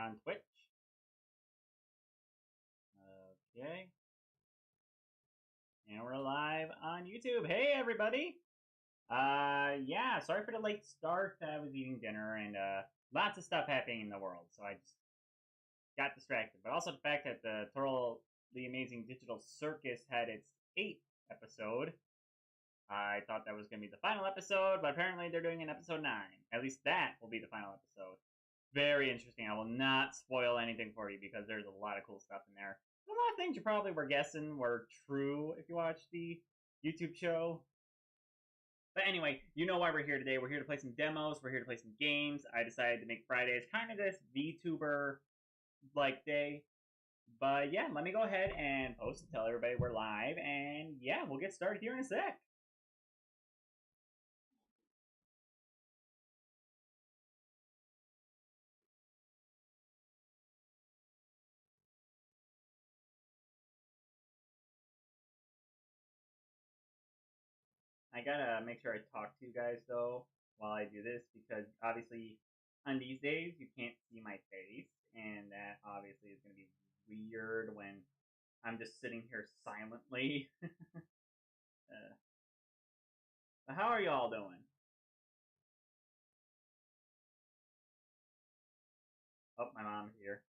on Twitch. Okay. And we're live on YouTube. Hey, everybody! Yeah, sorry for the late start. I was eating dinner and, lots of stuff happening in the world, so I just got distracted. But also the fact that the Totally Amazing Digital Circus had its 8th episode. I thought that was going to be the final episode, but apparently they're doing an episode 9. At least that will be the final episode. Very interesting. I will not spoil anything for you because there's a lot of cool stuff in there. A lot of things you probably were guessing were true if you watched the YouTube show. But anyway, you know why we're here today. We're here to play some demos. We're here to play some games. I decided to make Fridays kind of this VTuber-like day. But yeah, let me go ahead and post and tell everybody we're live. And yeah, we'll get started here in a sec. I gotta make sure I talk to you guys, though, while I do this, because obviously, on these days, you can't see my face, and that obviously is gonna be weird when I'm just sitting here silently. But how are y'all doing? Oh, my mom's here.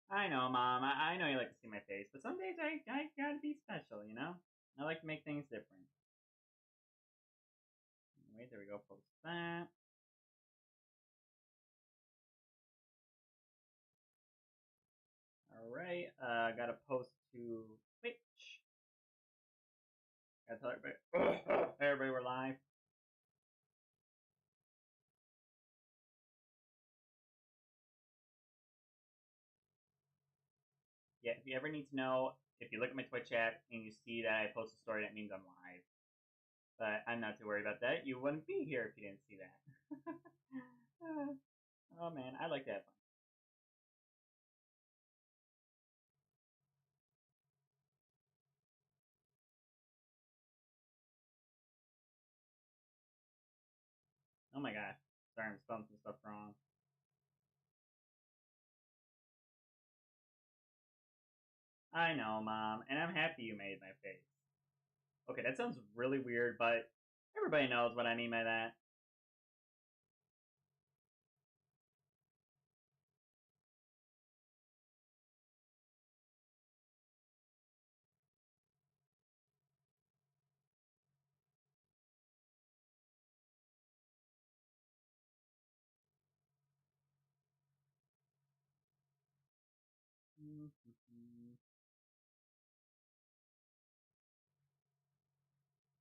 I know, Mom. I know you like to see my face, but some days I gotta be special, you know? I like to make things different. Wait, there we go. Post that. Alright, gotta post to Twitch. Gotta tell everybody, everybody we're live. Yeah, if you ever need to know, if you look at my Twitch chat and you see that I post a story, that means I'm live. But I'm not too worried about that. You wouldn't be here if you didn't see that. Oh man, I like to have fun. Oh my gosh. Sorry, I'm spelling some stuff wrong. I know, Mom, and I'm happy you made my face. Okay, that sounds really weird, but everybody knows what I mean by that.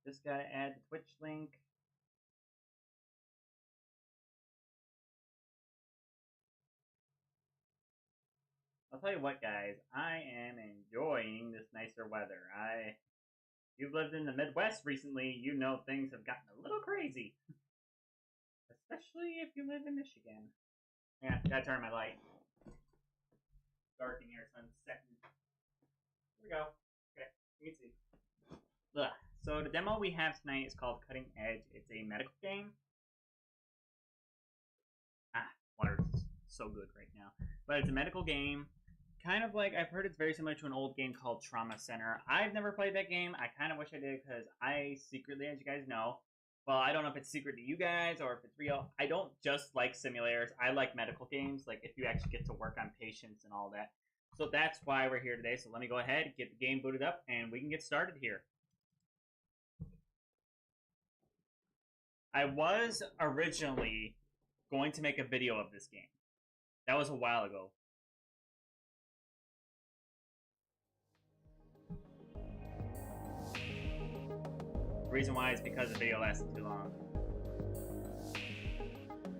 Just gotta add the Twitch link. I'll tell you what, guys, I am enjoying this nicer weather. If you've lived in the Midwest recently, you know things have gotten a little crazy. Especially if you live in Michigan. Yeah, gotta turn my light. Dark in here, sun's setting. Here we go. Okay, you can see. Ugh. So the demo we have tonight is called Cutting Edge. It's a medical game. Water's so good right now. But it's a medical game. Kind of like, I've heard it's very similar to an old game called Trauma Center. I've never played that game. I kind of wish I did because I secretly, as you guys know, well, I don't know if it's secret to you guys or if it's real. I don't just like simulators. I like medical games, like if you actually get to work on patients and all that. So that's why we're here today. So let me go ahead, get the game booted up, and we can get started here. I was originally going to make a video of this game. That was a while ago. The reason why is because the video lasted too long.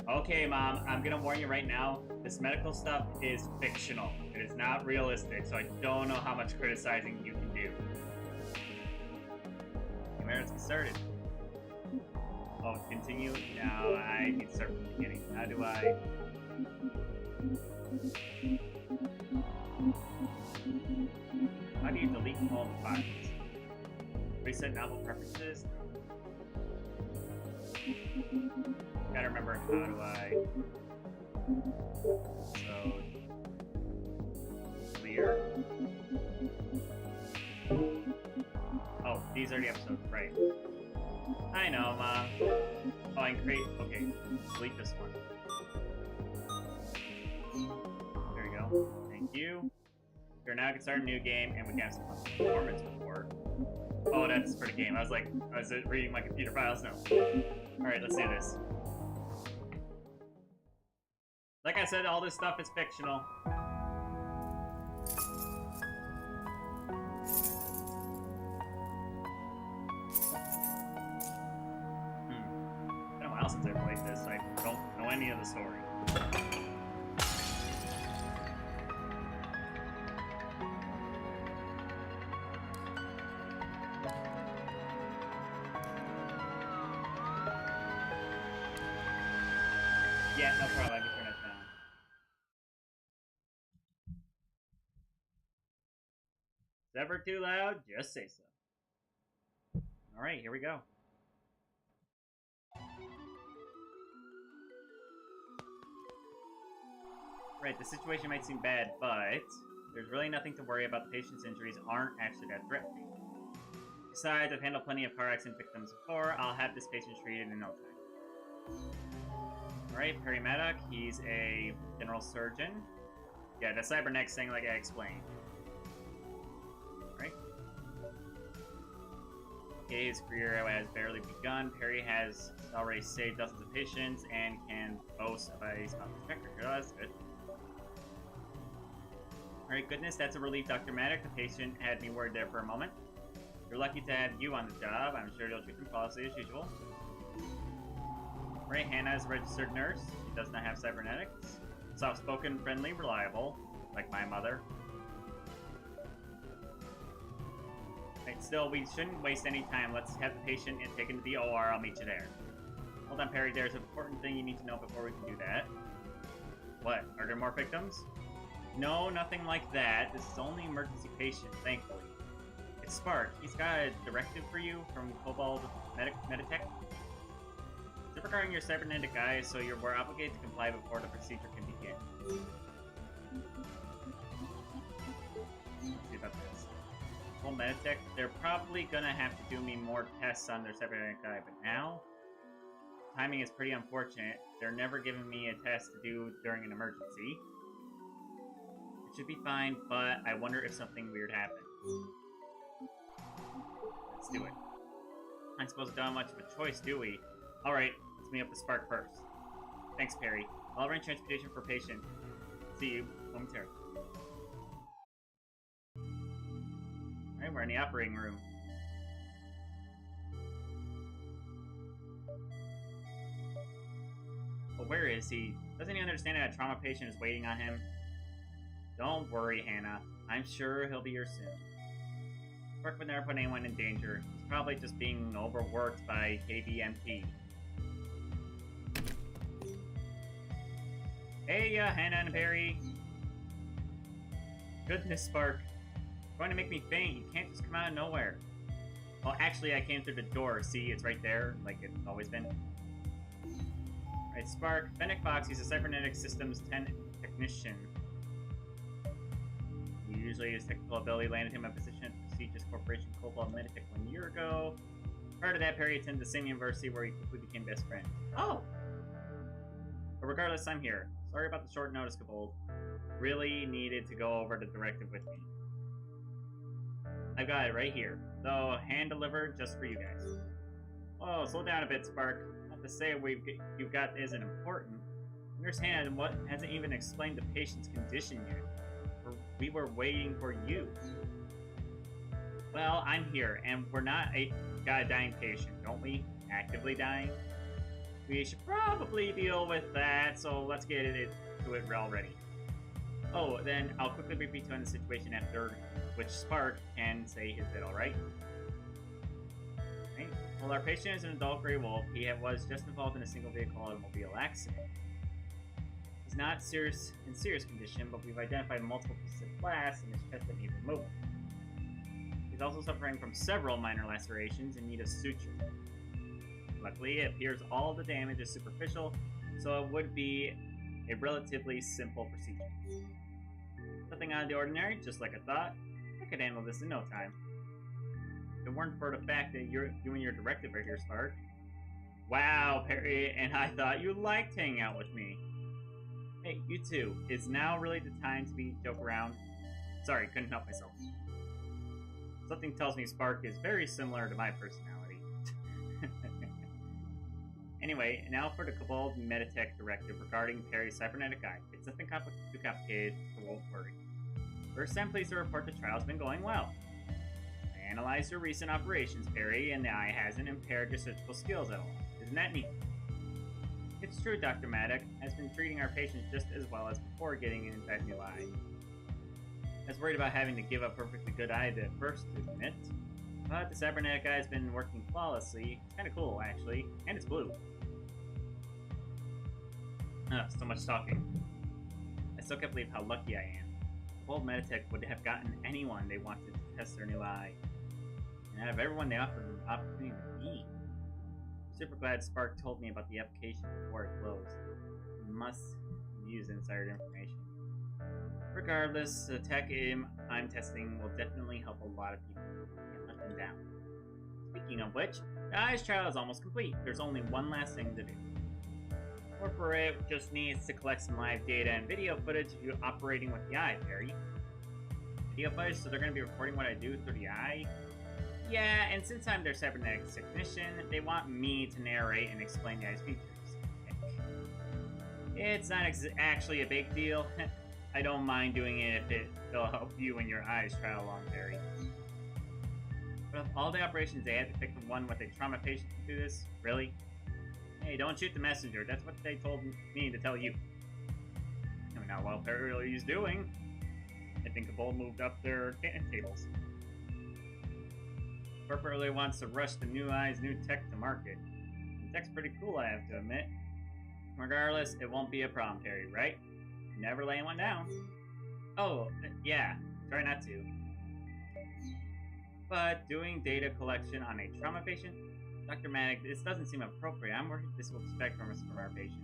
Okay, Mom, I'm gonna warn you right now, this medical stuff is fictional. It is not realistic, so I don't know how much criticizing you can do. Okay, let's get started. Oh, continue? No, I need to start from the beginning. How do I... How do you delete all the files? Reset novel preferences? Gotta remember, how do I... So... Clear. Oh, these are the episodes, right. I know, Mom. Oh, I can create... Okay, delete this one. There we go. Thank you. So now I can start a new game, and we can have some performance report. Oh, that's for the game. I was like, was it reading my computer files? No. Alright, let's do this. Like I said, all this stuff is fictional. It's been a while since I played this. I don't know any of the story. Yeah, no problem. I can turn it down. Is it ever too loud? Just say so. Alright, here we go. Right, the situation might seem bad, but there's really nothing to worry about. The patient's injuries aren't actually that threatening. Besides, I've handled plenty of car accident victims before. I'll have this patient treated in no time. Alright, Perry Maddock, he's a general surgeon. Yeah, the cybernetic thing like I explained. Right? Okay, his career has barely begun. Perry has already saved dozens of patients and can boast about a spotless record. Oh, that's good. Alright, goodness, that's a relief, Dr. Maddock. The patient had me worried there for a moment. You're lucky to have you on the job. I'm sure you'll treat them flawlessly as usual. Right, Hannah is a registered nurse. She does not have cybernetics. Soft-spoken, friendly, reliable, like my mother. Right, still, we shouldn't waste any time. Let's have the patient taken to the OR. I'll meet you there. Hold on, Perry. There's an important thing you need to know before we can do that. What? Are there more victims? No, nothing like that. This is only emergency patient, thankfully. It's Spark. He's got a directive for you from Cobalt Meditech. It's regarding your cybernetic eyes, so we're obligated to comply before the procedure can begin. Let's see about this. Well, Meditech, they're probably gonna have to do me more tests on their cybernetic eye, but now, timing is pretty unfortunate. They're never giving me a test to do during an emergency. It should be fine, but I wonder if something weird happens. Let's do it. I suppose we don't have much of a choice, do we? Alright, let's meet up with Spark first. Thanks, Perry. I'll arrange transportation for patient. See you momentarily. Alright, we're in the operating room. But where is he? Doesn't he understand that a trauma patient is waiting on him? Don't worry, Hannah. I'm sure he'll be here soon. Spark would never put anyone in danger. He's probably just being overworked by KBMT. Hey, Hannah and Perry. Goodness, Spark. You're going to make me faint. You can't just come out of nowhere. Well, actually, I came through the door. See, it's right there, like it's always been. Right, Spark. Fennec Fox, he's a cybernetic systems technician. Usually his technical ability landed him a position at the prestigious corporation Cobalt Meditech 1 year ago. Prior to that, Perry attended the same university where he quickly became best friends. Oh! But regardless, I'm here. Sorry about the short notice, Kobold. Really needed to go over the directive with me. I've got it right here. Though, hand-delivered just for you guys. Whoa, slow down a bit, Spark. Not to say what you've got isn't important. Nurse Hannah hasn't even explained the patient's condition yet. We were waiting for you. Well, I'm here, and we're not got a dying patient, don't we? Actively dying? We should probably deal with that, so let's get to it already. Oh, then I'll quickly brief you on the situation after which Spark can say his bit, alright? Right. Well, our patient is an adult Gerewolf. He was just involved in a single vehicle automobile accident. He's not in serious condition, but we've identified multiple pieces of glass in his chest that need removal. He's also suffering from several minor lacerations and need a suture. Luckily, it appears all the damage is superficial, so it would be a relatively simple procedure. Nothing out of the ordinary, just like I thought. I could handle this in no time. If it weren't for the fact that you and your directive are here, Spark. Wow, Perry, and I thought you liked hanging out with me. Hey, you two, is now really the time to be joke around? Sorry, couldn't help myself. Something tells me Spark is very similar to my personality. Anyway, now for the Cabal Meditech directive regarding Perry's cybernetic eye. It's nothing too complicated, so won't worry. First, I'm pleased to report the trial's been going well. I analyzed your recent operations, Perry, and the eye hasn't impaired your surgical skills at all. Isn't that neat? It's true, Dr. Maddock has been treating our patients just as well as before getting in that new eye. I was worried about having to give a perfectly good eye at first to admit, but the cybernetic eye has been working flawlessly. It's kind of cool, actually, and it's blue. So much talking. I still can't believe how lucky I am. Old Meditech would have gotten anyone they wanted to test their new eye. And out of everyone, they offered an opportunity to me. I'm super glad Spark told me about the application before it closed. We must use insider information. Regardless, the tech I'm testing will definitely help a lot of people. Can't let them down. Speaking of which, the eye's trial is almost complete. There's only one last thing to do. Corporate just needs to collect some live data and video footage of you operating with the eye, Perry. Video footage, so they're going to be recording what I do through the eye? Yeah, and since I'm their cybernetic technician, they want me to narrate and explain the eye's features. It's not actually a big deal. I don't mind doing it if it'll help you in your eyes trial along, Perry. But of all the operations, they had to pick the one with a trauma patient to do this? Really? Hey, don't shoot the messenger. That's what they told me to tell you. I mean, now while Perry's doing, I think Cabal moved up their tables. Corporate really wants to rush the new eye's new tech to market. The tech's pretty cool, I have to admit. Regardless, it won't be a problem, Perry, right? Never laying one down. Oh, yeah. Try not to. But doing data collection on a trauma patient? Dr. Maddock, this doesn't seem appropriate. I'm worried this will expect from us from our patient.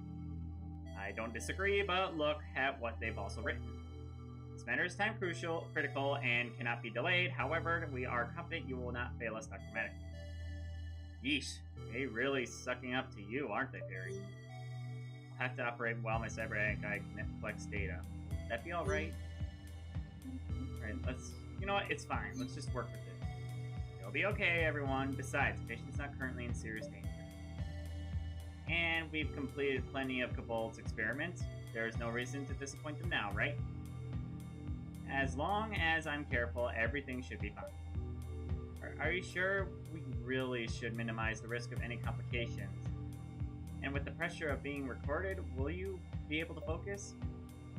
I don't disagree, but look at what they've also written. This matter is time critical, and cannot be delayed. However, we are confident you will not fail us, Dr. Maddock. Yeesh, they really sucking up to you, aren't they, Perry? I'll have to operate while my cybernetic eye collects data. Would that be alright? Alright, you know what, it's fine. Let's just work with it. It'll be okay, everyone. Besides, the patient's not currently in serious danger. And we've completed plenty of Cabal's experiments. There's no reason to disappoint them now, right? As long as I'm careful, everything should be fine. Are you sure we really should minimize the risk of any complications? And with the pressure of being recorded, will you be able to focus?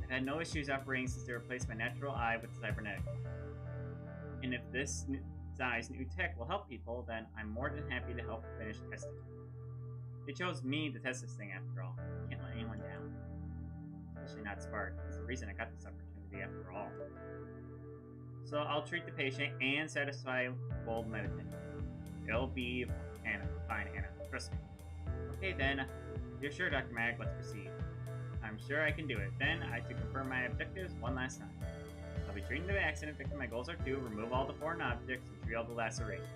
I've had no issues operating since they replaced my natural eye with cybernetic. And if this eye's new tech will help people, then I'm more than happy to help finish testing. They chose me to test this thing after all. I can't let anyone down. Especially not Spark. It's the reason I got this opportunity after all. So I'll treat the patient and satisfy Bold Medicine. It'll be fine, Anna. Trust me. Okay then, if you're sure, Dr. Maddock, let's proceed. I'm sure I can do it. Then, to confirm my objectives one last time. I'll be treating the accident victim. My goals are to remove all the foreign objects and treat all the lacerations.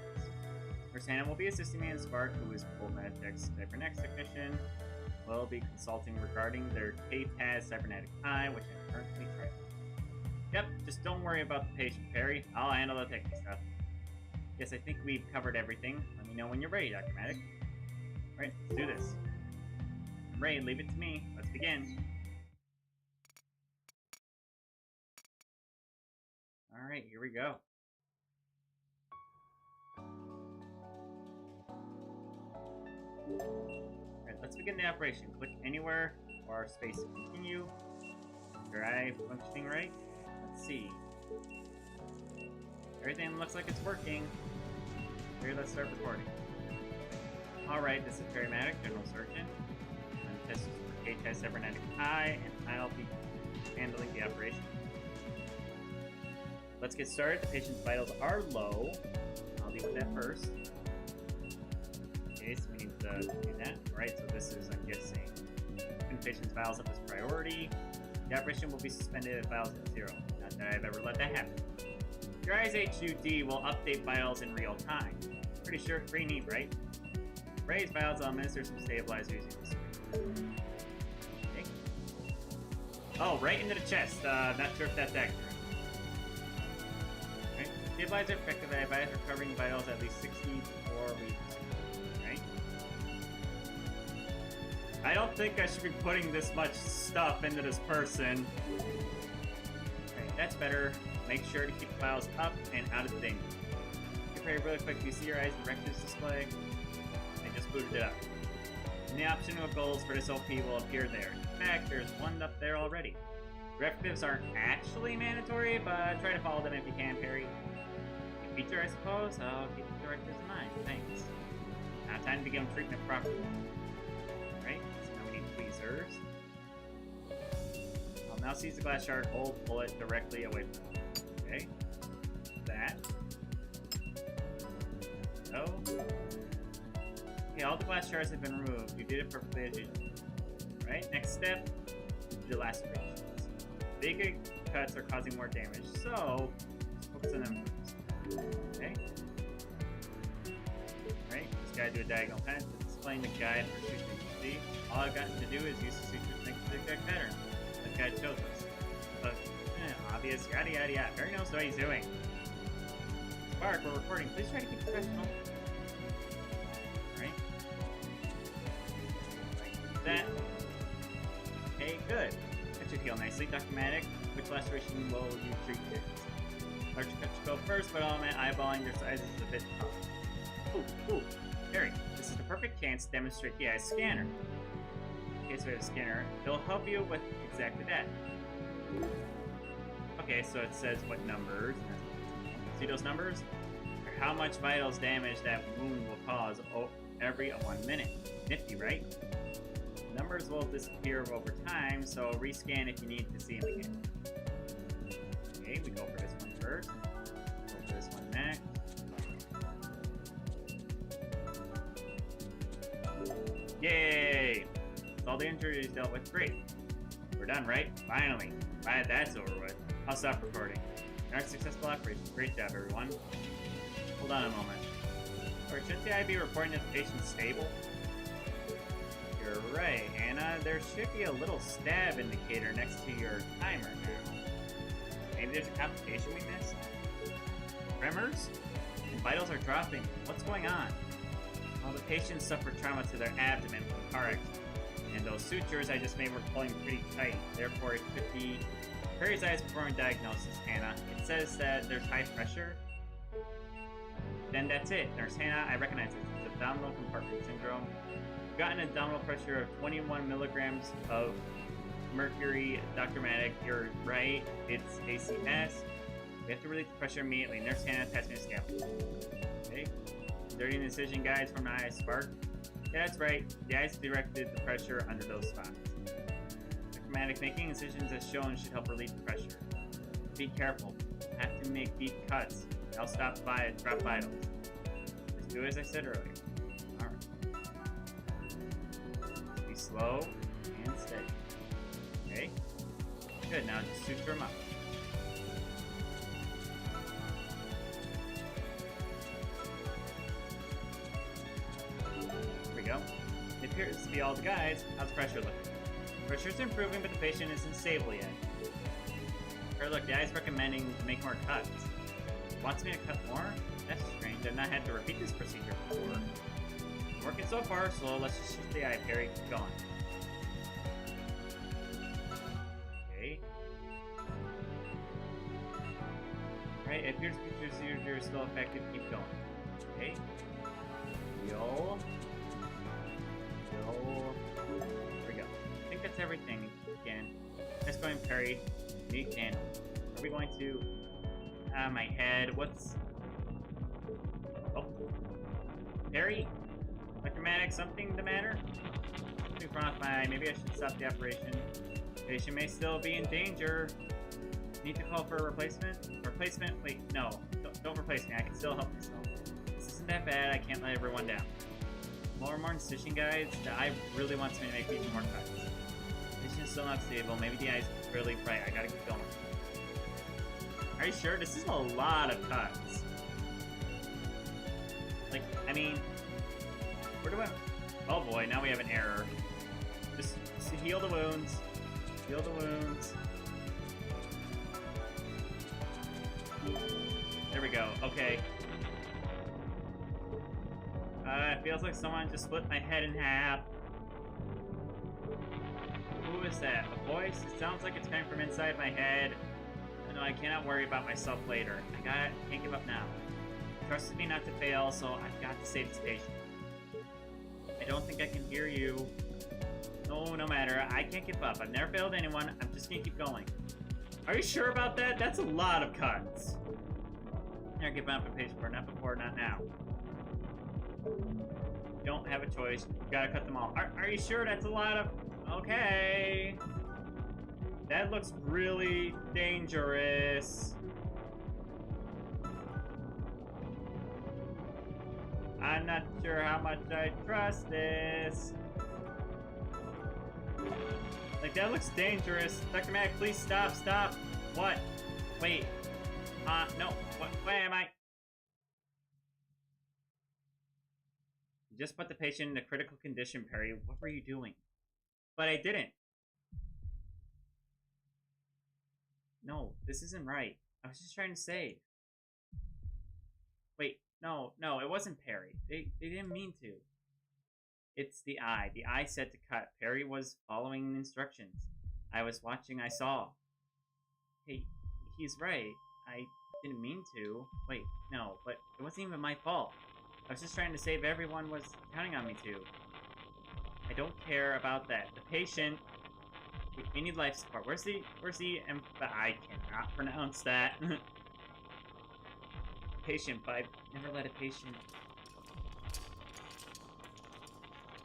First, Hannah will be assisting me, and Spark, who is Bold Meditech's cybernetic technician, will be consulting regarding their K-Taz cybernetic eye, which I'm currently trying. Yep, just don't worry about the patient, Perry. I'll handle the technical stuff. Yes, I think we've covered everything. Let me know when you're ready, Dr. Maddock. Alright, let's do this. Ray, leave it to me. Let's begin. Alright, here we go. Alright, let's begin the operation. Click anywhere or space to continue. Your eye functioning right? Let's see. Everything looks like it's working. Here, let's start recording. Alright, this is Perry Maddock, General Surgeon. I'm testing for K-Taz cybernetic eye, and I'll be handling the operation. Let's get started. The patient's vitals are low. I'll deal with that first. Okay, Okay, so we need to do that. Alright, so this is, I'm guessing, when patient's files up as priority. The operation will be suspended if files at 0. Not that I've ever let that happen. Your eyes HUD will update files in real time. Pretty sure, pretty neat, right? Raise files, I'll administer some stabilizer using this. Okay. Oh, right into the chest. Not sure if that's accurate. Right. Stabilizer effective at advice recovering vitals at least 64 weeks. Right. I don't think I should be putting this much stuff into this person. Right, that's better. Make sure to keep files up and out of danger. Okay, really quick, do you see your eyes directives display? I just booted it up. And the optional goals for this OP will appear there. In fact, there's one up there already. Directives aren't actually mandatory, but try to follow them if you can, Perry. A feature, I suppose? I'll keep the directives in mind. Thanks. Now time to begin treatment properly. Right, so now we need tweezers. I'll now seize the glass shard, pull it directly away from it. Okay. That. So. Okay, all the glass shards have been removed. You did it perfectly as usual. Right, next step, the lacerations. Big cuts are causing more damage, so let's focus on them first. Okay. Right, just gotta do a diagonal pen to explain the guide for sutures. See, all I've gotten to do is use the sutures to make the zigzag pattern. The guide shows us. But, obvious, yada yada yada. Barry knows what he's doing. Spark, we're recording. Please try to keep professional. Right. Like that. Okay, good. That should heal nicely. Dr. Matic, which laceration will you treat here? Large cuts should go first, but all my eyeballing their size is a bit tough. Ooh, Harry, this is the perfect chance to demonstrate the eye scanner. Okay, so we have a scanner. It'll help you with exactly that. Okay, so it says what numbers. See those numbers? Or how much vitals damage that wound will cause every 1 minute. Nifty, right? Numbers will disappear over time, so rescan if you need to see them again. Okay, we go for this one first. Go for this one next. Yay! All the injuries dealt with. Great. We're done, right? Finally. Glad that's over with. I'll stop recording. Our successful operation. Great job, everyone. Hold on a moment. Or shouldn't the eye be reporting that the patient's stable? You're right, Anna. There should be a little stab indicator next to your timer now. Maybe there's a complication we missed? Tremors? And vitals are dropping. What's going on? Well, the patient suffered trauma to their abdomen from the car accident. And those sutures I just made were pulling pretty tight. Therefore, it could be Perry's eyes performing diagnosis, Hannah. It says that there's high pressure. Then that's it. Nurse Hannah, I recognize it. It's abdominal compartment syndrome. You've got an abdominal pressure of 21 milligrams of mercury. Dr. Matic, you're right. It's ACS. We have to relieve the pressure immediately. Nurse Hannah, pass me a scalpel. Okay. Dirty incision guides from my eye spark. Yeah, that's right. The eyes directed the pressure under those spots. Dramatic making incisions as shown should help relieve the pressure. Be careful. Have to make deep cuts. I'll drop vitals. Just do as I said earlier. Alright. Be slow and steady. Okay? Good, now just suture them up. Go. It appears to be all the guides. How's pressure looking? Pressure's improving, but the patient isn't stable yet. Or look, the eye's recommending to make more cuts. Wants me to cut more? That's strange. I've not had to repeat this procedure before. I'm working so far, so let's just shift the eye, Perry. Keep going. Okay. Right, it appears the procedure is still effective. Keep going. Okay. Heal. There we go. I think that's everything again. Let's go in, Perry. New candle. Are we going to... my head. What's... Oh. Perry? Dr. Maddox, something the matter? Something wrong with my eye. Maybe I should stop the operation. Patient may still be in danger. Need to call for a replacement? Replacement? Wait, no. Don't replace me. I can still help myself. This isn't that bad. I can't let everyone down. more incision guides. The eye really wants me to make even more cuts. Vision is still not stable. Maybe the eye's really bright. I gotta keep going. Are you sure? This is a lot of cuts. Like, I mean, where do I... Oh boy, now we have an error. Just heal the wounds. Heal the wounds. There we go. Okay. It feels like someone just split my head in half. Who is that? A voice? It sounds like it's coming from inside my head. No, I cannot worry about myself later. Can't give up now. Trusted me not to fail, so I've got to save this patient. I don't think I can hear you. No matter. I can't give up. I've never failed anyone. I'm just gonna keep going. Are you sure about that? That's a lot of cuts. Never give up a patient before. Not before, not now. You don't have a choice. You gotta cut them all. Are you sure that's a lot of... Okay. That looks really dangerous. I'm not sure how much I trust this. Like, that looks dangerous. Dr. Mac, please stop. What? Wait. No. Where am I? You just put the patient in a critical condition, Perry. What were you doing? But I didn't. No, this isn't right. I was just trying to save. Wait, no, it wasn't Perry. They didn't mean to. It's the eye. The eye said to cut. Perry was following instructions. I was watching, I saw. Hey, he's right. I didn't mean to. Wait, no, but it wasn't even my fault. I was just trying to save everyone was counting on me to. I don't care about that. The patient... We need life support. Where's the I cannot pronounce that. Patient, but I've never let a patient...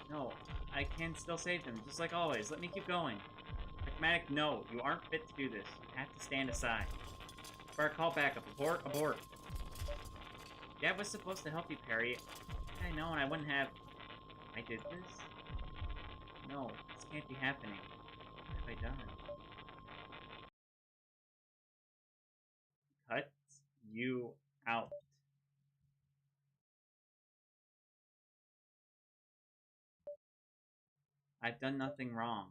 No, I can still save them, just like always. Let me keep going. Pragmatic, no, you aren't fit to do this. You have to stand aside. Spark, call backup. Abort. Dad was supposed to help you, Perry. Had I known, I wouldn't have... I did this? No, this can't be happening. What have I done? Cut you out. I've done nothing wrong.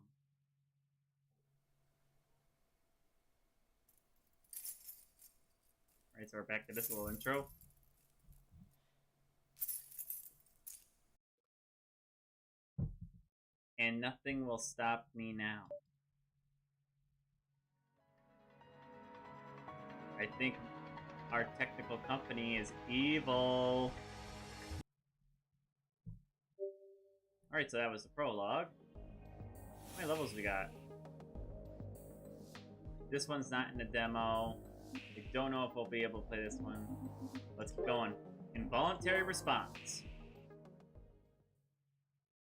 Alright, so we're back to this little intro. And nothing will stop me now. I think our technical company is evil. Alright, so that was the prologue. How many levels we got? This one's not in the demo. I don't know if we'll be able to play this one. Let's keep going. Involuntary response.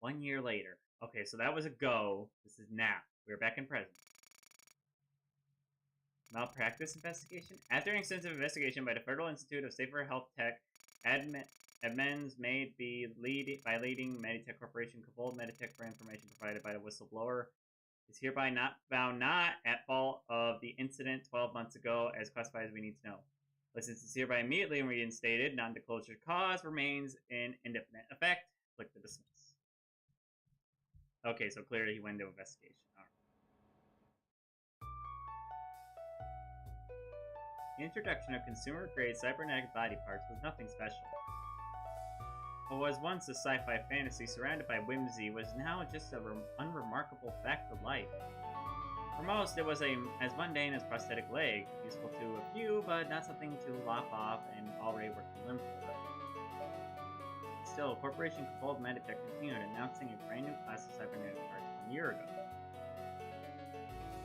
1 year later. Okay, so that was a go. This is now. We're back in present. Malpractice investigation? After an extensive investigation by the Federal Institute of Safer Health Tech, amends made by leading Meditech Corporation, Cabal Meditech for information provided by the whistleblower is hereby not found not at fault of the incident 12 months ago as classified as we need to know. License is hereby immediately reinstated. Non-disclosure cause remains in indefinite effect. Click to dismiss. Okay, so clearly he went into investigation. All right. The introduction of consumer-grade cybernetic body parts was nothing special. What was once a sci-fi fantasy surrounded by whimsy was now just an unremarkable fact of life. For most, it was as mundane as prosthetic leg, useful to a few, but not something to lop off an already working limb for. Still, Corporation Cabal Meditech continued announcing a brand new class of cybernetic parts 1 year ago.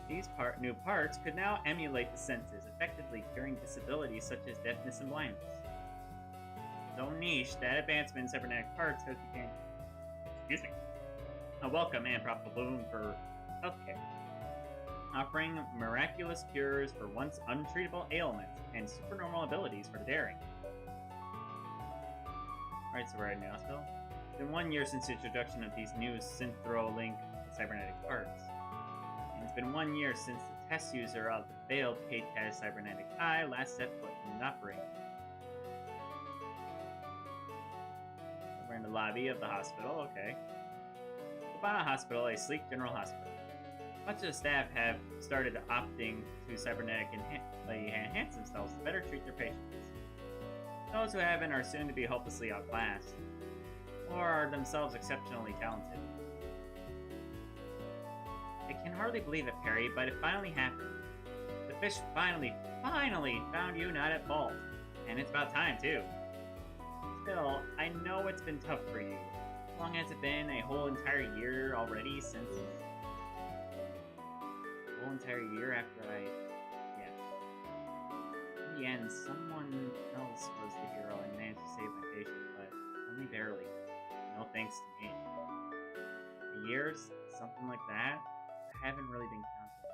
These new parts could now emulate the senses, effectively curing disabilities such as deafness and blindness. So niche, that advancement in cybernetic parts has become, a welcome and profitable boom for healthcare, offering miraculous cures for once untreatable ailments and supernormal abilities for the daring. Alright, so we're at Nashville. It's been 1 year since the introduction of these new synthro-link cybernetic parts. And it's been 1 year since the test user of the failed K-Taz cybernetic eye last set foot in the operating room. We're in the lobby of the hospital, okay. Lubana Hospital, a sleek general hospital. Much of the staff have started opting to cybernetic enhance themselves to better treat their patients. Those who haven't are soon to be hopelessly outclassed, or are themselves exceptionally talented. I can hardly believe it, Perry, but it finally happened. The fish finally found you not at fault. And it's about time, too. Still, I know it's been tough for you. How long has it been? A whole entire year already since... A whole entire year after I... Yeah. In the end, someone else was the hero and managed to save my patient, but only barely. No thanks to me. Years? Something like that? I haven't really been counting.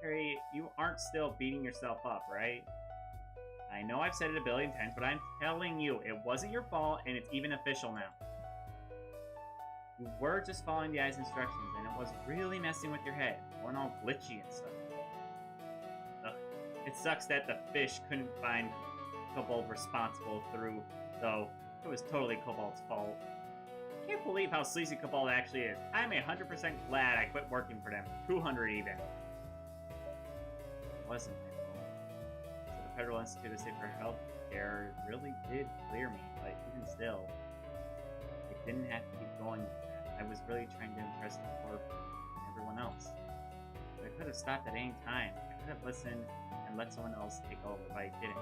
Harry, you aren't still beating yourself up, right? I know I've said it a billion times, but I'm telling you, it wasn't your fault, and it's even official now. You were just following the eye's instructions, and it was really messing with your head. Going all glitchy and stuff. Ugh. It sucks that the fish couldn't find Kobold responsible through, though it was totally Kobold's fault. I can't believe how sleazy Kobold actually is. I'm 100% glad I quit working for them. 200 even. It wasn't my fault. So the Federal Institute of Safer Healthcare really did clear me, but even still, it didn't have to keep going. I was really trying to impress the corp and everyone else. But I could have stopped at any time. I could have listened and let someone else take over, but I didn't.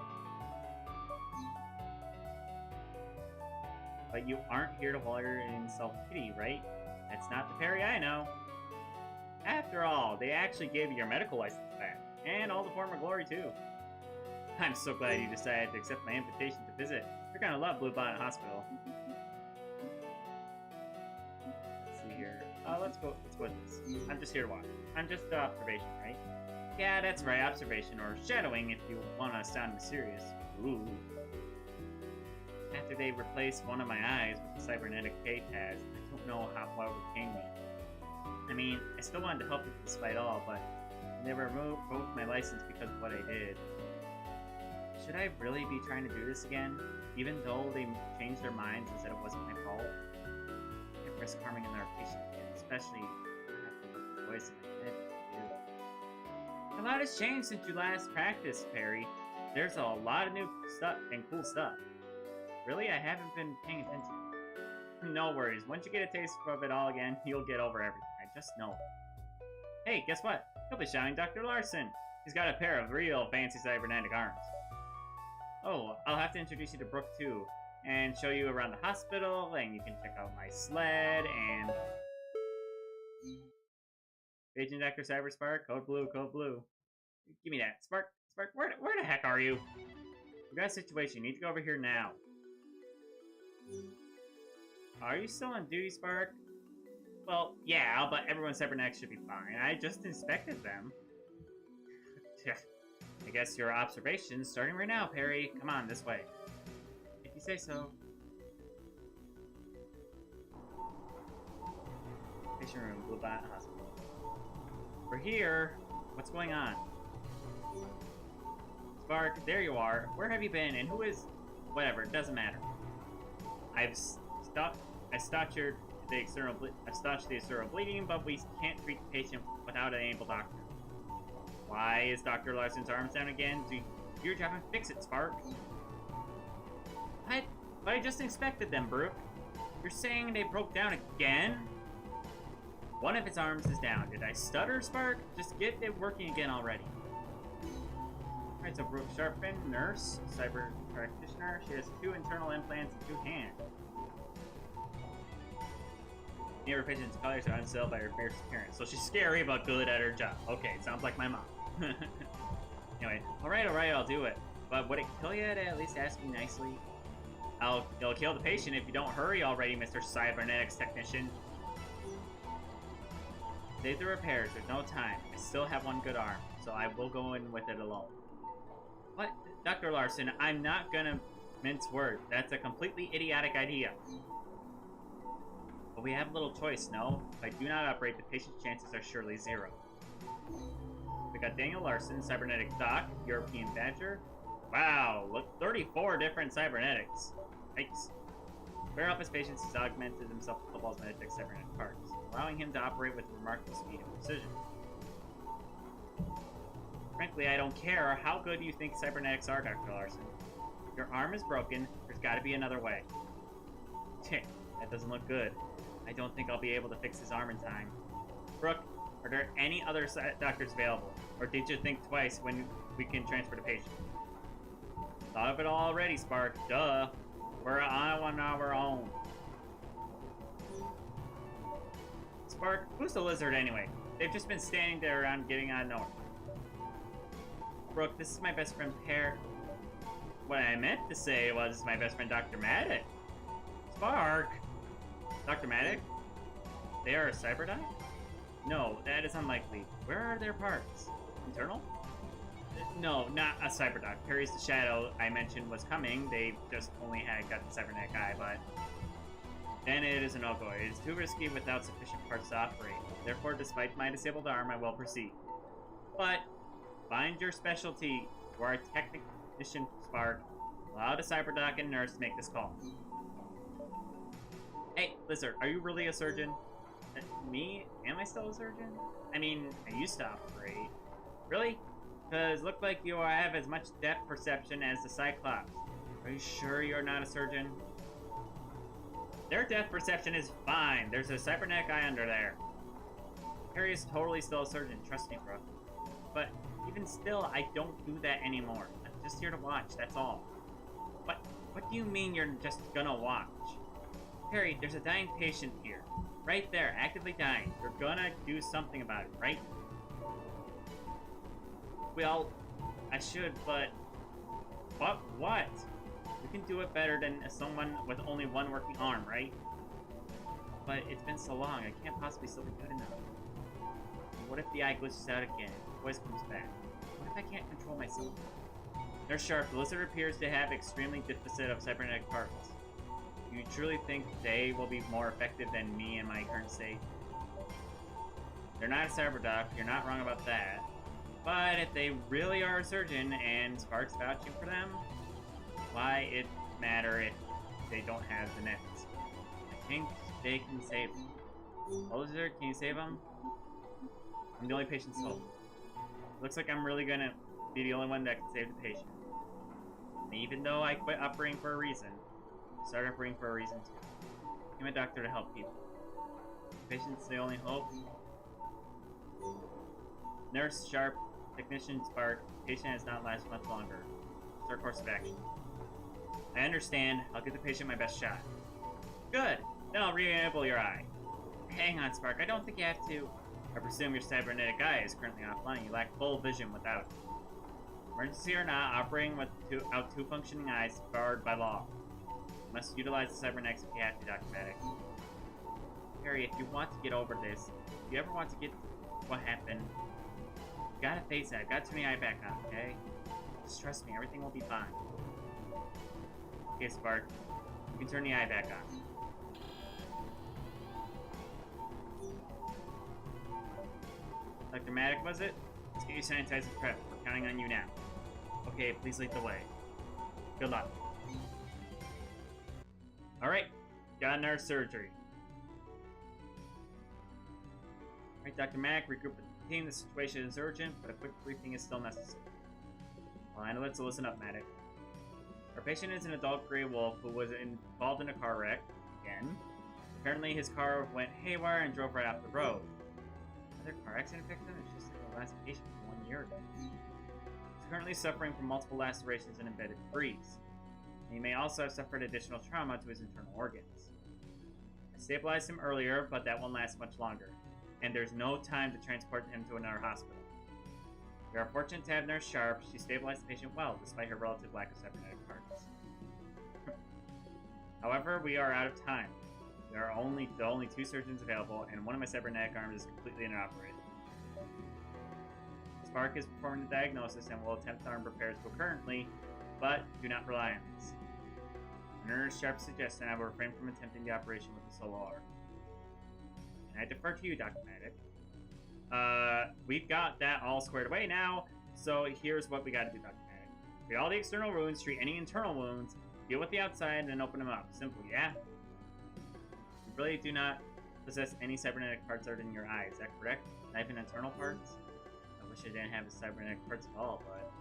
But you aren't here to wallow in self-pity, right? That's not the Perry I know. After all, they actually gave you your medical license back. And all the former glory, too. I'm so glad you decided to accept my invitation to visit. You're gonna love Blue Bonnet Hospital. Let's see here. Let's go with this. I'm just here to watch. I'm just observation, right? Yeah, that's right, observation, or shadowing if you want to sound mysterious. Ooh. After they replaced one of my eyes with the cybernetic K-Taz, I don't know what would pain me. I mean, I still wanted to help you despite all, but they revoked my license because of what I did. Should I really be trying to do this again? Even though they changed their minds and said it wasn't my fault? I can't risk harming another patient again, especially after the voice in my head to do. A lot has changed since you last practiced, Perry. There's a lot of new stuff and cool stuff. Really? I haven't been paying attention. No worries. Once you get a taste of it all again, you'll get over everything. I just know. Hey, guess what? He'll be shouting Dr. Larson. He's got a pair of real fancy cybernetic arms. Oh, I'll have to introduce you to Brooke, too. And show you around the hospital, and you can check out my sled, and... Agent Dr. Cyberspark, code blue, code blue. Give me that. Spark, where the heck are you? We got a situation. You need to go over here now. Are you still on duty, Spark? Well, yeah, but everyone's cybernetics should be fine. I just inspected them. I guess your observation's starting right now, Perry. Come on, this way. If you say so. Patient room, Blue Bonnet Hospital. We're here. What's going on? Spark, there you are. Where have you been, and who is... Whatever, it doesn't matter. I've staunched the external bleeding, but we can't treat the patient without an able doctor. Why is Dr. Larson's arms down again? Do your job and fix it, Spark. What? But I just inspected them, Brooke. You're saying they broke down again? One of his arms is down. Did I stutter, Spark? Just get it working again already. Alright, so Brooke Sharpin, nurse, cyber practitioner. She has 2 internal implants and 2 hands. Many of her patient's colors are unsettled by her fierce appearance, so she's scary but good at her job. Okay, sounds like my mom. Anyway, alright, I'll do it. But would it kill you to at least ask me nicely? It'll kill the patient if you don't hurry already, Mr. Cybernetics Technician. Save the repairs, there's no time. I still have one good arm, so I will go in with it alone. What? Dr. Larson, I'm not gonna mince words. That's a completely idiotic idea. But we have little choice, no? If I do not operate, the patient's chances are surely 0. We got Daniel Larson, Cybernetic Doc, European Badger. Wow, look, 34 different cybernetics. Yikes. To help his patients, he's augmented himself with the Cobalt's magnetic cybernetic parts, allowing him to operate with remarkable speed and precision. Frankly, I don't care how good you think cybernetics are, Dr. Larson. Your arm is broken, there's gotta be another way. Tick, that doesn't look good. I don't think I'll be able to fix his arm in time. Brooke, are there any other doctors available? Or did you think twice when we can transfer the patient? Thought of it all already, Spark. Duh. We're on our own. Spark, who's the lizard anyway? They've just been standing there around getting on north. Brooke, this is my best friend, Pear. What I meant to say was my best friend, Dr. Maddox. Spark! Dr. Maddox? They are a cyberdyne? No, that is unlikely. Where are their parts? Internal? No, not a cyberdoc. Perry's the shadow I mentioned was coming. They just only had got the cybernetic eye, but then it is a no-go. It is too risky without sufficient parts to operate. Therefore, despite my disabled arm, I will proceed. But find your specialty. You are a technician, Spark. Allow the cyberdoc and nurse to make this call. Hey, Lizard, are you really a surgeon? Me? Am I still a surgeon? I mean, I used to operate. Really? Because look like you have as much depth perception as the Cyclops. Are you sure you're not a surgeon? Their depth perception is fine. There's a cybernetic eye under there. Harry is totally still a surgeon, trust me, bro. But even still, I don't do that anymore. I'm just here to watch, that's all. What do you mean you're just gonna watch? Harry, there's a dying patient here. Right there, actively dying. You're gonna do something about it, right? Well, I should, but... What? We can do it better than someone with only one working arm, right? But it's been so long, I can't possibly still be good enough. What if the eye glitches out again? The voice comes back. What if I can't control myself? Nurse Sharp, the lizard appears to have extremely deficit of cybernetic parts. Do you truly think they will be more effective than me in my current state? They're not a cyberdoc, you're not wrong about that. But if they really are a surgeon and Spark's vouching for them, why it matter if they don't have the nets? I think they can save them. Oh, Lizard, can you save them? I'm the only patient's hope. Looks like I'm really gonna be the only one that can save the patient. And even though I quit operating for a reason, I started operating for a reason too. I'm a doctor to help people. The patient's the only hope. Nurse Sharp, Technician Spark, patient has not lasted much longer. It's our course of action. I understand. I'll give the patient my best shot. Good! Then I'll re-enable your eye. Hang on, Spark. I don't think you have to. I presume your cybernetic eye is currently offline. You lack full vision without it. Emergency or not, operating without two functioning eyes is barred by law. You must utilize the cybernetics if you have to, Dr. Maddox. Harry, if you want to get over this, if you ever want to get what happened, you gotta face it. I've got too many eye back on, okay? Just trust me, everything will be fine. Okay, Spark. You can turn the eye back on. Dr. Maddox, was it? Let's get you sanitized and prepped. We're counting on you now. Okay, please lead the way. Good luck. Alright, got our surgery. Alright, Dr. Maddox, regroup with the team. The situation is urgent, but a quick briefing is still necessary. Well, I know that, so listen up, Maddox. Our patient is an adult Gerewolf who was involved in a car wreck. Again. Apparently his car went haywire and drove right off the road. Other car accident victim is just the last patient from 1 year ago. He's currently suffering from multiple lacerations and embedded debris. And he may also have suffered additional trauma to his internal organs. I stabilized him earlier, but that won't last much longer. And there's no time to transport him to another hospital. We are fortunate to have Nurse Sharp. She stabilized the patient well, despite her relative lack of cybernetic parts. However, we are out of time. There are only two surgeons available, and one of my cybernetic arms is completely inoperative. Spark is performing the diagnosis and will attempt arm repairs concurrently, but do not rely on this. Nurse Sharp's suggestion I will refrain from attempting the operation with the solo arm. And I defer to you, Dr. Medic. We've got that all squared away now, so here's what we gotta do, Dr. Medic. Treat all the external wounds, treat any internal wounds, deal with the outside, and then open them up. Simple, yeah? You really do not possess any cybernetic parts other than your eye, is that correct? Not even internal parts? I wish I didn't have the cybernetic parts at all, but...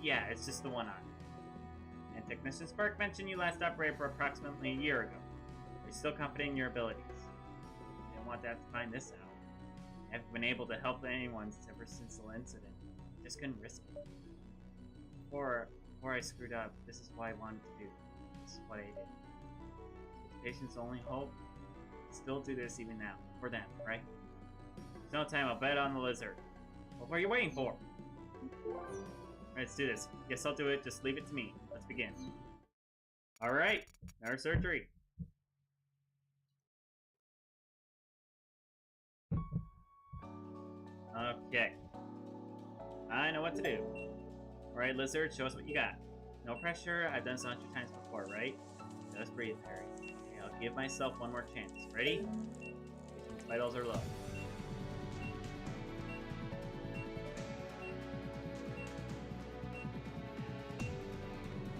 yeah, it's just the one eye. And Technician Spark mentioned you last operated for approximately a year ago. Are you still confident in your abilities? I didn't want to have to find this out. I haven't been able to help anyone ever since the incident. Just couldn't risk it. Before I screwed up, this is what I wanted to do. This is what I did. It's patient's only hope. Still do this even now. For them, right? There's no time, I'll bet on the lizard. Well, what are you waiting for? Alright, let's do this. Guess I'll do it, just leave it to me. Let's begin. Alright, our surgery. Okay. I know what to do. Alright, lizard, show us what you got. No pressure, I've done this 100 times before, right? Just breathe, Perry. Okay, I'll give myself one more chance. Ready? Patient's vitals are low.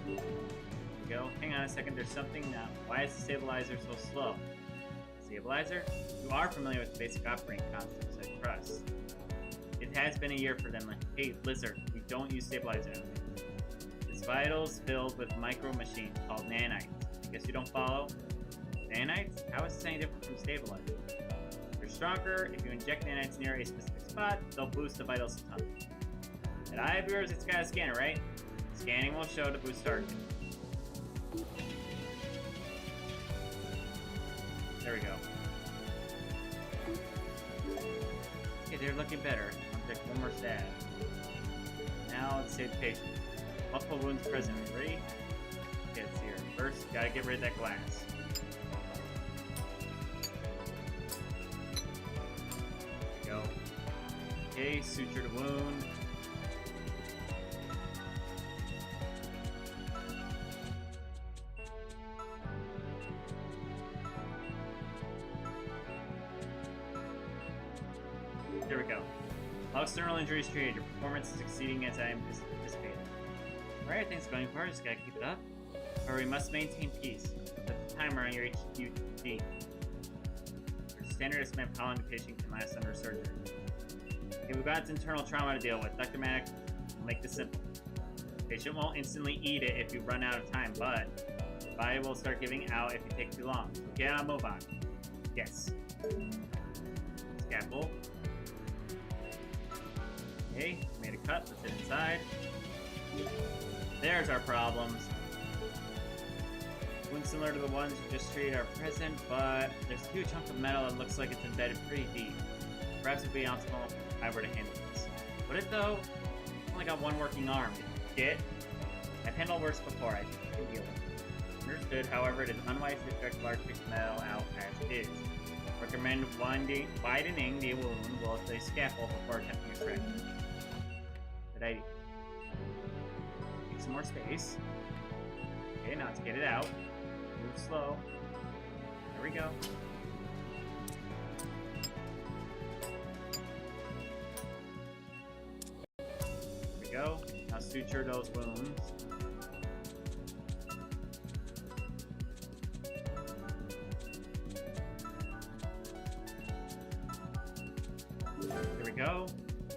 There we go. Hang on a second, there's something now. Why is the stabilizer so slow? Stabilizer? You are familiar with the basic operating concepts, I trust. It has been a year for them. Like, hey, lizard, we don't use stabilizer. This vital's filled with micro machines called nanites. I guess you don't follow? Nanites? How is this any different from stabilizer? They're stronger. If you inject nanites near a specific spot, they'll boost the vitals a ton. At eye of yours, it's got a scanner, right? Scanning will show to boost target. There we go. Okay, they're looking better. I'll take one more stab. Now let's save the patient. Multiple wounds present. Ready? Okay, let's see here. First, gotta get rid of that glass. There we go. Okay, suture the wound. There we go. All external injuries treated. Your performance is exceeding as I anticipated. Alright, things going far. Just gotta keep it up. Or we must maintain peace. Put the timer on your HQD. Your standard estimate how long the patient can last under surgery. Okay, we've got its internal trauma to deal with. Dr. Manic will make this simple. The patient won't instantly eat it if you run out of time, but the body will start giving out if you take too long. So get on, move on. Yes. Scalpel. Okay, made a cut, let's hit inside. There's our problems. Wounds similar to the ones you just treated are present, but there's a huge chunk of metal that looks like it's embedded pretty deep. Perhaps it would be optimal if I were to handle this. Would it though? I've only got one working arm. Get? I've handled worse before, I think I can deal with it. Understood, however, it is unwise to extract large pieces of metal out as is. Recommend widening the wound with a scalpel before attempting extraction. Good idea. Take some more space. Okay, now let's get it out. Move slow. There we go. There we go. Now suture those wounds. There we go.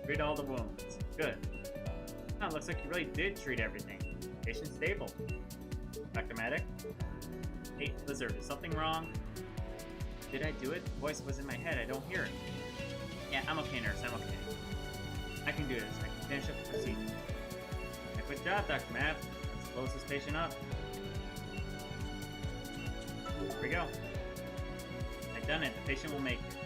Treat all the wounds. Good. Oh, looks like you really did treat everything. Patient stable. Dr. Medic? Hey, Lizard, is something wrong? Did I do it? The voice was in my head. I don't hear it. Yeah, I'm okay, nurse. I'm okay. I can do this. I can finish up the procedure. Good job, Dr. Matt. Let's close this patient up. There we go. I've done it. The patient will make it.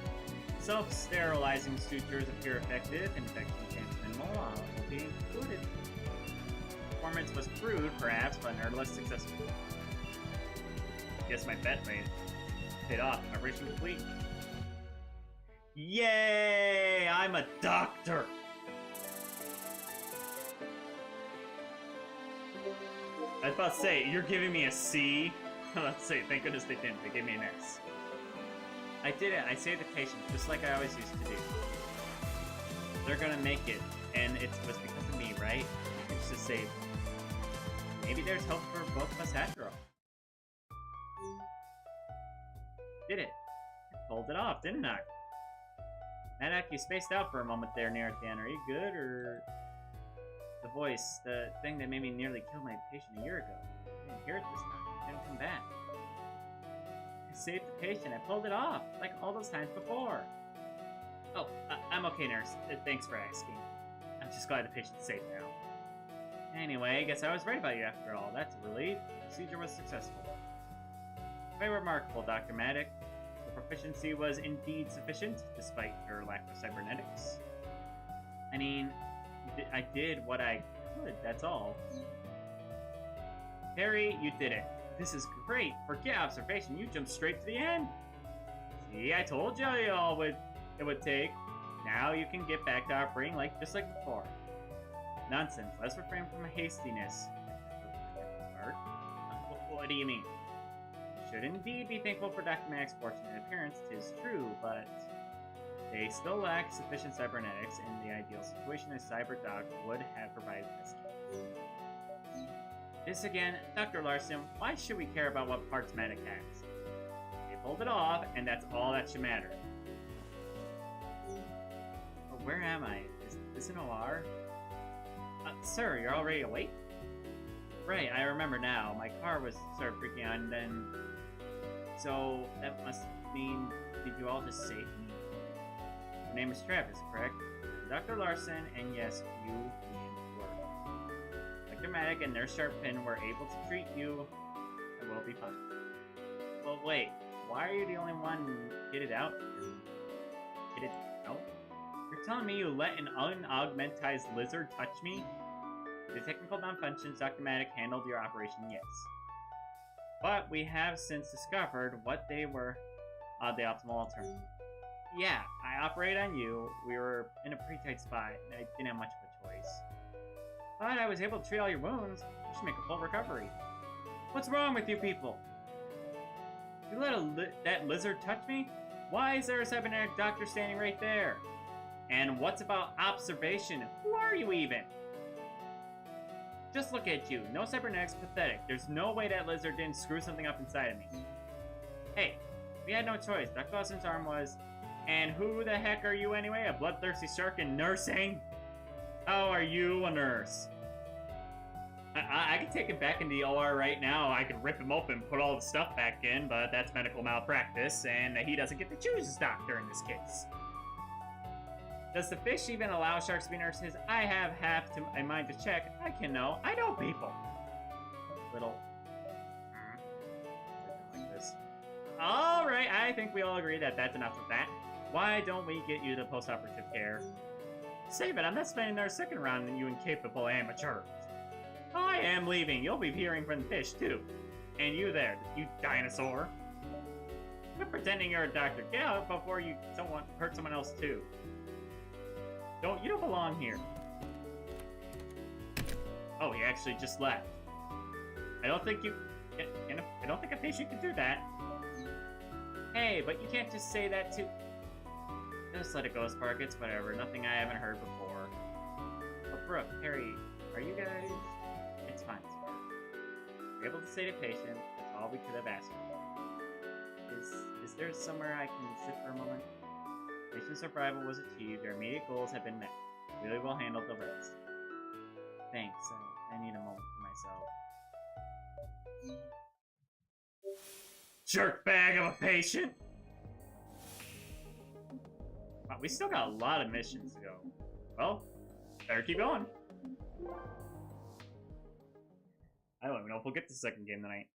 Self-sterilizing sutures appear effective. Infection chance minimal. Will be included. Performance was crude, perhaps, but nonetheless successful. Guess my bet paid off. Operation complete. Yay! I'm a doctor! I was about to say, you're giving me a C? Let's say, thank goodness they didn't. They gave me an S. I did it. I saved the patient, just like I always used to do. They're gonna make it, and it was because of me, right? It's to save them. Maybe there's hope for both of us after all. Did it. I pulled it off, didn't I? Madak, you spaced out for a moment there near at the end. Are you good, or... The voice, the thing that made me nearly kill my patient a year ago. I didn't hear it this time. It didn't come back. I saved the patient. I pulled it off, like all those times before. Oh, I'm okay, nurse. Thanks for asking. I'm just glad the patient's safe now. Anyway, I guess I was right about you after all. That's a relief. The procedure was successful. Very remarkable, Dr. Madak. The proficiency was indeed sufficient, despite your lack of cybernetics. I mean, I did what I could, that's all. Harry, you did it. This is great. Forget observation, you jumped straight to the end. See, I told you it would take. Now you can get back to operating just like before. Nonsense. Let's refrain from hastiness. What do you mean? You should indeed be thankful for Dr. Madak's fortunate appearance. 'Tis true, but they still lack sufficient cybernetics. In the ideal situation, a cyber doc would have provided this. This again, Dr. Larson. Why should we care about what parts Madak has? They pulled it off, and that's all that should matter. But where am I? Is this an OR? Sir, you're already awake? Right, I remember now. My car was started freaking out, and then... So, that must mean... Did you all just save me? Your name is Travis, correct? Dr. Larson, and yes, you mean work. Dr. Madak and Nurse Sharpin were able to treat you, and we'll be fine. Well, wait. Why are you the only one kitted out? Kitted out? You're telling me you let an unaugmentized lizard touch me? The technical malfunctions, Dr. Madak handled your operation, yes. But we have since discovered what they were the optimal alternative. Yeah, I operated on you. We were in a pretty tight spot, and I didn't have much of a choice. But I was able to treat all your wounds. You should make a full recovery. What's wrong with you people? You let that lizard touch me? Why is there a cybernetic doctor standing right there? And what's about observation? Who are you even? Just look at you. No cybernetics, pathetic. There's no way that lizard didn't screw something up inside of me. Hey, we had no choice. Dr. Ghaston's arm was... And who the heck are you anyway? A bloodthirsty shark in nursing? How are you a nurse? I could take him back into the OR right now. I could rip him open, put all the stuff back in, but that's medical malpractice, and he doesn't get to choose his doctor in this case. Does the fish even allow sharks to be nurses? I have half to my mind to check. I can know. I know people. Little. Like this. Alright, I think we all agree that that's enough of that. Why don't we get you the post-operative care? Save it, I'm not spending our second round on you incapable amateurs. I am leaving. You'll be hearing from the fish, too. And you there, you dinosaur. Quit pretending you're a doctor. Get out before you hurt someone else, too. You don't belong here. Oh, he actually just left. I don't think a patient can do that. Hey, but you can't just say that to... Just let it go, Spark. It's whatever. Nothing I haven't heard before. Oh, Brooke, Harry, are you guys... It's fine, Spark. We're able to save a patient. That's all we could have asked for. Is there somewhere I can sit for a moment? Patient survival was achieved. Our immediate goals have been met. Really will handle the rest. Thanks. I need a moment for myself. Jerk bag of a patient! Wow, we still got a lot of missions to go. Well, better keep going. I don't even know if we'll get the second game tonight.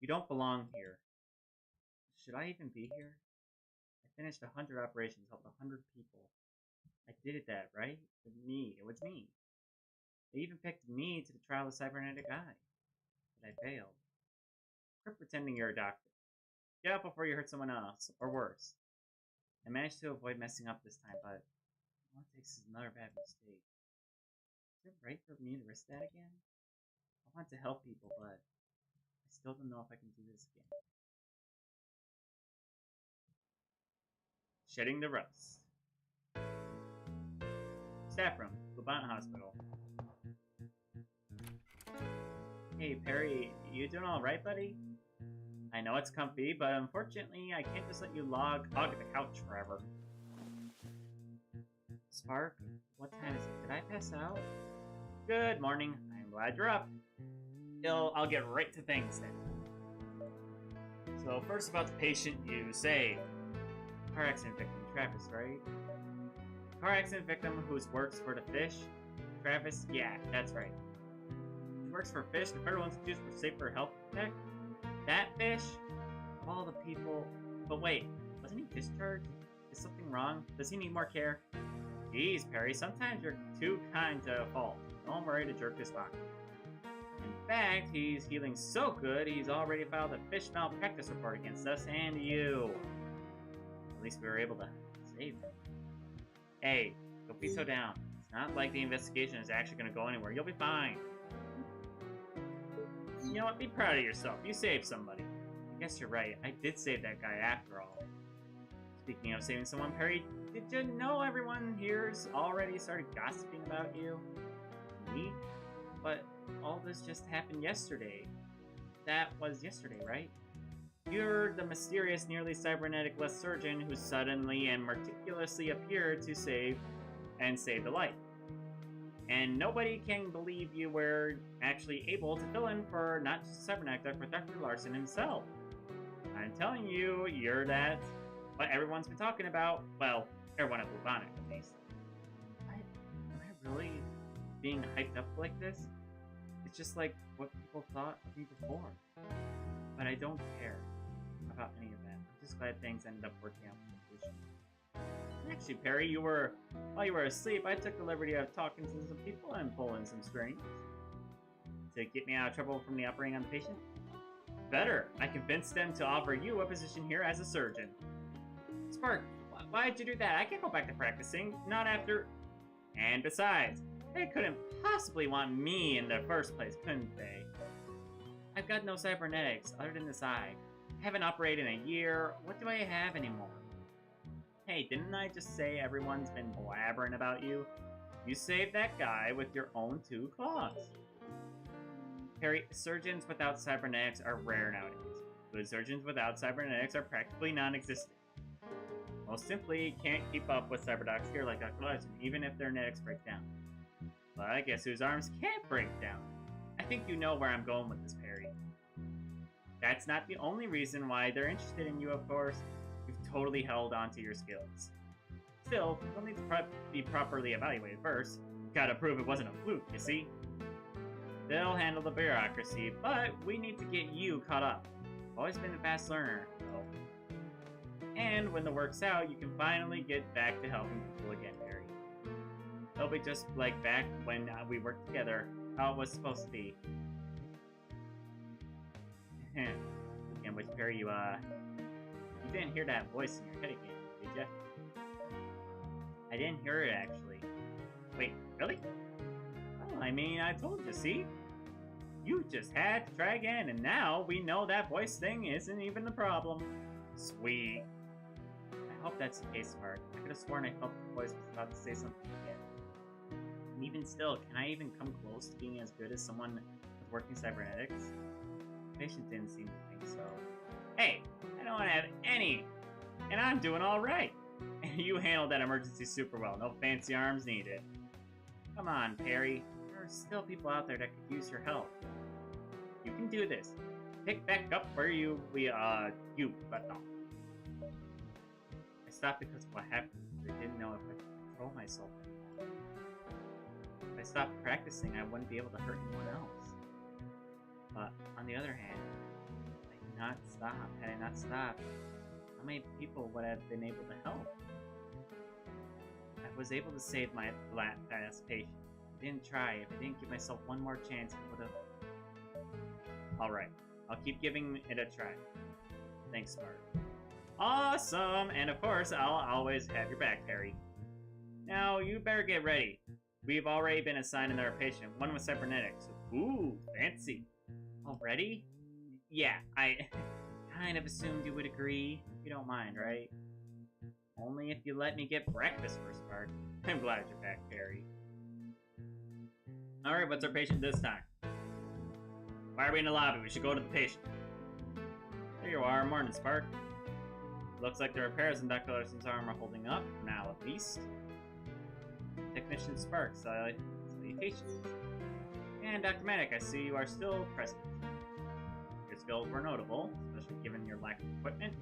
You don't belong here. Should I even be here? I finished 100 operations, helped 100 people. I did that, right? With me. It was me. They even picked me to the trial of the cybernetic eye. But I failed. Quit pretending you're a doctor. Get out before you hurt someone else, or worse. I managed to avoid messing up this time, but all it takes is another bad mistake. Is it right for me to risk that again? I want to help people, but I still don't know if I can do this again. shedding the rust. Staff room, Levant Hospital. Hey, Perry, you doing alright, buddy? I know it's comfy, but unfortunately, I can't just let you hog the couch forever. Spark, what time is it? Did I pass out? Good morning. I'm glad you're up. I'll get right to things then. So first about the patient you saved. Car accident victim, Travis, right? Car accident victim who works for the fish? Travis? Yeah, that's right. He works for fish, the Federal Institute for Safer Health Tech? That fish? Of all the people... But wait, wasn't he discharged? Is something wrong? Does he need more care? Jeez, Perry, sometimes you're too kind to a fault. Don't worry to jerk his pocket. In fact, he's healing so good, he's already filed a fish malpractice report against us and you. At least we were able to save him. Hey, don't be so down. It's not like the investigation is actually going to go anywhere. You'll be fine. You know what? Be proud of yourself. You saved somebody. I guess you're right. I did save that guy after all. Speaking of saving someone, Perry, did you know everyone here's already started gossiping about you? Me? But all this just happened yesterday. That was yesterday, right? You're the mysterious, nearly cybernetic-less surgeon who suddenly and meticulously appeared to save the life. And nobody can believe you were actually able to fill in for not just cybernetic, but for Dr. Larson himself. I'm telling you, you're that. What everyone's been talking about. Well, everyone at Bubonic, at least. Am I really being hyped up like this? It's just like what people thought of me before. But I don't care about any of that. I'm just glad things ended up working out for the patient. Actually, Perry, while you were asleep, I took the liberty of talking to some people and pulling some strings. To get me out of trouble from the operating on the patient? Better, I convinced them to offer you a position here as a surgeon. Spark, why'd you do that? I can't go back to practicing, not after... And besides, they couldn't possibly want me in the first place, couldn't they? I've got no cybernetics other than this eye. I haven't operated in a year. What do I have anymore? Hey, didn't I just say everyone's been blabbering about you? You saved that guy with your own 2 claws. Harry, surgeons without cybernetics are rare nowadays. Good surgeons without cybernetics are practically non-existent. Most simply, can't keep up with cyberdocs here like Dr. Larson, even if their netics break down. But I guess whose arms can't break down? I think you know where I'm going with this, Perry. That's not the only reason why they're interested in you, of course. You've totally held on to your skills. Still, you'll need to be properly evaluated first. Gotta prove it wasn't a fluke, you see? They'll handle the bureaucracy, but we need to get you caught up. Always been a fast learner, though. And when the work's out, you can finally get back to helping people again, Harry. It'll be just like back when we worked together, how it was supposed to be. And which, Perry, you didn't hear that voice in your head again, did ya? I didn't hear it, actually. Wait, really? Well, I mean, I told you, see? You just had to try again, and now we know that voice thing isn't even the problem. Sweet. I hope that's the case, Mark. I could have sworn I felt the voice was about to say something again. And even still, can I even come close to being as good as someone with working cybernetics? The patient didn't seem to think so. Hey, I don't have any, and I'm doing alright. You handled that emergency super well. No fancy arms needed. Come on, Perry. There are still people out there that could use your help. You can do this. Pick back up where you left off. I stopped because of what happened. I didn't know if I could control myself anymore. If I stopped practicing, I wouldn't be able to hurt anyone else. But on the other hand, had I not stopped, how many people would have been able to help? I was able to save my last patient. I didn't try. If I didn't give myself one more chance, I would have... Alright, I'll keep giving it a try. Thanks, Spark. Awesome! And of course, I'll always have your back, Harry. Now, you better get ready. We've already been assigned another patient, one with cybernetics. Ooh, fancy. Already? Yeah, I kind of assumed you would agree. You don't mind, right? Only if you let me get breakfast first, Spark. I'm glad you're back, Perry. Alright, what's our patient this time? Why are we in the lobby? We should go to the patient. There you are. Morning, Spark. Looks like the repairs in Dr. Larson's arm are holding up, for now at least. Technician Spark, salutations. And Dr. Manic, I see you are still present. Your skills were notable, especially given your lack of equipment,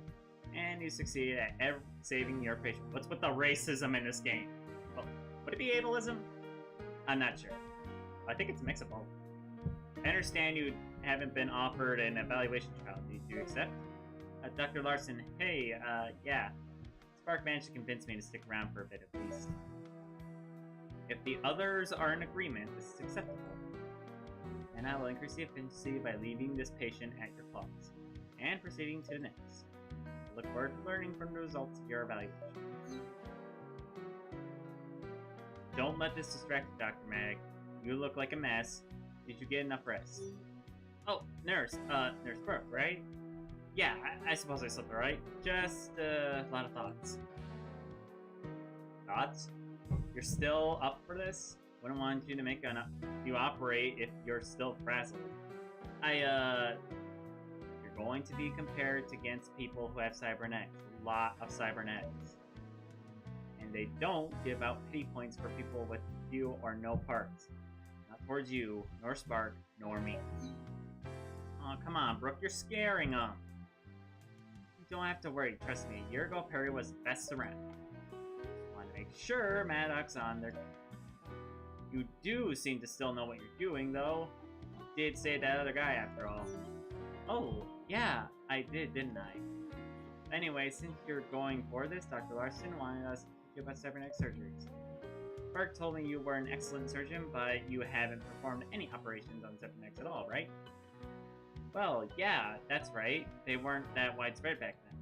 and you succeeded at saving your patient. What's with the racism in this game? Well, would it be ableism? I'm not sure. I think it's a mix of both. I understand you haven't been offered an evaluation trial. Do you accept? Dr. Larson, hey, yeah. Spark managed to convince me to stick around for a bit at least. If the others are in agreement, this is acceptable. And I will increase the efficiency by leaving this patient at your claws, and proceeding to the next. I look forward to learning from the results of your evaluation. Don't let this distract you, Dr. Manic. You look like a mess. Did you get enough rest? Oh, Nurse Brooke, right? Yeah, I suppose I slept alright. Just, a lot of thoughts. Thoughts? You're still up for this? Wouldn't want you to make you operate if you're still frazzled. You're going to be compared against people who have cybernetics. A lot of cybernetics. And they don't give out pity points for people with few or no parts. Not towards you, nor Spark, nor me. Oh, come on, Brooke, you're scaring them. You don't have to worry, trust me. A year ago, Perry was the best around. Just want to make sure Maddox's on there. You do seem to still know what you're doing, though. You did say that other guy, after all. Oh, yeah, I did, didn't I? Anyway, since you're going for this, Dr. Larson wanted us to teach you about cybernetic surgeries. Spark told me you were an excellent surgeon, but you haven't performed any operations on cybernetics at all, right? Well, yeah, that's right. They weren't that widespread back then.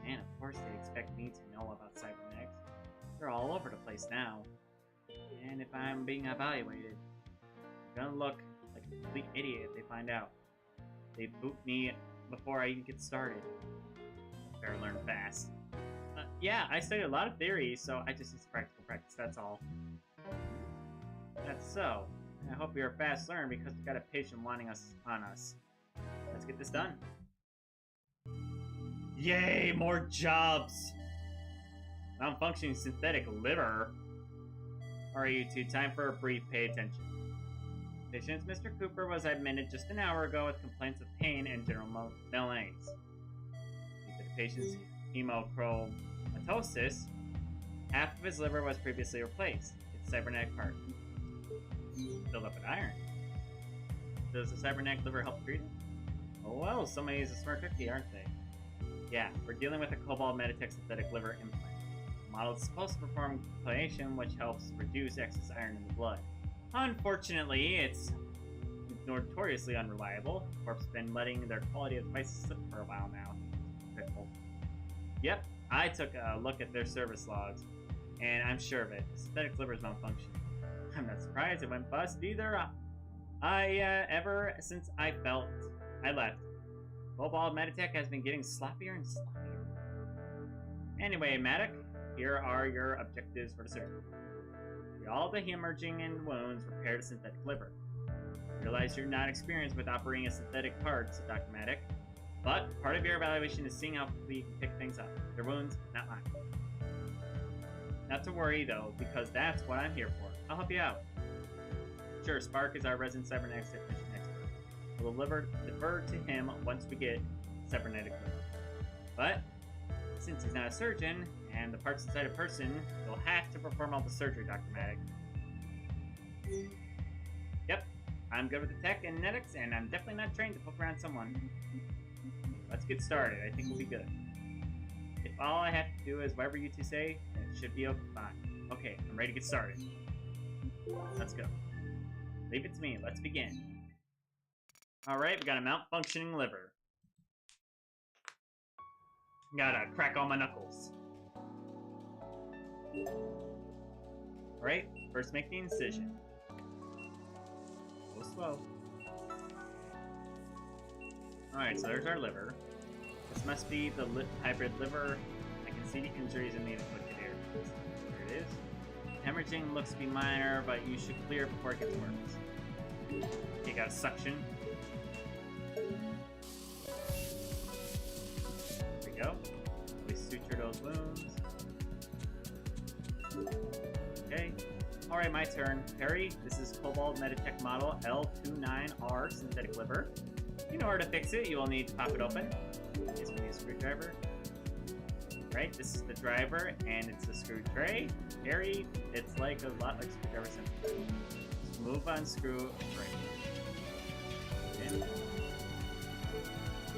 And of course they expect me to know about cybernetics. They're all over the place now. And if I'm being evaluated, I'm gonna look like a complete idiot if they find out. They boot me before I even get started. Better learn fast. Yeah, I studied a lot of theory, so I just need some practical practice, that's all. That's so. I hope you're a fast learner because we got a patient wanting us on us. Let's get this done. Yay, more jobs! Malfunctioning synthetic liver. Alright, you two, time for a brief pay attention. Patient Mr. Cooper was admitted just an hour ago with complaints of pain and general malaise. Due to the patient's hemochromatosis, half of his liver was previously replaced. It's cybernetic part. Filled up with iron. Does the cybernetic liver help treat it? Oh well, somebody's a smart cookie, aren't they? Yeah, we're dealing with a cobalt meditech synthetic liver implant. The model is supposed to perform chelation, which helps reduce excess iron in the blood. Unfortunately, it's notoriously unreliable. Corp's been letting their quality of devices slip for a while now. Critical. Yep, I took a look at their service logs, and I'm sure of it. The synthetic liver is malfunctioning. I'm not surprised it went bust either. Ever since I left, Cobalt Meditech has been getting sloppier and sloppier. Anyway, Maddox, here are your objectives for the surgery. Treat all the hemorrhaging and wounds, repair the synthetic liver. Realize you're not experienced with operating a synthetic part, said Dr. Maddox, but part of your evaluation is seeing how we can pick things up. Their wounds, not mine. Not to worry, though, because that's what I'm here for. I'll help you out. Sure, Spark is our resident cybernetics technician expert. We'll defer to him once we get cybernetic liver. But, since he's not a surgeon, and the parts inside a person, you'll have to perform all the surgery, Dr. Maddox. Yep, I'm good with the tech and genetics, and I'm definitely not trained to poke around someone. Let's get started. I think we'll be good. If all I have to do is whatever you two say, then it should be fine. Okay, I'm ready to get started. Let's go. Leave it to me. Let's begin. Alright, we got a malfunctioning liver. Gotta crack all my knuckles. Alright, first make the incision. Go slow. Alright, so there's our liver. This must be the hybrid liver. I can see the injuries in the inflicted areas. There it is. Hemorrhaging looks to be minor, but you should clear it before it gets worse. You got a suction. There we go. We suture those wounds. Okay. Alright, my turn. Perry, this is Cobalt Meditech model L29R synthetic liver. In order to fix it, you will need to pop it open. Yes, we need a screwdriver. Right, this is the driver, and it's a screw tray. Perry, it's like a lot like screwdriver assembly. Just move, unscrew, right. In.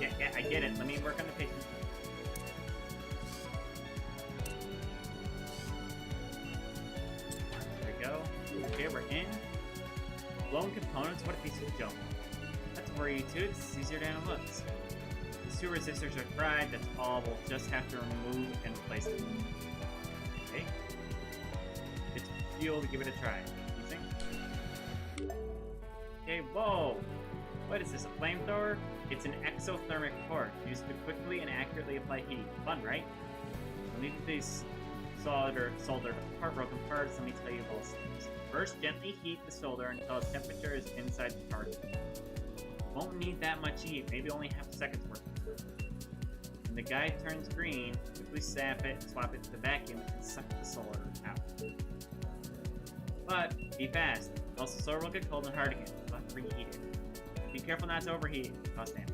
Yeah, I get it. Let me work on the patient. Okay, we're in. Blown components, what a piece of junk. Not to worry you two, this is easier than it looks. The two resistors are fried, that's all. We'll just have to remove and replace them. Okay. It's fuel to give it a try. Using. Okay, whoa! What is this, a flamethrower? It's an exothermic torch, used to quickly and accurately apply heat. Fun, right? We'll need these soldered apart broken parts. Let me tell you both steps. First, gently heat the solder until its temperature is inside the target. Won't need that much heat, maybe only half a second's worth. When the guide turns green, quickly sap it, swap it to the vacuum, and suck the solder out. But be fast, else the solder will get cold and hard again. You'll have to reheat it. Be careful not to overheat it, it causes damage.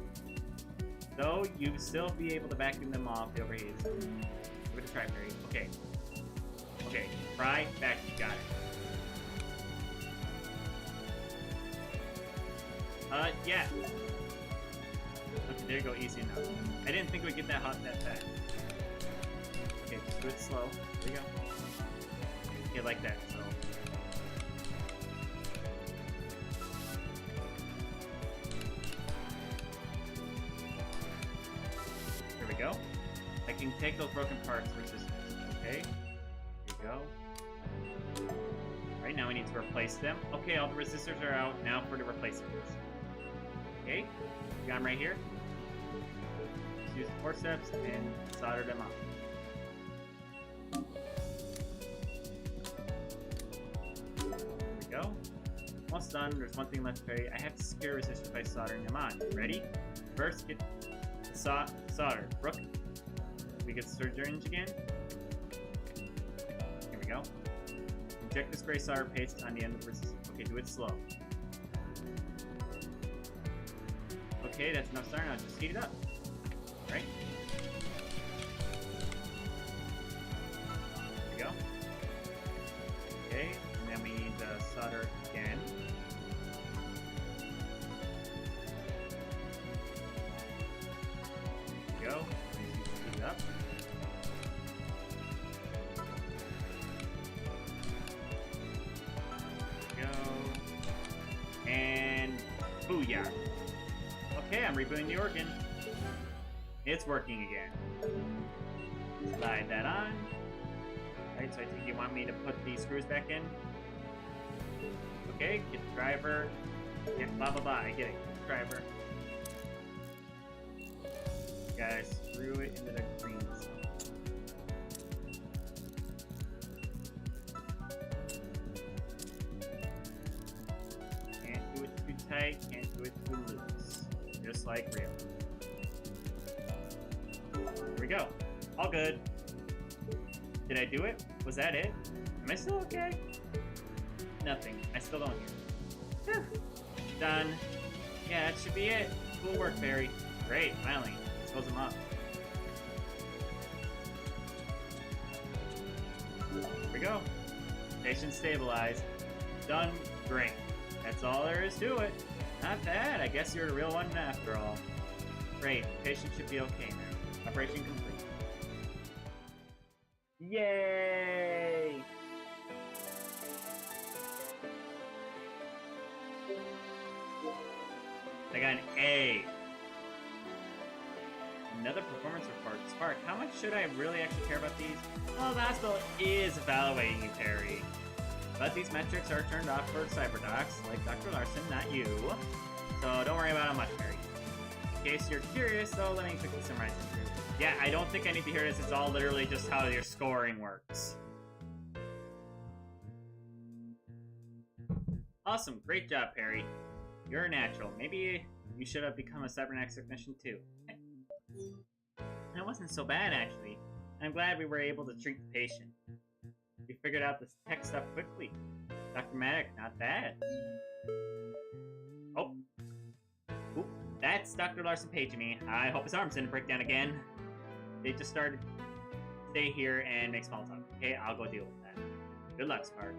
Though you will still be able to vacuum them off if they overheat. Give it a try, Perry. Okay. Okay, fry, vacuum, got it. Yeah. Okay, there you go, easy enough. I didn't think we'd get that hot that fast. Okay, just do it slow. There you go. Okay, like that, so. There we go. I can take those broken parts versus okay. There you go. Right, now we need to replace them. Okay, all the resistors are out. Now for the replacements. Okay, got them right here. Just use the forceps and solder them up. There we go. Almost done. There's one thing left to carry. I have to secure resistors by soldering them on. Ready? First, get the solder. Brooke, we get the syringe again. Here we go. Inject this gray solder paste on the end of the resistor. Okay, do it slow. Okay, that's enough solder. Now just heat it up. Right? There we go. Okay, and then we need the solder again. There we go. Heat it up. And booyah. Okay, I'm rebooting the organ. It's working again. Slide that on. Right, so I think you want me to put these screws back in. Okay, get the driver. Yeah, blah blah blah, I get it. Get the driver. Gotta screw it into the green zone. Tight, can't do it too loose. Just like real. Here we go. All good. Did I do it? Was that it? Am I still okay? Nothing. I still don't hear. Whew. Done. Yeah, that should be it. Cool work, Barry. Great, finally. Let's close them up. Here we go. Patient stabilized. Done. Great. That's all there is to it. Not bad. I guess you're a real one after all. Great. Patient should be okay now. Operation complete. Yay! I got an A. Another performance report. Spark, how much should I really actually care about these? Well, the hospital is evaluating you, Perry. But these metrics are turned off for cyberdocs, like Dr. Larson, not you. So don't worry about it much, Perry. In case you're curious, though, let me quickly summarize this here. Yeah, I don't think I need to hear this. It's all literally just how your scoring works. Awesome. Great job, Perry. You're a natural. Maybe you should have become a cybernetic technician, too. That wasn't so bad, actually. I'm glad we were able to treat the patient. We figured out this tech stuff quickly. Dr. Maddock, not bad. Oh. Oop. That's Dr. Larson paging me. I hope his arms didn't break down again. They just started. Stay here and make small talk. Okay, I'll go deal with that. Good luck, Spark.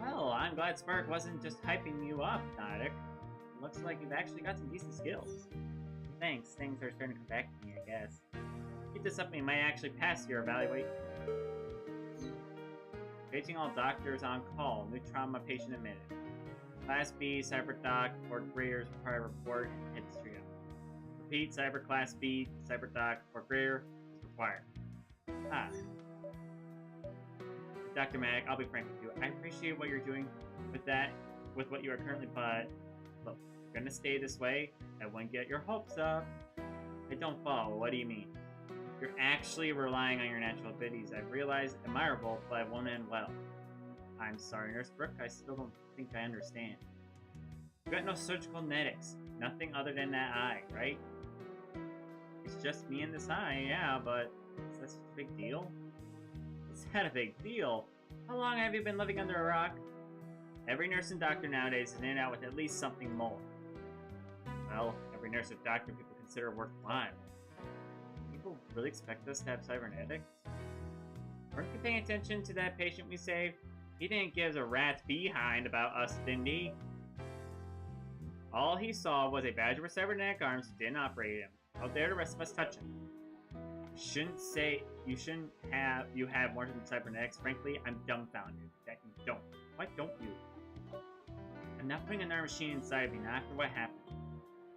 Well, I'm glad Spark wasn't just hyping you up, Maddock. Looks like you've actually got some decent skills. Thanks, things are starting to come back to me, I guess. Keep this up and you might actually pass your evaluation. Paging all doctors on call. New trauma patient admitted. Class B, Cyber Doc, or Greer's required report and head straight up. Repeat, Cyber Class B, Cyber Doc, or Greer is required. Ah. Dr. Maddock, I'll be frank with you. I appreciate what you're doing with what you are currently, but look, you're gonna stay this way. I wouldn't get your hopes up. I don't follow. What do you mean? You're actually relying on your natural abilities. I've realized admirable, but it won't end well. I'm sorry, Nurse Brooke. I still don't think I understand. You got no surgical genetics. Nothing other than that eye, right? It's just me and this eye, yeah, but is that such a big deal? Is that a big deal? How long have you been living under a rock? Every nurse and doctor nowadays is in and out with at least something more. Well, every nurse and doctor people consider worthwhile. People really expect us to have cybernetics? Weren't you paying attention to that patient we saved? He didn't give a rat's behind about us, didn't he? All he saw was a badger with cybernetic arms who didn't operate him. How dare the rest of us touch him? You shouldn't have more than cybernetics. Frankly, I'm dumbfounded that you don't. Why don't you? I'm not putting another machine inside me, not after what happened.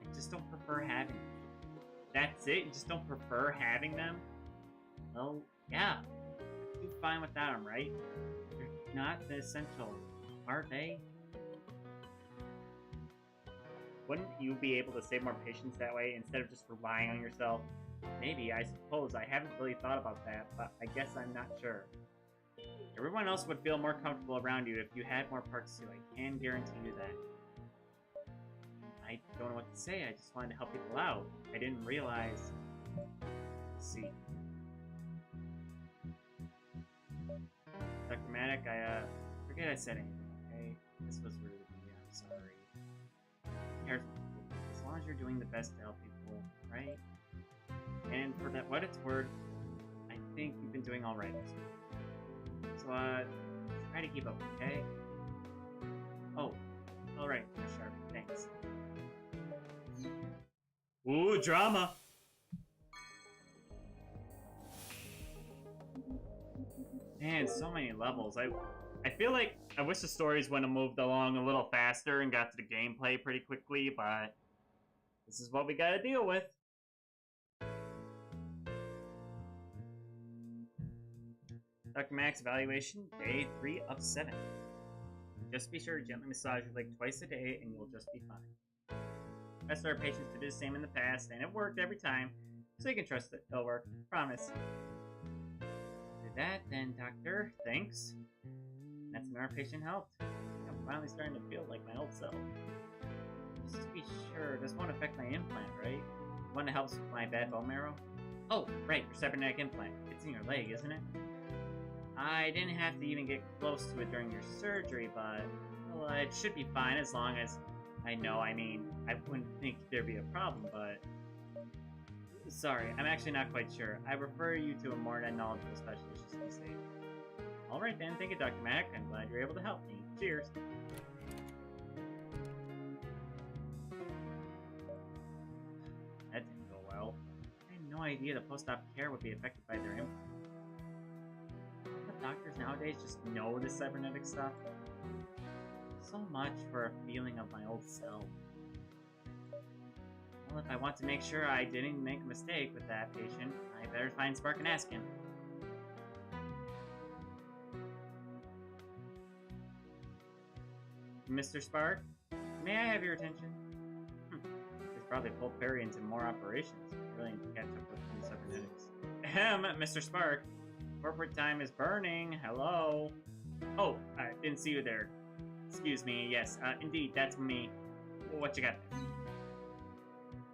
I just don't prefer having them. That's it? You just don't prefer having them? Well, yeah. You're fine without them, right? They're not essential, are they? Wouldn't you be able to save more patients that way instead of just relying on yourself? Maybe, I suppose. I haven't really thought about that, but I guess I'm not sure. Everyone else would feel more comfortable around you if you had more parts too. I can guarantee you that. I don't know what to say. I just wanted to help people out. I didn't realize... Let's see. Dr. Maddock, forget I said anything, okay? This was rude of me. I'm sorry. Who cares? As long as you're doing the best to help people, right? And for that, what it's worth, I think you've been doing alright this week. So, try to keep up, okay? Oh, alright, Miss Sharp, thanks. Ooh, drama! Man, so many levels. I feel like I wish the stories would have moved along a little faster and got to the gameplay pretty quickly, but this is what we gotta deal with. Dr. Max evaluation, day 3 of 7. Just be sure to gently massage your leg twice a day and you'll just be fine. Asked our patients to do the same in the past, and it worked every time, so you can trust it. It'll work. Promise. Do that then, doctor. Thanks. That's when our patient helped. I'm finally starting to feel like my old self. Just to be sure, this won't affect my implant, right? The one that helps with my bad bone marrow? Oh, right, your cybernetic implant. It's in your leg, isn't it? I didn't have to even get close to it during your surgery, but well, it should be fine as long as I know. I mean, I wouldn't think there'd be a problem, but sorry, I'm actually not quite sure. I refer you to a more knowledgeable specialist just to be safe. Alright then, thank you, Dr. Mack. I'm glad you're able to help me. Cheers! That didn't go well. I had no idea the post-op care would be affected by their implant. Doctors nowadays just know this cybernetic stuff. So much for a feeling of my old self. Well, if I want to make sure I didn't make a mistake with that patient, I better find Spark and ask him. Mr. Spark, may I have your attention? This probably pulled Perry into more operations. Really need to catch up with the cybernetics. Ahem, Mr. Spark. Corporate time is burning. Hello. Oh, I didn't see you there. Excuse me. Yes, indeed, that's me. What you got there?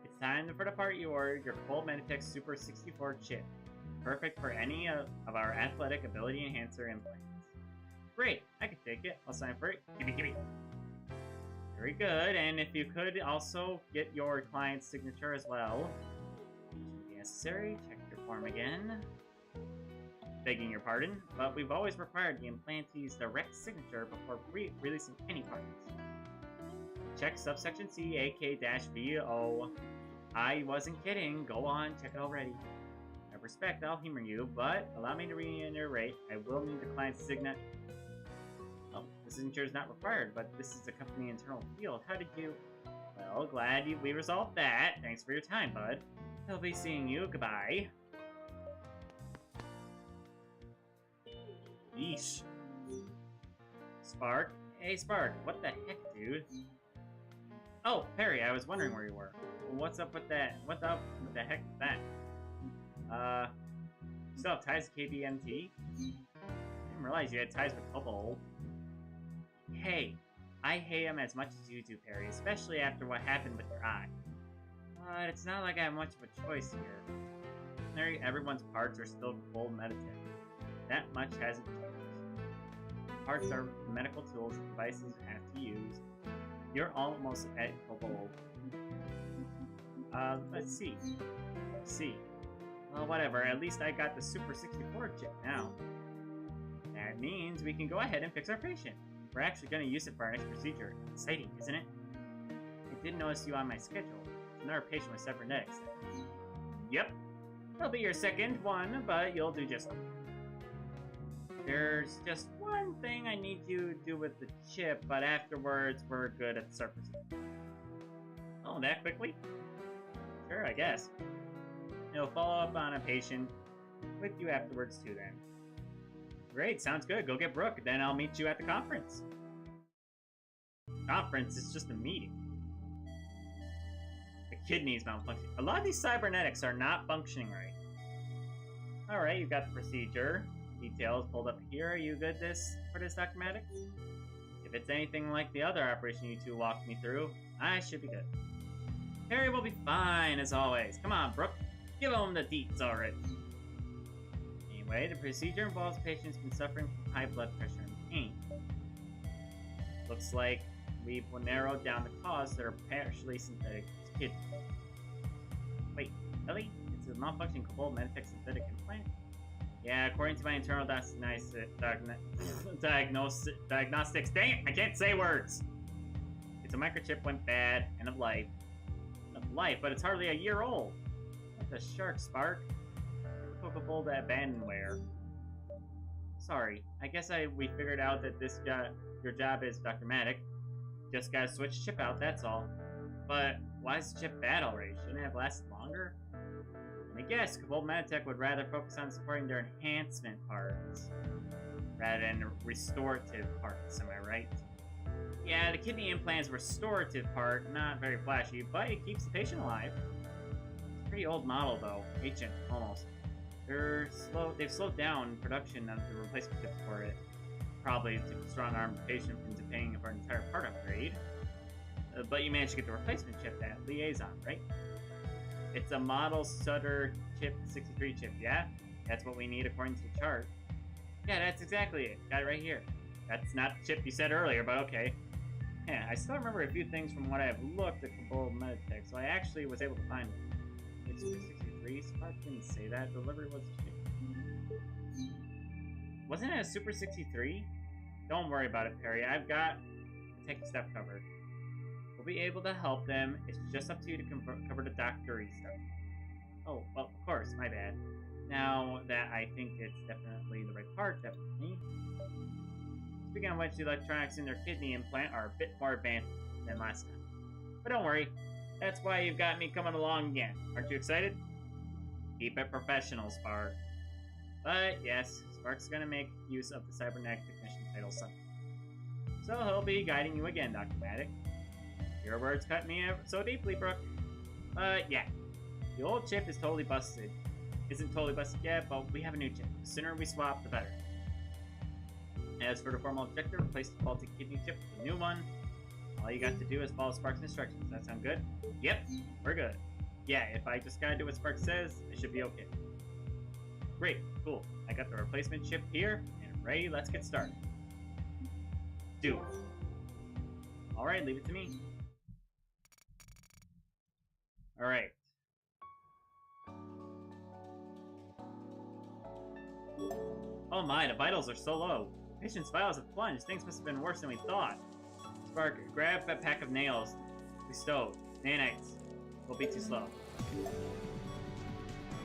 It's time for the part you ordered, your full Meditech Super 64 chip. Perfect for any of our athletic ability enhancer implants. Great, I can take it. I'll sign for it. Gimme. Very good, and if you could also get your client's signature as well. Should be necessary. Check your form again. Begging your pardon, but we've always required the implantee's direct signature before releasing any parts. Check subsection C, AK-VO. I wasn't kidding. Go on, check it already. I respect, I'll humor you, but allow me to reiterate, I will need the client's signet. Oh, the signature is not required, but this is the company internal field. How did you... Well, glad we resolved that. Thanks for your time, bud. I'll be seeing you. Goodbye. Yeesh. Spark? Hey, Spark, what the heck, dude? Oh, Perry, I was wondering where you were. What's up with that? What the heck is that? You still have ties to KBMT? I didn't realize you had ties with Kobold. Hey, I hate him as much as you do, Perry, especially after what happened with your eye. But it's not like I have much of a choice here. Nearly everyone's parts are still full Meditech. That much hasn't changed. Parts are medical tools and devices you have to use. You're almost at Kobold. Let's see. Well, whatever. At least I got the Super 64 chip now. That means we can go ahead and fix our patient. We're actually going to use it for our next procedure. Exciting, isn't it? I did notice you on my schedule. Another patient with cybernetics. Yep. He'll be your second one, but you'll do just fine. There's just one thing I need you to do with the chip, but afterwards we're good at the surface. Oh, that quickly? Sure, I guess. He'll follow up on a patient with you afterwards too then. Great, sounds good. Go get Brooke, then I'll meet you at the conference. Conference is just a meeting. The kidney's malfunctioning. A lot of these cybernetics are not functioning right. Alright, you've got the procedure. Details pulled up here. Are you good for this documentic? If it's anything like the other operation you two walked me through, I should be good. Harry will be fine as always. Come on, Brooke. Give him the deets already. Anyway, the procedure involves patients been suffering from high blood pressure and pain. Looks like we've narrowed down the cause that are partially synthetic kidney. Wait, really? It's a malfunctioning Kobold Meditech synthetic implant? Yeah, according to my internal diagnostics. Dang it, I can't say words! It's a microchip went bad, end of life. End of life, but it's hardly a year old. What the shark, Spark? Kobold abandonware. Sorry, I guess we figured out that your job is Dr. Matic. Just gotta switch chip out, that's all. But why is the chip bad already? Shouldn't it have lasted longer? I guess Kobold Meditech would rather focus on supporting their enhancement parts rather than restorative parts, am I right? Yeah, the kidney implant's restorative part, not very flashy, but it keeps the patient alive. It's a pretty old model though, ancient, almost. They've slowed down production of the replacement chips for it. Probably to strong-arm the patient into paying for an entire part upgrade. But you managed to get the replacement chip, that liaison, right? It's a model Sutter chip 63 chip, yeah? That's what we need according to the chart. Yeah, that's exactly it. Got it right here. That's not the chip you said earlier, but okay. Yeah, I still remember a few things from what I've looked at Kobold Meditech, so I actually was able to find it. It's 63. Spark didn't say that. Delivery was a chip. Wasn't it a Super 63? Don't worry about it, Perry. I've got the techie stuff covered. We'll be able to help them. It's just up to you to cover the doctory stuff. Oh, well, of course, my bad. Now that I think it's definitely the right part, definitely. Speaking of which, the electronics in their kidney implant are a bit more advanced than last time. But don't worry, that's why you've got me coming along again. Aren't you excited? Keep it professional, Spark. But yes, Spark's gonna make use of the cybernetic technician title someday. So he'll be guiding you again, Dr. Matic. Your words cut me so deeply, Brooke. Yeah. The old chip is totally busted. Isn't totally busted yet, but we have a new chip. The sooner we swap, the better. As for the formal objective, replace the faulty kidney chip with a new one. All you got to do is follow Spark's instructions. Does that sound good? Yep, we're good. Yeah, if I just gotta do what Spark says, it should be okay. Great, cool. I got the replacement chip here, and ready, let's get started. Do it. Alright, leave it to me. Alright. Oh my, the vitals are so low. Patient's vitals have plunged. Things must have been worse than we thought. Spark, grab a pack of nails. We stowed. Nanites. Will be too slow.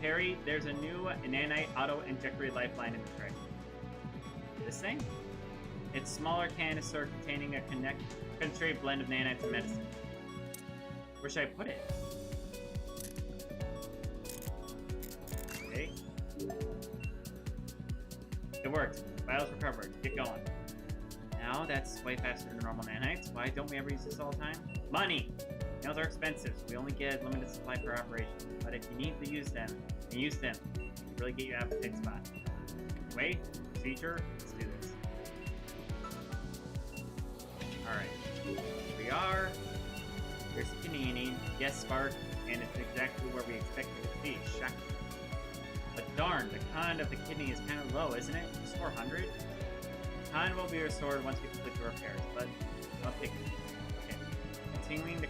Harry, there's a new nanite auto-injectory lifeline in the tray. This thing? It's smaller canister containing a concentrated blend of nanites and medicine. Where should I put it? Okay. It worked. Files recovered. Get going. Now that's way faster than normal nanites. Why don't we ever use this all the time? Money! Nails are expensive, so we only get a limited supply per operation. But if you need to use them, then use them. It can really get you out of a tight spot. Anyway, procedure, let's do this. Alright. Here we are. Here's the kidney. Yes, Spark, and it's exactly where we expected it to be. Shocking. But darn, the con of the kidney is kind of low, isn't it? Just 400? Con will be restored once we complete the repairs, but I'll take it. Okay. Continuing the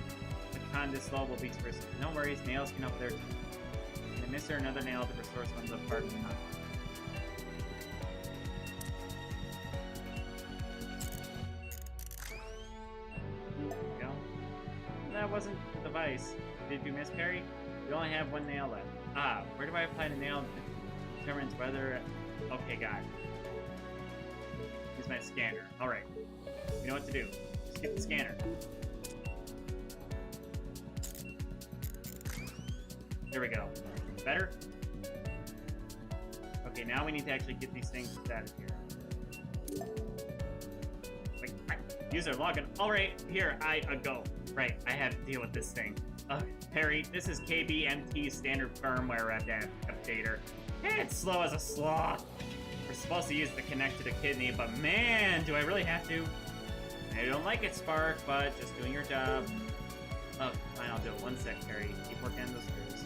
con this low will be first. No worries, nails can help there too. And I miss there another nail that restores one of the part of the con. There we go. That wasn't the device. Did you miss Perry? We only have one nail left. Ah, where do I apply the nail that determines whether... Okay, got it. Use my scanner. Alright. You know what to do. Just get the scanner. There we go. Better? Okay, now we need to actually get these things out of here. Wait, user login. Alright, here I go. Right, I have to deal with this thing. Perry, this is KBMT standard firmware updater. It's slow as a sloth. We're supposed to use the connect to the kidney, but man, do I really have to? I don't like it, Spark, but just doing your job. Oh, fine, I'll do it. One sec, Perry. Keep working on those screws.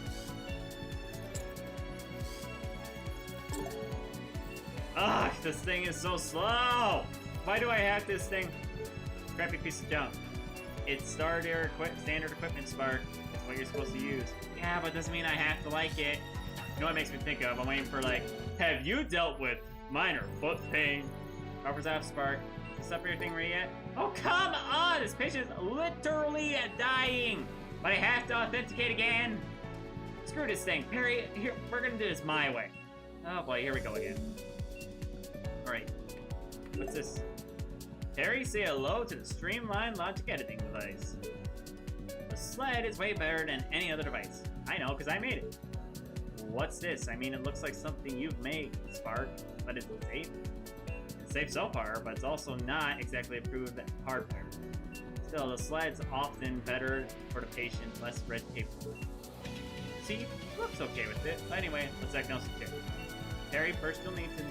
Ugh, this thing is so slow! Why do I have this thing? Crappy piece of junk. It's standard equipment, Spark. It's what you're supposed to use. Yeah, but it doesn't mean I have to like it. You know what it makes me think of? I'm waiting for, like, have you dealt with minor foot pain? Cover's off, Spark. Is this up everything ready yet? Oh, come on! This patient is literally dying! But I have to authenticate again! Screw this thing. Perry, here, we're gonna do this my way. Oh boy, here we go again. Alright. What's this? Perry, say hello to the streamlined logic editing device. The sled is way better than any other device. I know, because I made it. What's this? I mean, it looks like something you've made, Spark, but it's safe. It's safe so far, but it's also not exactly approved hardware. Still, the sled's often better for the patient, less red tape. See, looks okay with it. But anyway, let's diagnose the chip. Perry, first you'll need to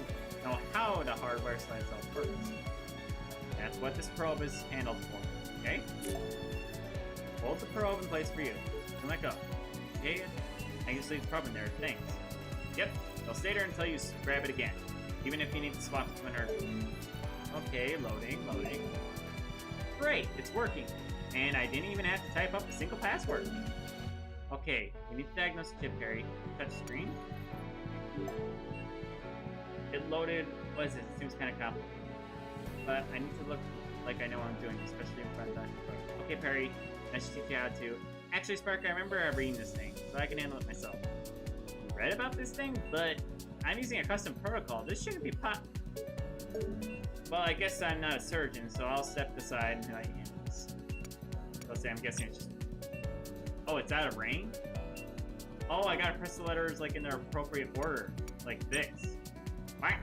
know how the hardware sled itself works. That's what this probe is handled for, okay? Hold the probe in place for you. And let go. Okay? I just leave the probe in there, thanks. Yep, it'll stay there until you grab it again. Even if you need to swap it to an Earth. Okay, loading. Great, it's working. And I didn't even have to type up a single password. Okay, we need to diagnose the chip, Perry. Touch screen. It loaded, what is it? It seems kind of complicated. But I need to look like I know what I'm doing, especially in front of Dr. Pro. Okay, Perry, nice to teach you how to. Actually, Spark, I remember reading this thing, so I can handle it myself. You read about this thing, but I'm using a custom protocol. This shouldn't be Well, I guess I'm not a surgeon, so I'll step aside and let you handle this. Let's say I'm guessing it's just... Oh, it's out of range? Oh, I gotta press the letters like in their appropriate order. Like this. What?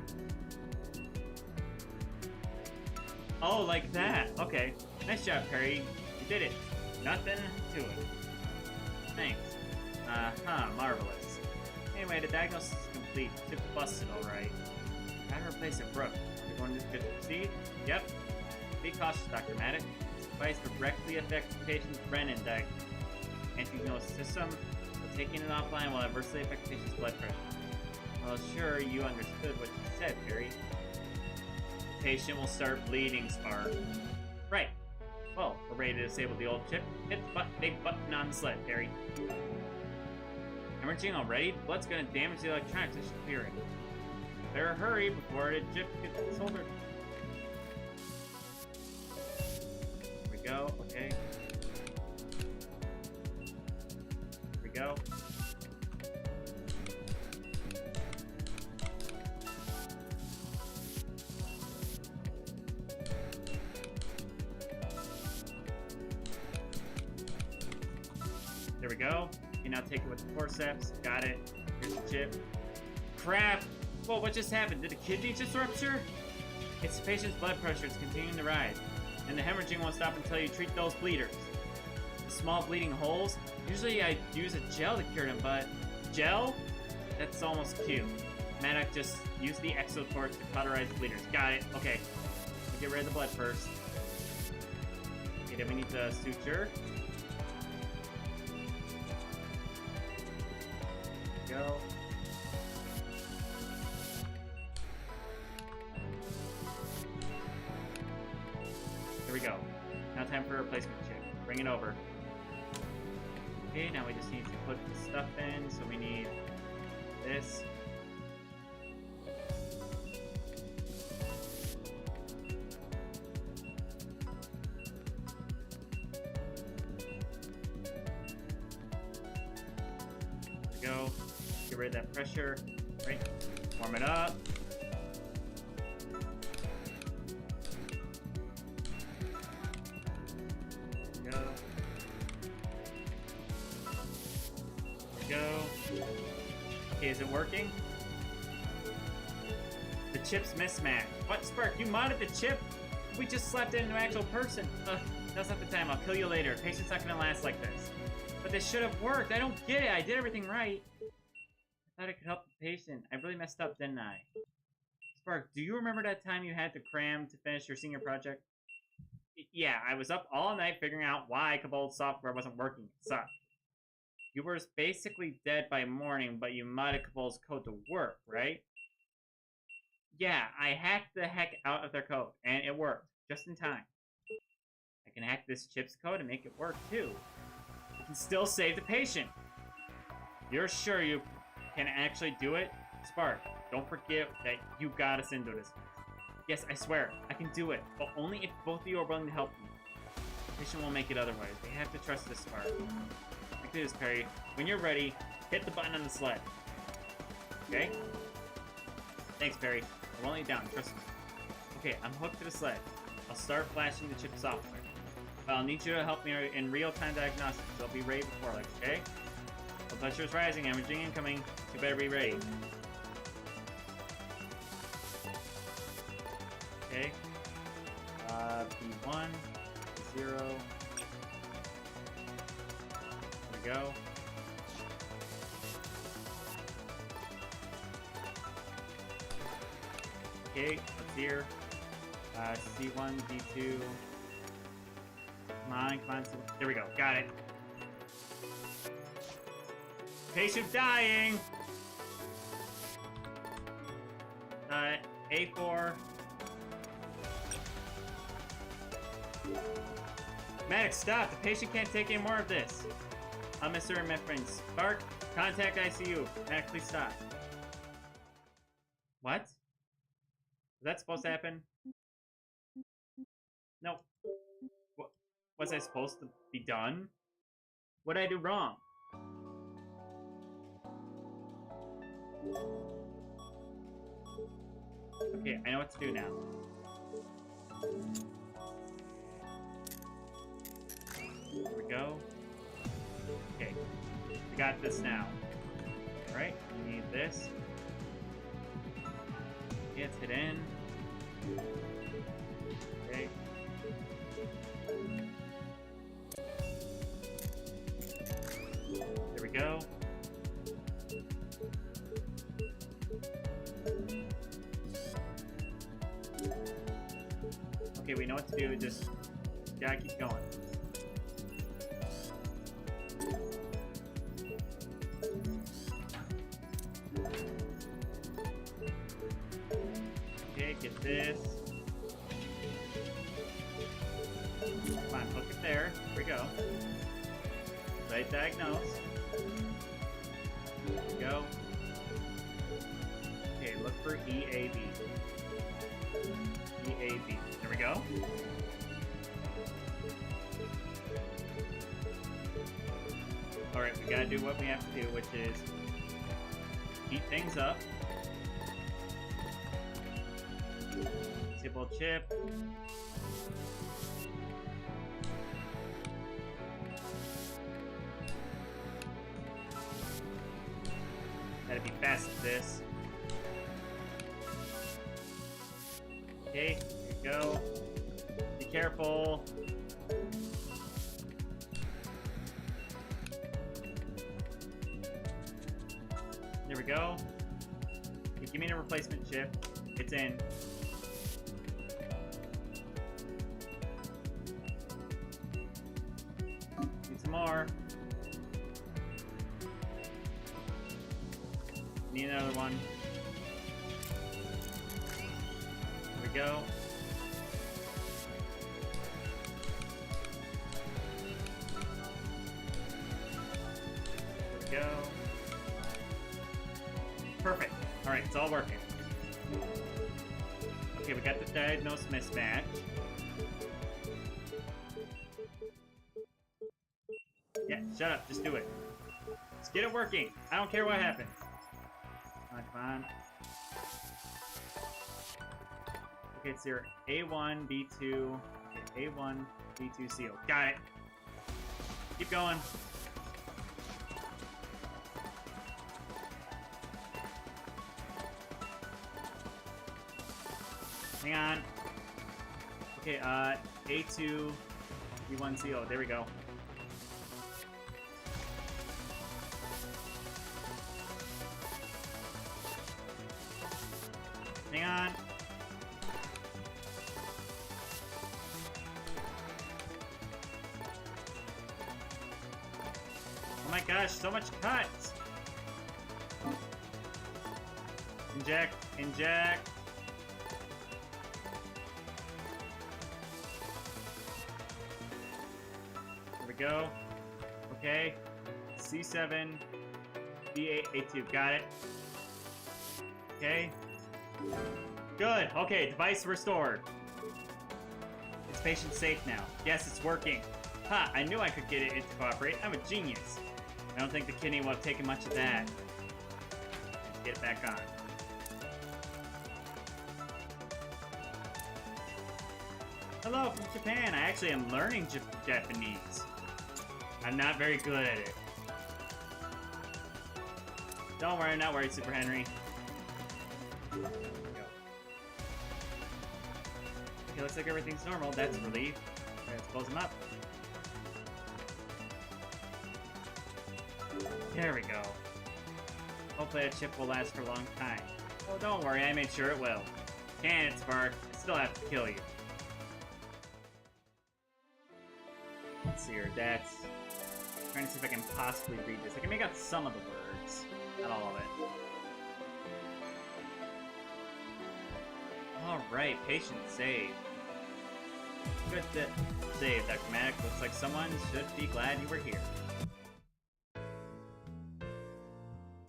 Oh, like that. Okay. Nice job, Perry. You did it. Nothing to it. Thanks. Marvelous. Anyway, the diagnosis is complete. Chip busted, alright. Gotta replace it, Brooke. You're going to proceed? Yep. Be cautious, Dr. Maddox. This device directly affects the patient's brain and anti-hypnosis system, so taking it offline will adversely affect the patient's blood pressure. Well, sure, you understood what you said, Perry. The patient will start bleeding, Spark. Right. Well, we're ready to disable the old chip. Hit the big button on the sled, Perry. Hemorrhaging already? The blood's gonna damage the electronics it's clearing. Better hurry before the chip gets soldered. Here we go, okay. Here we go. There we go. You now take it with the forceps. Got it. Here's the chip. Crap! Whoa, what just happened? Did the kidney just rupture? It's the patient's blood pressure. It's continuing to rise. And the hemorrhaging won't stop until you treat those bleeders. The small bleeding holes? Usually I use a gel to cure them, but... Gel? That's almost cute. Maddox just used the exotorch to cauterize the bleeders. Got it. Okay. We'll get rid of the blood first. Okay, then we need the suture. Go. Here we go. Now time for a replacement chip. Bring it over. Okay, now we just need to put the stuff in. So we need this. There we go. Get rid of that pressure. Right. Warm it up. Okay, is it working? The chip's mismatched. What, Spark? You modded the chip? We just slapped it into an actual person. Ugh, that's not the time. I'll kill you later. The patient's not gonna last like this. But this should have worked. I don't get it. I did everything right. I thought I could help the patient. I really messed up, didn't I? Spark, do you remember that time you had to cram to finish your senior project? Yeah, I was up all night figuring out why Cabold's software wasn't working. It sucked. You were basically dead by morning, but you modded Cabold's code to work, right? Yeah, I hacked the heck out of their code, and it worked, just in time. I can hack this chip's code and make it work, too. You can still save the patient. You're sure you can actually do it? Spark, don't forget that you got us into this. Yes, I swear, I can do it, but only if both of you are willing to help me. The patient won't make it otherwise. They have to trust this, Spark. Do this, Perry. When you're ready, hit the button on the sled. Okay? Thanks, Perry. I won't let you down. Trust me. Okay, I'm hooked to the sled. I'll start flashing the chip software. But I'll need you to help me in real-time diagnostics. So I'll be ready before, like, okay? Blood pressure is rising. Hemorrhaging incoming. You better be ready. Okay. B1, 0. Go. Okay, let's hear. C1, D2. Come on, come on. There we go. Got it. Patient dying. A4. Maddox, stop. The patient can't take any more of this. Mr. and my friends. Spark, contact ICU. Maddox, please stop. What? Was that supposed to happen? No. What? Was I supposed to be done? What did I do wrong? Okay, I know what to do now. There we go. Okay, we got this now. Alright, we need this. Let's hit in. Okay. There we go. okay, we know what to do. Just gotta keep going. Okay, get this. Come on, hook it there. Here we go. Right diagnose. There we go. Okay, look for EAB. EAB. There we go. Alright, we gotta do what we have to do, which is heat things up. Disable chip. Gotta be fast at this. Okay, here we go. Be careful. There we go. Okay, give me a replacement chip. It's in. Need some more. Need another one. There we go. There we go. Perfect. Alright, it's all working. Okay, we got the diagnose mismatch. Yeah, shut up. Just do it. Let's get it working. I don't care what happens. Come on. Okay, it's your A1, B2, okay, A1, B2 seal. Got it. Keep going. Hang on. Okay, A2, B1 seal. There we go. Hang on. Oh my gosh, so much cuts. Inject, inject. There we go. Okay. C7, B8, A2. Got it. Okay. Good. Okay, device restored. This patient's safe now. Yes, it's working. Ha! I knew I could get it to cooperate. I'm a genius. I don't think the kidney will have taken much of that. Let's get it back on. Hello from Japan. I actually am learning Japanese. I'm not very good at it. Don't worry, I'm not worried, Super Henry. There we go. Okay, looks like everything's normal. That's a relief. Okay, let's close them up. There we go. Hopefully that chip will last for a long time. Oh, don't worry, I made sure it will. Can it, Spark? I still have to kill you. Let's see here. That's... I'm trying to see if I can possibly read this. I can make out some of the words. Not all of it. Alright, patient saved. Good save, Dr. Matic. Looks like someone should be glad you were here.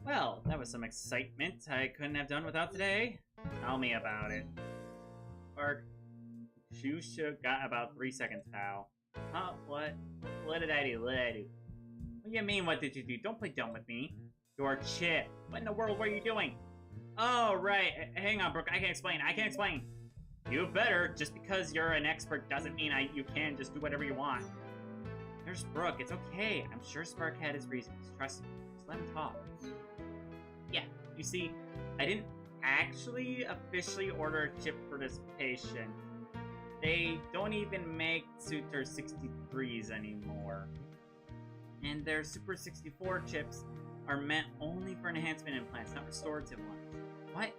Well, that was some excitement I couldn't have done without today. Tell me about it. Spark, you should got about 3 seconds, pal. Huh? What? What did I do? What did I do? What do you mean, what did you do? Don't play dumb with me. Your chip. What in the world were you doing? Oh, right. Hang on, Brooke. I can explain. I can explain. You better. Just because you're an expert doesn't mean you can just do whatever you want. There's Brooke. It's okay. I'm sure Spark had his reasons. Trust me. Just let him talk. Yeah, you see, I didn't actually officially order a chip for this patient. They don't even make Suture 63s anymore. And their Super 64 chips are meant only for enhancement implants, not restorative ones. What?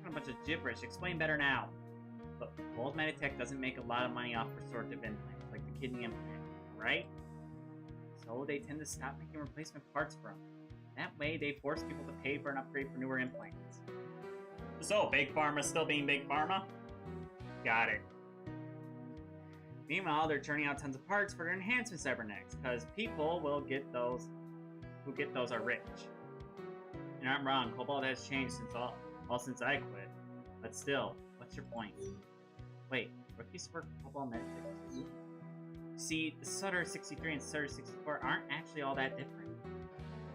What a bunch of gibberish. Explain better now. But Gold Meditech doesn't make a lot of money off restorative implants, like the kidney implant, right? So they tend to stop making replacement parts for them. That way, they force people to pay for an upgrade for newer implants. So, Big Pharma's still being Big Pharma? Got it. Meanwhile, they're churning out tons of parts for their enhancement cybernetics, because people will get those who get those are rich. And I'm wrong, Cobalt has changed since I quit. But still, what's your point? Wait, rookies work Cobalt Meditech too? See, the Sutter 63 and Sutter 64 aren't actually all that different.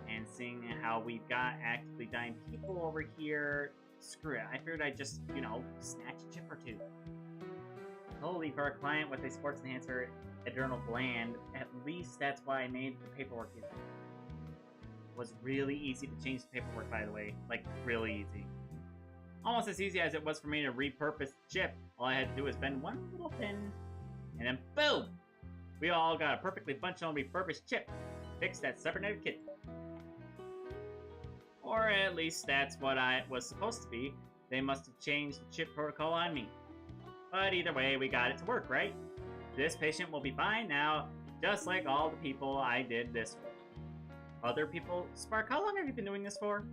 And seeing how we've got actively dying people over here, screw it. I figured I'd just, snatch a chip or two. Totally, for a client with a sports enhancer adrenal gland, at least that's why I made the paperwork easy. It was really easy to change the paperwork, by the way. Like, really easy. Almost as easy as it was for me to repurpose the chip. All I had to do was bend one little pin, and then boom! We all got a perfectly functional refurbished chip. Fixed that cybernetic kit. Or at least that's what I was supposed to be. They must have changed the chip protocol on me. But either way, we got it to work, right? This patient will be fine now, just like all the people I did this for. Other people... Spark, how long have you been doing this for?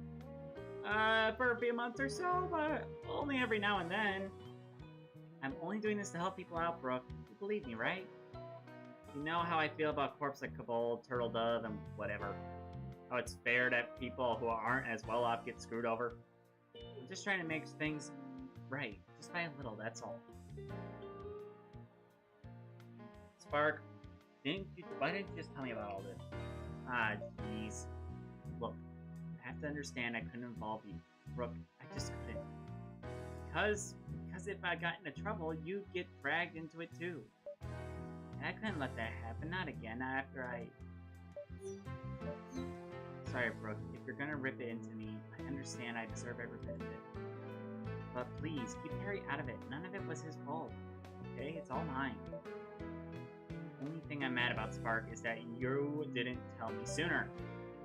For a few months or so, but only every now and then. I'm only doing this to help people out, Brooke. You believe me, right? You know how I feel about corpses like Kobold, Turtle Dove, and whatever. How it's fair that people who aren't as well off get screwed over. I'm just trying to make things right. Just by a little, that's all. Spark, why didn't you just tell me about all this? Ah, jeez. Look, you have to understand I couldn't involve you. Brooke, I just couldn't. Because if I got into trouble, you'd get dragged into it too. And I couldn't let that happen, not again, not after I... Sorry, Brooke, if you're gonna rip it into me, I understand I deserve every bit of it. But please, keep Harry out of it. None of it was his fault. Okay? It's all mine. The only thing I'm mad about, Spark, is that you didn't tell me sooner.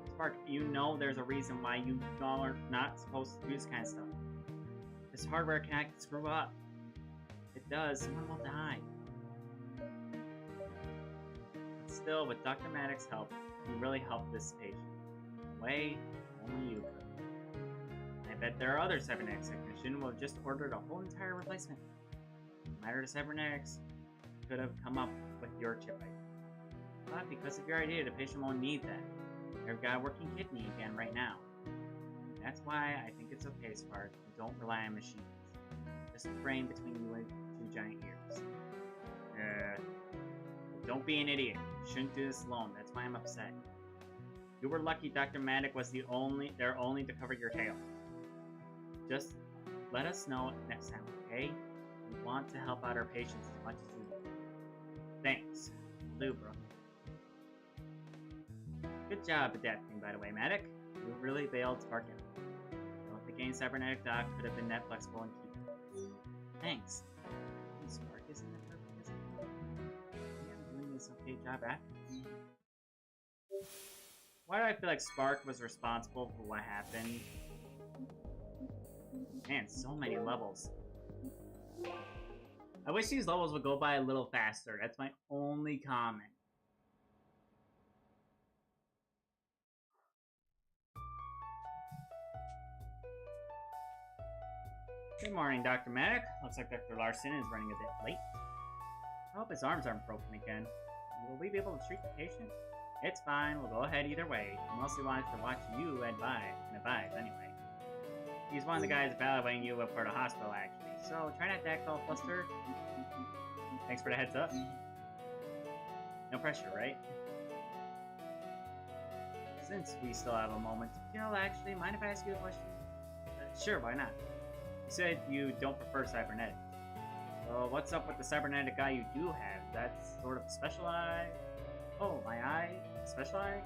Spark, you know there's a reason why you are not supposed to do this kind of stuff. This hardware can screw up. If it does, someone will die. But still, with Dr. Maddox's help, you really helped this patient. In a way, only you could. I bet there are other cybernetics technicians who have just ordered a whole entire replacement. No matter the cybernetics, could have come up with your chip idea. But because of your idea, the patient won't need that. They've got a working kidney again right now. That's why I think it's okay, Spark. Don't rely on machines. Just a brain between you and two giant ears. Don't be an idiot. You shouldn't do this alone. That's why I'm upset. You were lucky Dr. Maddox was there only to cover your tail. Just let us know next time, okay? We want to help out our patients as much as you do. Thanks. Lubra. Good job adapting, by the way, Maddox. You really bailed Spark out. Don't think any cybernetic doc could have been that flexible and keep it. Thanks. Spark isn't that perfect, is it? I'm doing this okay job after. Why do I feel like Spark was responsible for what happened? Man, so many levels. I wish these levels would go by a little faster. That's my only comment. Good morning, Dr. Maddox. Looks like Dr. Larson is running a bit late. I hope his arms aren't broken again. Will we be able to treat the patient? It's fine. We'll go ahead either way. He mostly wanted to watch you advise anyway. He's one of the guys evaluating you for the hospital, actually. So try not to act all flustered. Thanks for the heads up. No pressure, right? Since we still have a moment, actually, mind if I ask you a question? Sure, why not? You said you don't prefer cybernetics. So what's up with the cybernetic eye you do have? That's sort of special eye? Oh, my eye? Special eye?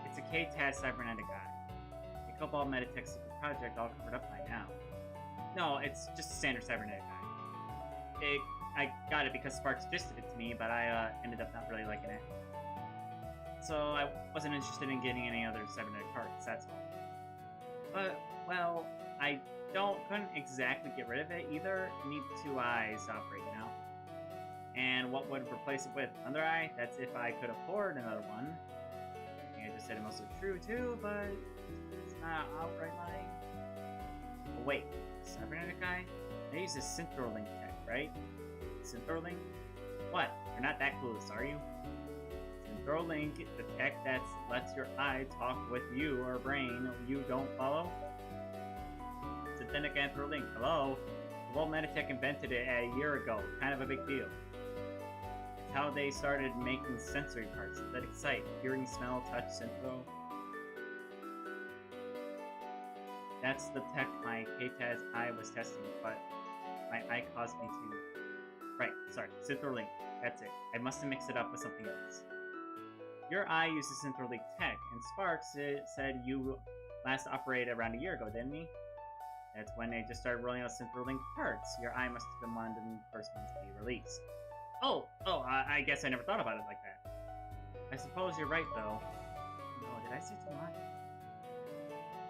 It's a K-TAS cybernetic eye. The Cobalt Meditech secret project all covered up by now. No, it's just a standard cybernetic eye. I got it because Spark suggested it to me, but I ended up not really liking it. So I wasn't interested in getting any other cybernetic parts, that's all. But, well, I couldn't exactly get rid of it either. I need 2 eyes to operate now. And what would replace it with? Another eye? That's if I could afford another one. And I just said it mostly true too, but it's not outright lying. Oh, wait, cybernetic eye? I use a Synthro-Link tech, right? Synthro-Link? What? You're not that clueless, are you? Synthro-Link, the tech that lets your eye talk with you or brain you don't follow? Synthetic Anthrolink, hello? The World Meditech invented it a year ago, kind of a big deal. It's how they started making sensory parts, synthetic sight, hearing, smell, touch, synthro. That's the tech my K-Taz eye was testing, but my eye caused me to... Right, sorry, Synthro-Link, that's it. I must have mixed it up with something else. Your eye uses Synthro-Link tech, and Sparks said you last operated around a year ago, didn't he? That's when they just started rolling out Synthro-Link parts. Your eye must have been one of the first ones to be released. I guess I never thought about it like that. I suppose you're right, though. No, did I say too much?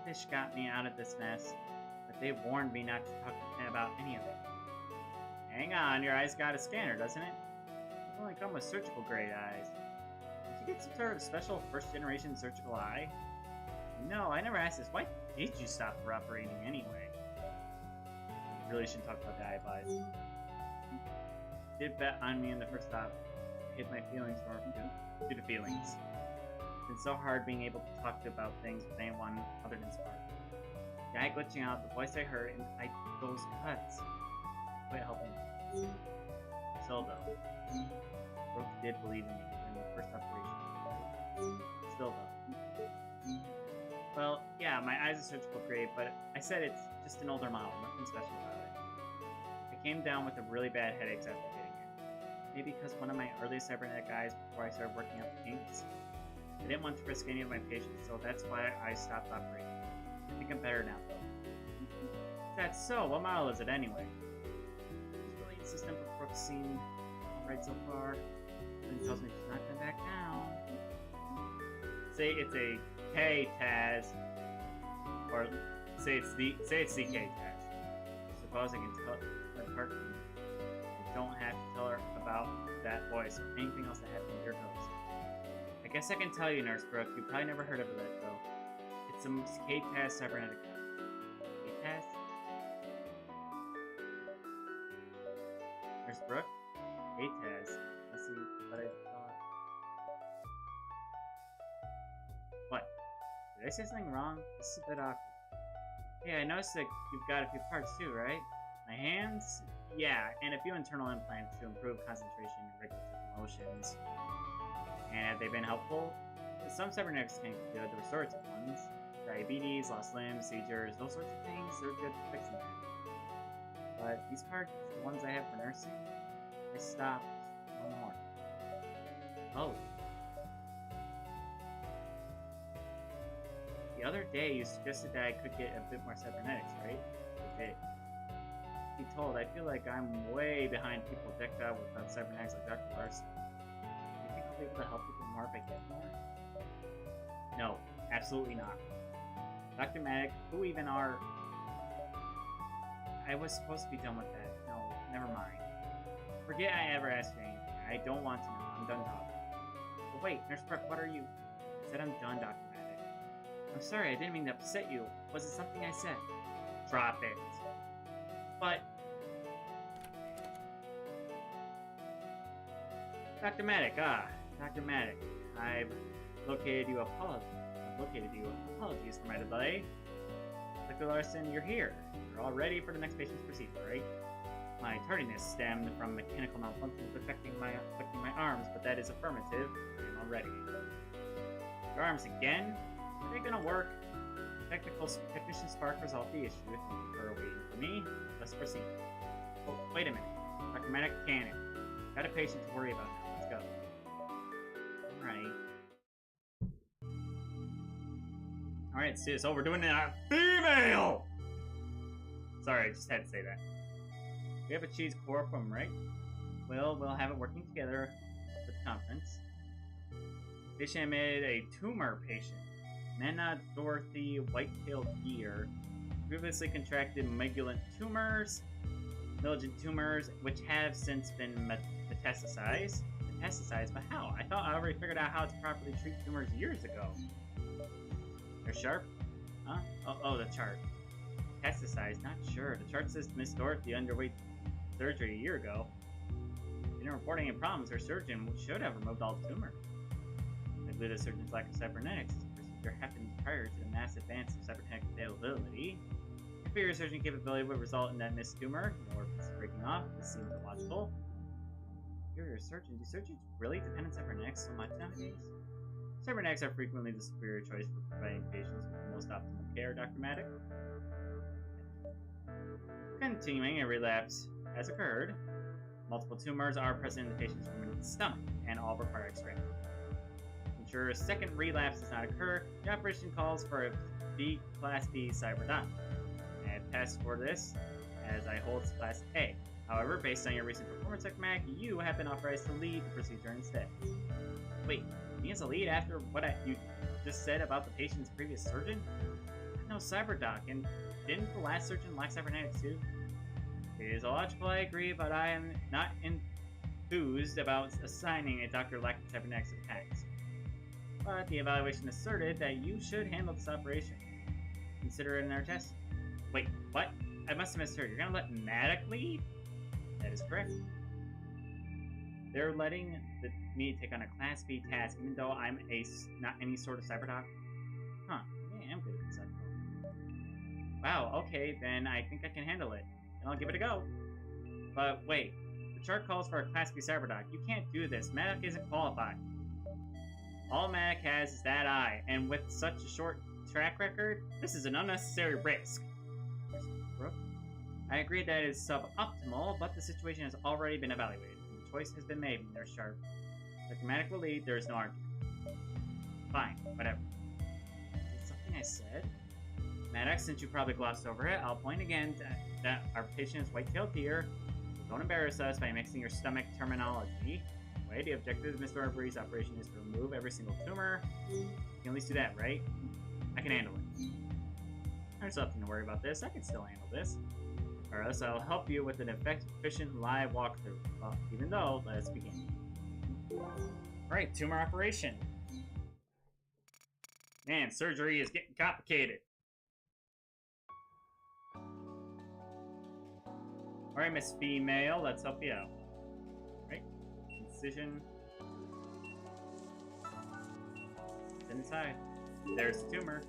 Fish got me out of this mess, but they warned me not to talk to them about any of it. Hang on, your eye's got a scanner, doesn't it? It's only come with surgical-grade eyes. Did you get some sort of special first-generation surgical eye? No, I never asked this. Why did you stop operating anyway? You really shouldn't talk about the eye buys. Did bet on me in the first stop. Hid my feelings due to feelings. It's been so hard being able to talk about things with anyone other than Spark. The eye glitching out, the voice I heard, and those cuts. Quit helping me. Still though, Brooke did believe in me during the first operation. Still though. Well, yeah, my eyes are surgical grade, but I said it's just an older model, nothing special about it. I came down with a really bad headaches after getting it. Maybe because one of my earliest cybernetic eyes before I started working out the kinks. I didn't want to risk any of my patients, so that's why I stopped operating. I think I'm better now, though. That's so. What model is it anyway? It's really insistent, but Brooke seemed alright so far. Then tells me she's not going back down. Say it's a K-Taz, or say it's the K-Taz. Suppose I can tell her apart from me. I don't have to tell her about that voice or anything else that happened with your ghost. I guess I can tell you, Nurse Brooke. You probably never heard of it though. It's a K-Taz cybernetic. K-Taz? Nurse Brooke? K-Taz. Let's see what I thought. What? Did I say something wrong? This is a bit awkward. Hey, I noticed that you've got a few parts too, right? My hands? Yeah, and a few internal implants to improve concentration and regulative motions. And have they been helpful? Some cybernetics can be good, the restorative ones. Diabetes, lost limbs, seizures, those sorts of things, they're good for fixing that. But these parts, the ones I have for nursing, I stopped. No more. Oh. The other day, you suggested that I could get a bit more cybernetics, right? I did. Be told, I feel like I'm way behind people decked out with cybernetics like Dr. Larson. Do you think I'll be able to help people more if I get more? No, absolutely not. Dr. Matic, who even are... I was supposed to be done with that. No, never mind. Forget I ever asked you anything. I don't want to know. I'm done talking. But wait, Nurse Prep, what are you? I said I'm done, Dr. Matic. I'm sorry, I didn't mean to upset you. Was it something I said? Drop it. But... Dr. Matic, Dr. Matic. I've located you apologies for my delay. Dr. Larson, you're here. You're all ready for the next patient's procedure, right? My tardiness stemmed from mechanical malfunctions affecting my arms, but that is affirmative. I'm all ready. Your arms again? Are they gonna work? Technician Spark resolved the issue. Thank you for waiting for me. Let's proceed. Oh, wait a minute. Dr. Matic, Cannon. Got a patient to worry about now. Let's go. Alright, sis. Oh, we're doing it on female! Sorry, I just had to say that. We have achieved quorum, right? Well, we'll have it working together with the conference. Patient admitted a tumor patient. Mena Dorothy Whitetail Deer. previously contracted malignant tumors, which have since been metastasized. Metastasized, but how? I thought I already figured out how to properly treat tumors years ago. They're sharp? Huh? Oh, the chart. Metastasized? Not sure. The chart says Miss Dorothy underwent surgery a year ago. In reporting any problems, her surgeon should have removed all the tumors. I believe the surgeon's lack of cybernetics. This procedure happened prior to the mass advance of cybernetic availability. I figure your surgeon capability would result in that missed tumor, or piece breaking off. This seems illogical. You're your surgeon. Do surgeons really depend on cybernetics so much nowadays? Cybernetics are frequently the superior choice for providing patients with the most optimal care, Dr. Maddox. Continuing, a relapse has occurred. Multiple tumors are present in the patient's ruminant stomach, and all require extraction. To ensure a second relapse does not occur, the operation calls for a Class B cyberdoc. I have passed for this, as I hold Class A. However, based on your recent performance at MAC, you have been authorized to lead the procedure instead. Wait, me as a lead after what you just said about the patient's previous surgeon? I'm no cyberdoc, and didn't the last surgeon lack cybernetics too? It is illogical, I agree, but I am not enthused about assigning a doctor lacking cybernetics to the task. But the evaluation asserted that you should handle this operation. Consider it in our test. Wait, what? I must have misheard. You're gonna let Maddox lead? That is correct. They're letting me take on a Class B task, even though I'm not any sort of cyberdoc? Huh, maybe I am good at this. Wow, okay, then I think I can handle it. And I'll give it a go. But wait, the chart calls for a Class B cyberdoc. You can't do this. Maddox isn't qualified. All Maddox has is that eye, and with such a short track record, this is an unnecessary risk. I agree that it is suboptimal, but the situation has already been evaluated. The choice has been made, Nurse Sharp. If the Maddox will lead, there is no argument. Fine, whatever. Is it something I said? Maddox, since you probably glossed over it, I'll point again that our patient is white-tailed deer. Don't embarrass us by mixing your stomach terminology. The objective of Mr. Arbery's operation is to remove every single tumor. You can at least do that, right? I can handle it. There's nothing to worry about this. I can still handle this. Or else I'll help you with an efficient live walkthrough. Well, even though, let's begin. Alright, tumor operation. Man, surgery is getting complicated. Alright, Miss Female, let's help you out. Right? Incision. Inside. There's the tumor.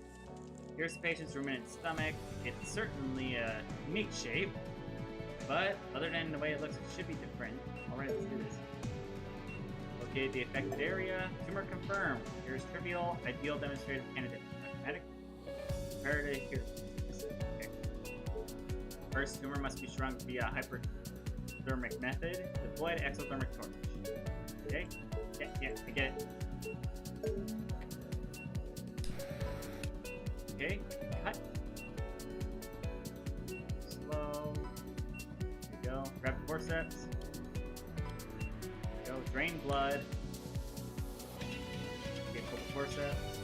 Here's the patient's ruminant stomach. It's certainly a unique shape, but other than the way it looks, it should be different. Alright, let's do this. Locate the affected area. Tumor confirmed. Here's trivial, ideal demonstrative candidate. Pragmatic. Prepare to here. Okay. First, tumor must be shrunk via hyperthermic method. Deployed exothermic torch. Okay? Yeah, I get it. Okay, cut. Slow. There we go. Grab the forceps. Go. Drain blood. Okay, pull the forceps.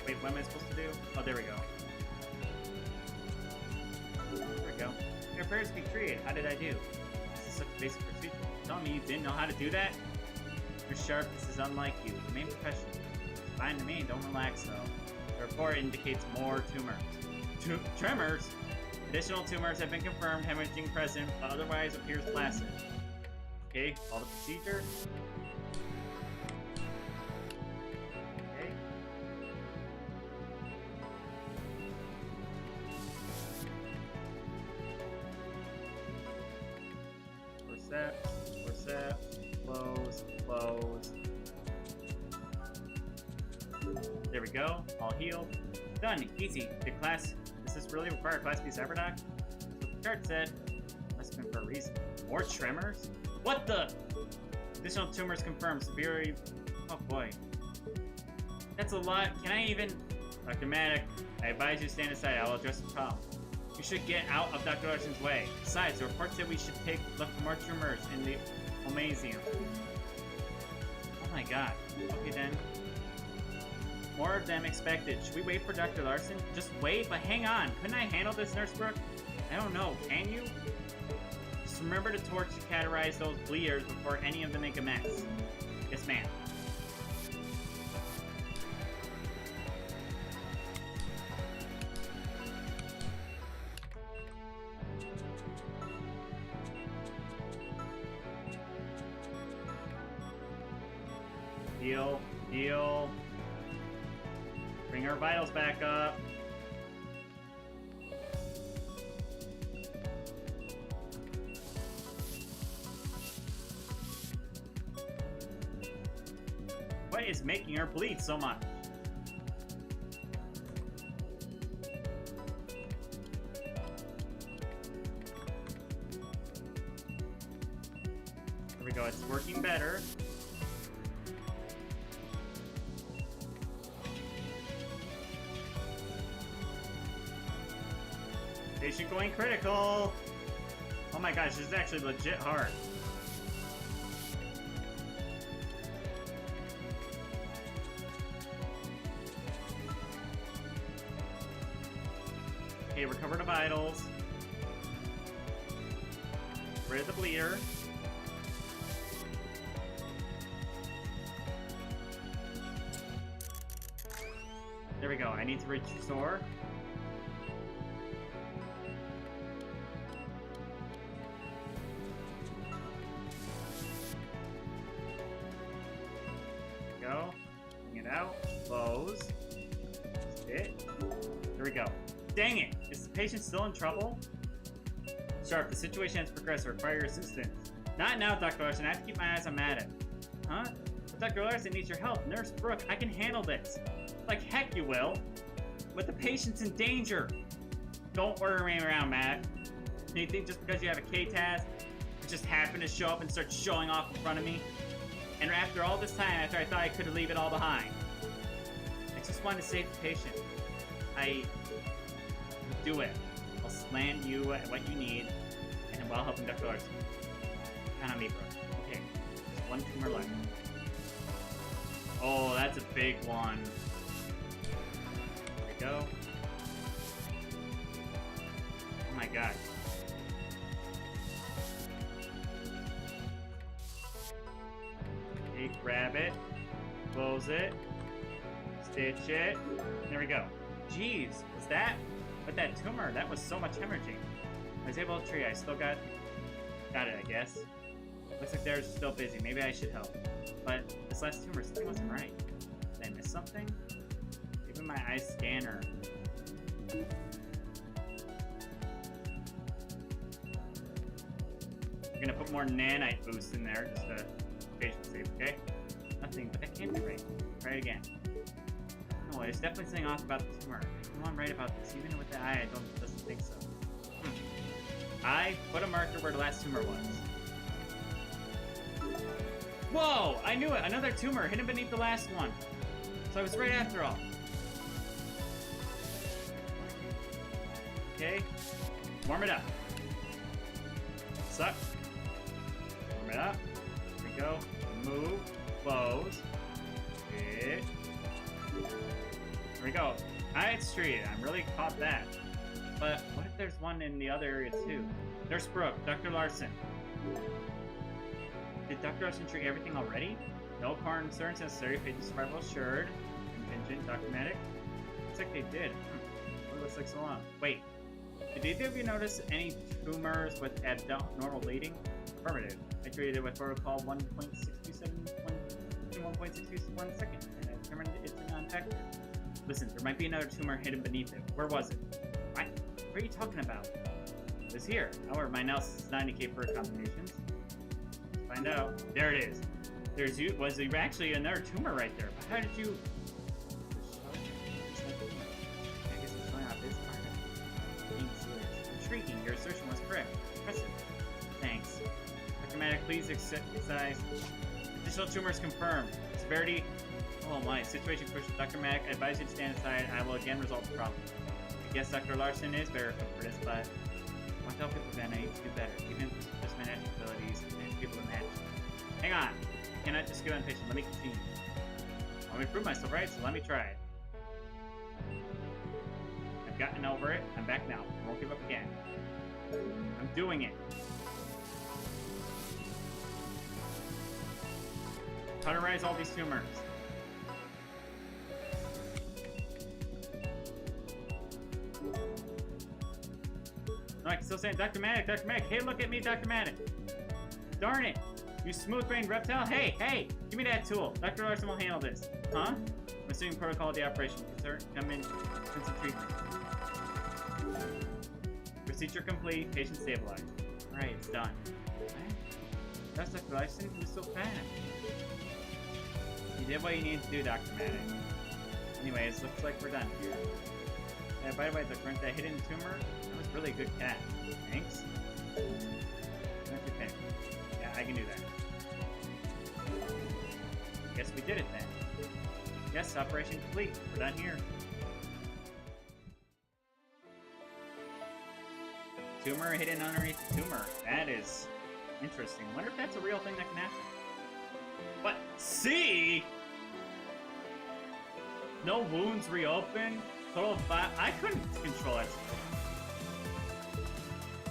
Wait, what am I supposed to do? Oh, there we go. There we go. Your prayers can be treated. How did I do? This is such a basic procedure. Tell me you didn't know how to do that? You're sharp. This is unlike you. Remain professional. It's fine to me. Don't relax, though. The report indicates more tumors. Tremors? Additional tumors have been confirmed. Hemorrhaging present, but otherwise appears placid. Okay, all the procedure. Okay. Forceps, close. There we go, all healed. Done, easy. Does this really require a Class B cyberdoc? That's what the chart said. Must have been for a reason. More tremors? What the? Additional tumors confirmed. Severely. Oh boy. That's a lot. Can I even? Dr. Maddox, I advise you to stand aside. I'll address the problem. You should get out of Dr. Larson's way. Besides, the report said we should look for more tumors in the Omasium. Oh my god. Okay then. More of them expected. Should we wait for Dr. Larson? Just wait, but hang on. Couldn't I handle this, Nurse Brooke? I don't know. Can you? Just remember to torch and categorize those bleeders before any of them make a mess. Yes, ma'am. Heal. Heal. Bring our vitals back up. What is making her bleed so much? There we go, it's working better. Patient going critical. Oh my gosh, this is actually legit hard. Okay, recover the vitals. Rid of the bleeder. There we go. I need to restore. Go. Bring it out. Close. Sit. There we go. Dang it! Is the patient still in trouble? Sharp, the situation has progressed. I require your assistance. Not now, Dr. Larson. I have to keep my eyes on Madden. Huh? But Dr. Larson needs your help. Nurse Brooke, I can handle this. Like heck you will. But the patient's in danger. Don't order me around, Matt. You think just because you have a K-Task, it just happened to show up and start showing off in front of me? And after all this time, after I thought I could leave it all behind. I just wanted to save the patient. Do it. I'll slam you at what you need, and while helping Dr. Larson. Count on me, bro. Okay, there's one tumor left. Oh, that's a big one. There we go. Oh my god. Okay, grab it, close it, stitch it. There we go. Jeez, was that? With that tumor, that was so much hemorrhaging. I was able to treat. I still got it, I guess. Looks like they're still busy. Maybe I should help. But this last tumor, something wasn't right. Did I miss something? Maybe my eye scanner. I'm gonna put more nanite boost in there just to patient safe, okay? Nothing, but that can't be right. Try it again. No, there's definitely something off about the tumor. I know I'm right about this. Even with the eye, doesn't think so. I put a marker where the last tumor was. Whoa! I knew it! Another tumor hidden beneath the last one. So I was right after all. Okay. Warm it up. Suck. Warm it up. There we go. Move. Close. Hit. There we go. It's treated. I'm really caught that. But what if there's one in the other area too? Nurse Brooke, Dr. Larson. Did Dr. Larson treat everything already? No concerns necessary. Patient survival assured. Contingent, documented. Looks like they did. What looks like so long? Wait. Did either of you notice any tumors with abnormal bleeding? Affirmative. I treated it with protocol 1.627 1.621 seconds, and I determined it's a non-factor. Listen, there might be another tumor hidden beneath it. Where was it? What? What are you talking about? It was here. However, my analysis does not indicate further combinations. Let's find out. There it is. Was there actually another tumor right there? But how did you... I guess I'm showing out this part of it. Being serious. Intriguing. Your assertion was correct. Impressive. Thanks. Documented, please excise. Additional tumors confirmed. Severity. Oh my. Situation pushed. Dr. Mack, I advise you to stand aside. I will again resolve the problem. I guess Dr. Larson is very equipped for this, but I want to help people then. I need to do better. Even if it's just my natural abilities, I need to be able to manage. Hang on. I cannot just go impatient. Let me continue. I want to prove myself, right? So let me try it. gotten over it. I'm back now. I won't give up again. I'm doing it. Cauterize all these tumors. No, I can still say Dr. Maddox, Dr. Maddox. Hey, look at me, Dr. Maddox. Darn it. You smooth-brained reptile. Hey, hey, give me that tool. Dr. Larson will handle this. Huh? I'm assuming protocol of the operation. Come in, some treatment. Procedure complete. Patient stabilized. Alright, it's done. What? That's Dr. Larson? He was so fast. You did what you needed to do, Dr. Maddox. Anyways, looks like we're done here. Yeah, by the way, that hidden tumor, that was really a good cat. Thanks. That's your pick. Yeah, I can do that. Guess we did it then. Yes, operation complete. We're done here. Tumor hidden underneath the tumor. That is interesting. I wonder if that's a real thing that can happen. But see, no wounds reopen. Total of 5. I couldn't control it.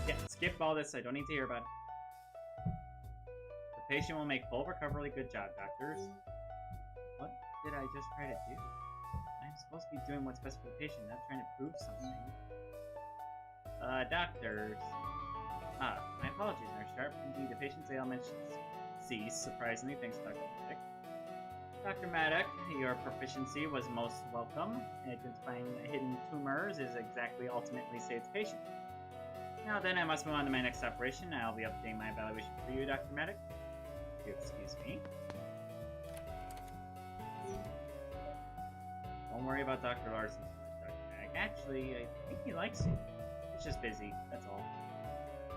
Yeah, skip all this. I don't need to hear about it. The patient will make full recovery. Good job, doctors. What did I just try to do? I'm supposed to be doing what's best for the patient, not trying to prove something. Doctors. My apologies, Nurse Sharp. Indeed, the patient's ailment ceased, surprisingly, thanks to Dr. Maddox. Dr. Maddox, your proficiency was most welcome. Identifying hidden tumors is exactly ultimately saves the patient. Now then, I must move on to my next operation. I'll be updating my evaluation for you, Dr. Maddox. If you excuse me. Don't worry about Dr. Larson so much, Dr. Maddox. Actually, I think he likes you. He's just busy, that's all.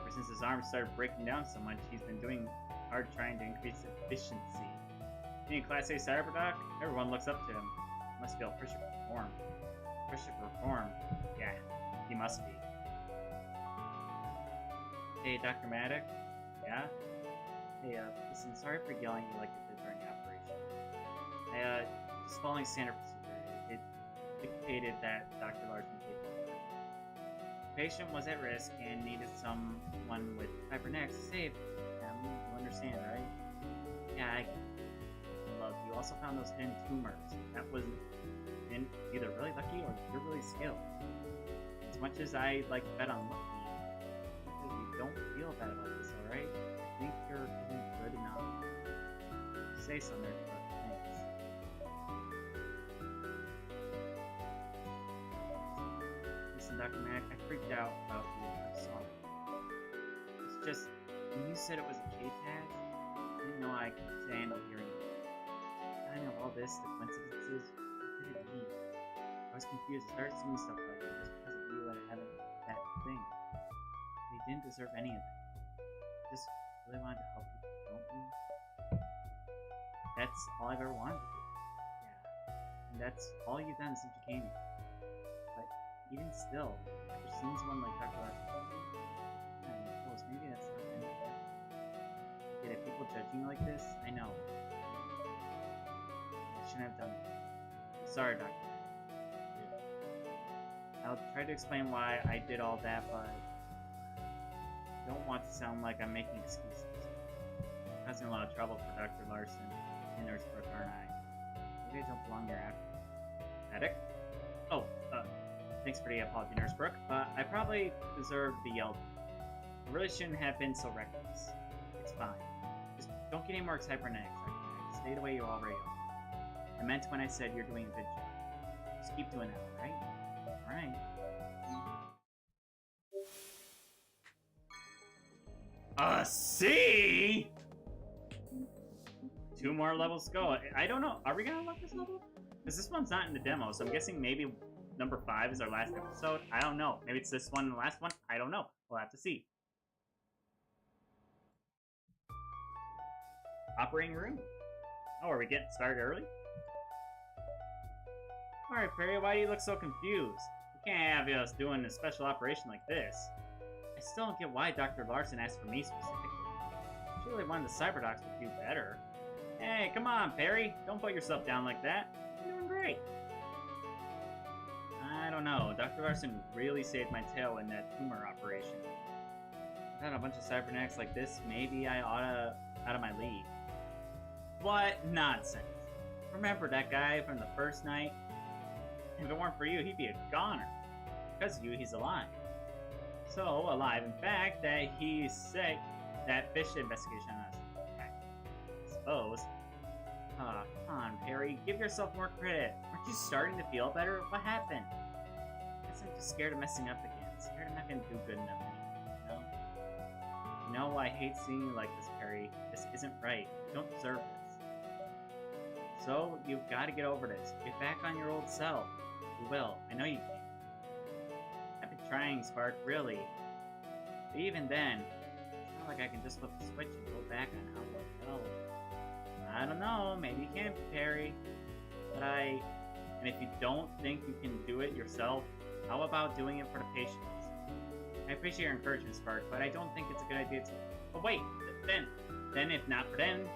Ever since his arm started breaking down so much, he's been doing hard trying to increase efficiency. Being a Class A cyberdoc, everyone looks up to him. He must feel pressure to perform. Pressure to perform. Yeah, he must be. Hey, Dr. Maddox? Yeah? Hey, listen, sorry for yelling at you like you did during the operation. Just following standard procedure, it dictated that Dr. Larson take over. The patient was at risk and needed someone with cybernetics to save him. You understand, right? Yeah, I love. You also found those hidden tumors. That was either really lucky or you're really skilled. As much as I like to bet on lucky, you don't feel bad about this, alright? I think you're doing good enough. Say something, thanks. Listen, Dr. Mack, I freaked out about you. I'm sorry. It's just, when you said it was a K-tag, I didn't know I could handle hearing it. I know all this, the coincidences, what did it mean? I was confused. I started seeing stuff like it just because of you and having that thing. They didn't deserve any of that. Just really wanted to help you, don't we? That's all I've ever wanted to do. Yeah. And that's all you've done since you came here. But even still, after seeing someone like Dr. Larson, maybe that's not the end of that. Get it, people judging you like this? I know. I shouldn't have done that. I'm sorry, Doctor. I'll try to explain why I did all that, but I don't want to sound like I'm making excuses. I'm causing a lot of trouble for Dr. Larson and Nurse Brooke, aren't I? Maybe I don't belong here after. Medic? Oh, thanks for the apology, Nurse Brooke, but I probably deserve to be yelled at. I really shouldn't have been so reckless. It's fine. Just don't get any more cybernetic. Stay the way you already are. I meant when I said you're doing a good job. Just keep doing that, alright? Alright. C? 2 more levels to go. I don't know. Are we gonna unlock this level? Because this one's not in the demo, so I'm guessing maybe number 5 is our last episode. I don't know. Maybe it's this one and the last one. I don't know. We'll have to see. Operating room. Oh, are we getting started early? Alright, Perry, why do you look so confused? You can't have us doing a special operation like this. I still don't get why Dr. Larson asked for me specifically. She really wanted the cyberdocs to do better. Hey, come on, Perry. Don't put yourself down like that. You're doing great. I don't know. Dr. Larson really saved my tail in that tumor operation. Without a bunch of cybernetics like this, maybe I oughta out of my league. What nonsense. Remember that guy from the first night? If it weren't for you, he'd be a goner. Because of you, he's alive. So alive, in fact, that he's sick. That fish investigation on us. I suppose. Come on, Perry. Give yourself more credit. Aren't you starting to feel better? What happened? I guess I'm just scared of messing up again. Scared I'm not gonna do good enough anymore, you know? I hate seeing you like this, Perry. This isn't right. You don't deserve this. So, you've got to get over this. Get back on your old self. You will. I know you can. I've been trying, Spark, really. But even then, it's not like I can just flip the switch and go back on how it felt. I don't know, maybe you can, Perry. But and if you don't think you can do it yourself, how about doing it for the patients? I appreciate your encouragement, Spark, but I don't think it's a good idea to... But wait, then if not for them,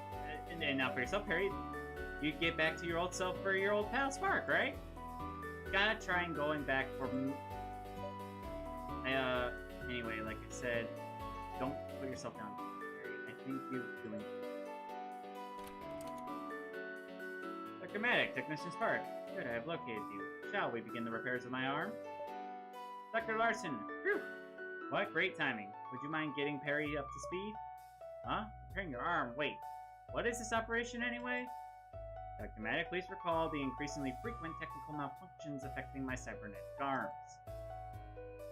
and not for yourself, Perry, you get back to your old self for your old pal, Spark, right? Gotta try and going back for... Anyway, like I said, don't put yourself down, Perry. I think you're doing good. Dr. Maddox, Technician Spark. Good, I have located you. Shall we begin the repairs of my arm? Dr. Larson! Phew! What great timing. Would you mind getting Perry up to speed? Huh? Repairing your arm. Wait. What is this operation anyway? Dr. Maddox, please recall the increasingly frequent technical malfunctions affecting my cybernetic arms.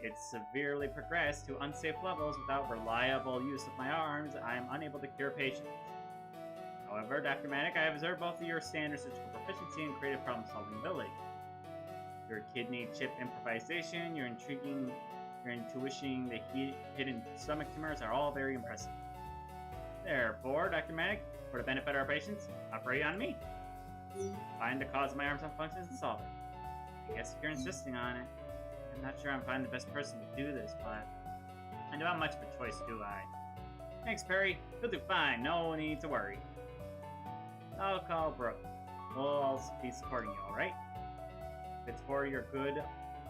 It's severely progressed to unsafe levels. Without reliable use of my arms, I am unable to cure patients. However, Dr. Maddox, I have observed both of your standard surgical proficiency and creative problem-solving ability. Your kidney chip improvisation, your intuition, the hidden stomach tumors are all very impressive. Therefore, Dr. Maddox, for the benefit of our patients, operate on me. Find the cause of my arm's malfunctions and solve it. I guess if you're insisting on it. I'm not sure I'm finding the best person to do this, but I don't have much of a choice, do I? Thanks, Perry. You'll do fine. No need to worry. I'll call Brooke. We'll all be supporting you, alright? If it's for your good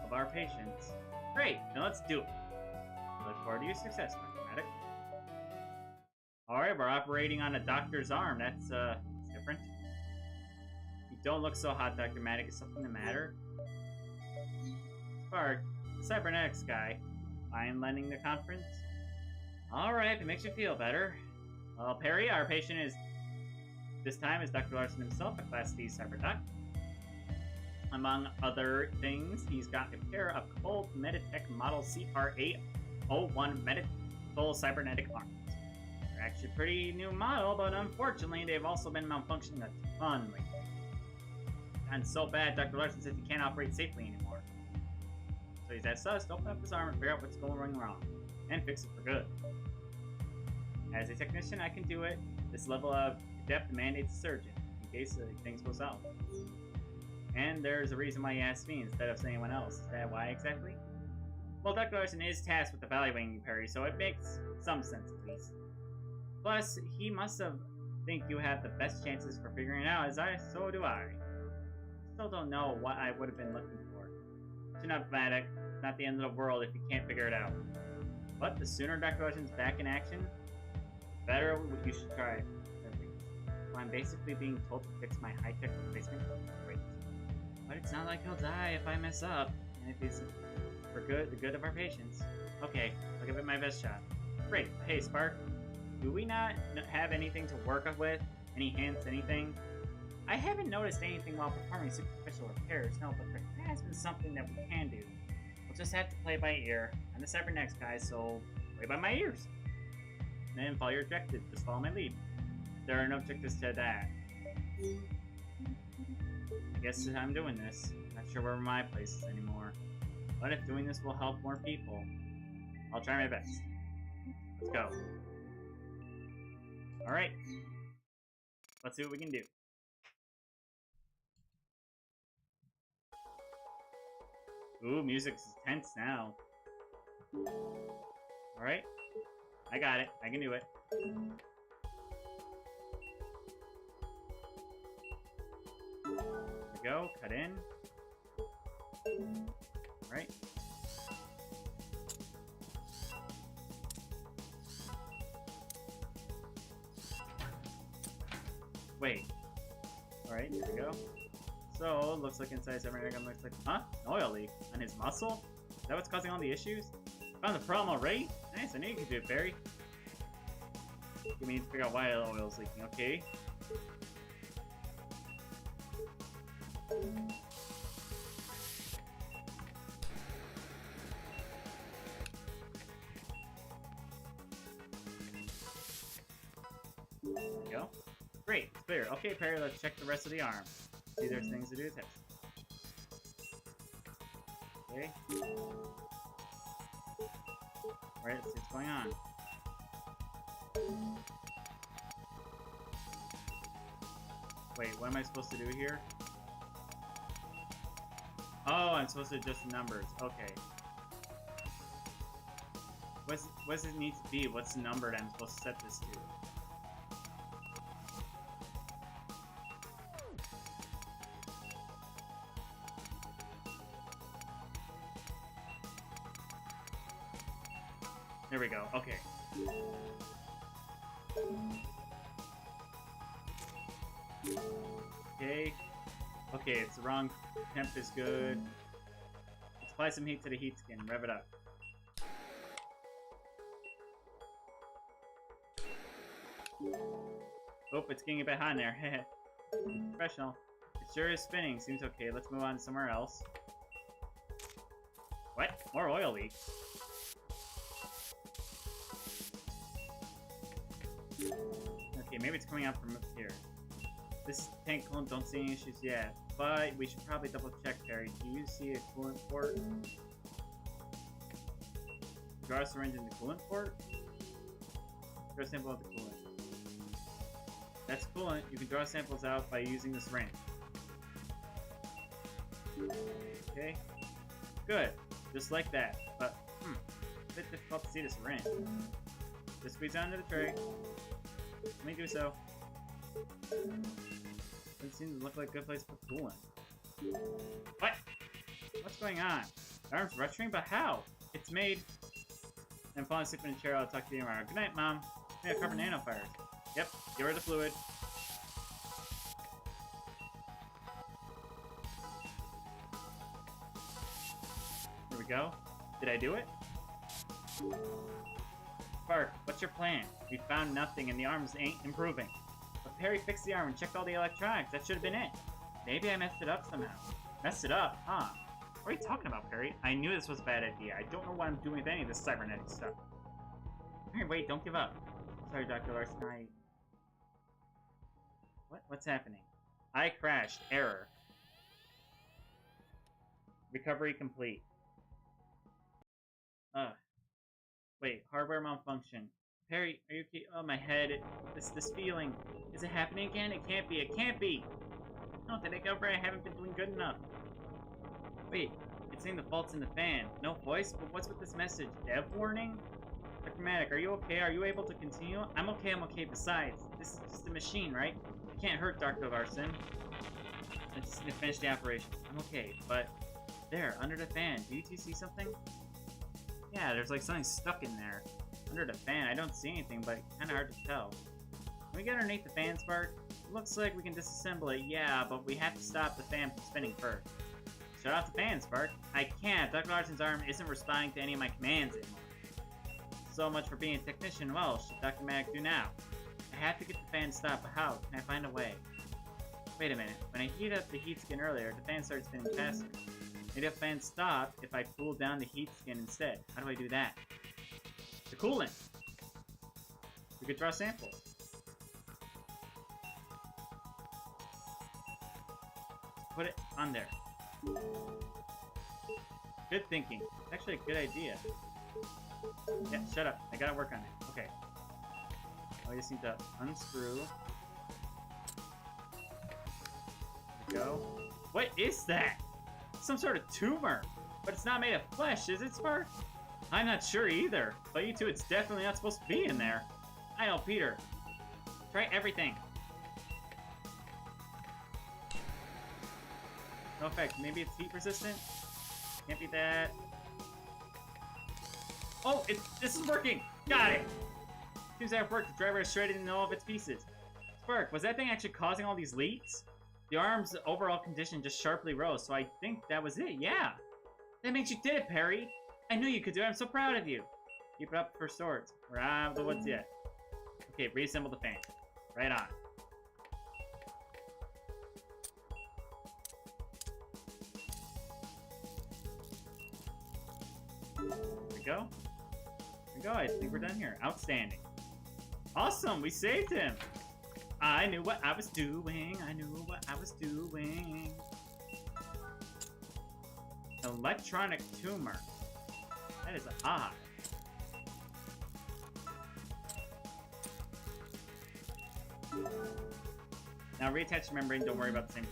of our patients. Great, then let's do it. I look forward to your success, Dr. Maddox. Alright, we're operating on a doctor's arm. That's different. You don't look so hot, Dr. Maddox. Is something the matter? Spark, the cybernetics guy. Mind lending the conference? Alright, if it makes you feel better. Well, Perry, our patient this time is Dr. Larson himself, a Class D cyberdoc. Among other things, he's got a pair of Cold Meditech Model CR801 medical cybernetic arms. They're actually a pretty new model, but unfortunately, they've also been malfunctioning a ton lately. And so bad, Dr. Larson says he can't operate safely anymore. So he's asked us to open up his arm and figure out what's going wrong, and fix it for good. As a technician, I can do it. This level of depth mandates a surgeon, in case things go south. And there's a reason why he asked me instead of anyone else. Is that why exactly? Well, Dr. Larson is tasked with evaluating you, Perry, so it makes some sense at least. Plus, he must think you have the best chances for figuring it out, so do I. Still don't know what I would have been looking for. It's not dramatic, not the end of the world if you can't figure it out. But the sooner Dr. Larson's back in action, the better you should try. So I'm basically being told to fix my high-tech replacement. Great. But it's not like he'll die if I mess up, and if it's for the good of our patients. Okay, I'll give it my best shot. Great. Hey, Spark, do we not have anything to work with? Any hints, anything? I haven't noticed anything while performing superficial repairs, no, but there has been something that we can do. We'll just have to play by ear. I'm the cybernetics guy, so play by my ears. And then follow your objective. Just follow my lead. There are no objectives to that. I guess I'm doing this. Not sure where my place is anymore. But if doing this will help more people, I'll try my best. Let's go. Alright. Let's see what we can do. Ooh, music's tense now. Alright. I got it. I can do it. There we go. Cut in. right? Wait. Alright, here we go. So, it looks like inside cybernetic looks like, huh? An oil leak on his muscle? Is that what's causing all the issues? Found the problem already? Nice, I knew you could do it, Barry. We need to figure out why the oil's leaking, okay? There we go. Great, it's clear. Okay, Perry, let's check the rest of the arm. See, there's things to do to test. Okay. Alright, let's see what's going on. Wait, what am I supposed to do here? Oh, I'm supposed to adjust the numbers. Okay. What does it need to be? What's the number that I'm supposed to set this to? There we go. Okay. Okay. Okay, it's the wrong temp is good. Let's apply some heat to the heat skin. Rev it up. Oh, it's getting a bit hot in there. Professional. It sure is spinning. Seems okay. Let's move on to somewhere else. What? More oil leaks. Okay, maybe it's coming out from up here. This is the tank coolant, don't see any issues yet. But we should probably double check, Terry. Do you see a coolant port? Draw a syringe in the coolant port? Draw a sample of the coolant. That's coolant. You can draw samples out by using the syringe. Okay. Good. Just like that. But, a bit difficult to see the syringe. Just squeeze onto the tray. Let me do so. Doesn't seem to look like a good place to put coolant. What? What's going on? The arm's rupturing, but how? It's made. I'm falling asleep in a chair. I'll talk to you tomorrow. Good night, Mom. Yeah, carbon nanofibers. Yep, get rid of the fluid. Here we go. Did I do it? Spark, what's your plan? We found nothing and the arms ain't improving. But Perry fixed the arm and checked all the electronics. That should have been it. Maybe I messed it up somehow. Messed it up, huh? What are you talking about, Perry? I knew this was a bad idea. I don't know what I'm doing with any of this cybernetic stuff. Hey, wait, don't give up. Sorry, Dr. Larson, What's happening? I crashed. Error. Recovery complete. Wait, hardware malfunction. Perry, are you okay? Oh, my head. This feeling. Is it happening again? It can't be. It can't be. No, did I go over? I haven't been doing good enough. Wait, it's saying the fault's in the fan. No voice? But what's with this message? Dev warning? Cybernetic, are you okay? Are you able to continue? I'm okay, I'm okay. Besides, this is just a machine, right? It can't hurt Dr. Larson. I just need to finish the operation. I'm okay, but... There, under the fan. Do you two see something? Yeah, there's like something stuck in there. Under the fan, I don't see anything, but kind of hard to tell. Can we get underneath the fan, Spark? It looks like we can disassemble it, yeah, but we have to stop the fan from spinning first. Shut off the fan, Spark. I can't. Dr. Larson's arm isn't responding to any of my commands anymore. So much for being a technician. Well, should Dr. Mac do now? I have to get the fan stopped, but how? Can I find a way? Wait a minute. When I heated up the heat skin earlier, the fan started spinning faster. Maybe the fan stopped if I cooled down the heat skin instead. How do I do that? The coolant! We could draw samples. Put it on there. Good thinking. It's actually a good idea. Yeah, shut up. I gotta work on it. Okay. I just need to unscrew. There we go. What is that? Some sort of tumor. But it's not made of flesh, is it, Spark? I'm not sure either. But you two, it's definitely not supposed to be in there. I know, Peter. Try everything. No effect. Maybe it's heat resistant? Can't be that. Oh, this is working! Got it! Seems to have worked. The driver is shredded in all of its pieces. Spark, was that thing actually causing all these leaks? The arm's overall condition just sharply rose, so I think that was it, yeah. That means you did it, Perry. I knew you could do it. I'm so proud of you. Keep it up for swords. We're out of the woods yet. Okay, reassemble the fan. Right on. There we go. There we go. I think we're done here. Outstanding. Awesome. We saved him. I knew what I was doing. I knew what I was doing. Electronic tumor. That is odd. Now reattach the membrane. Don't worry about the same.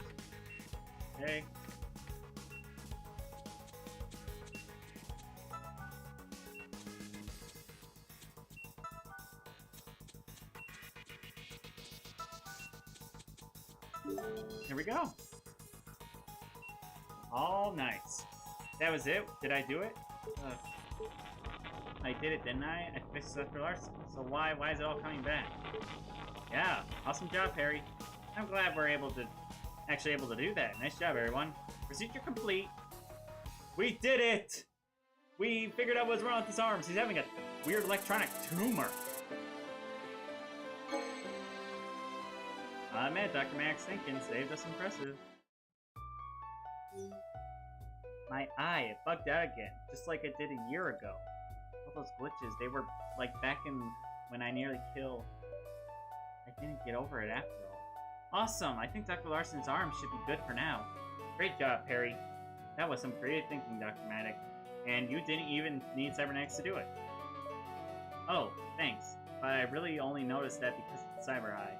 Okay. Here we go. All nice. That was it? Did I do it? I did it, didn't I? I fixed Dr. Larson. So why is it all coming back? Yeah, awesome job, Harry. I'm glad we're actually able to do that. Nice job, everyone. Procedure complete. We did it! We figured out what's wrong with his arms. He's having a weird electronic tumor. Man, Dr. Max thinking saved us impressive. My eye, it bugged out again, just like it did a year ago. All those glitches, they were like back in when I nearly killed. I didn't get over it after all. Awesome, I think Dr. Larson's arm should be good for now. Great job, Perry. That was some creative thinking, Dr. Matic. And you didn't even need cybernetics to do it. Oh, thanks. But I really only noticed that because of the cyber eye.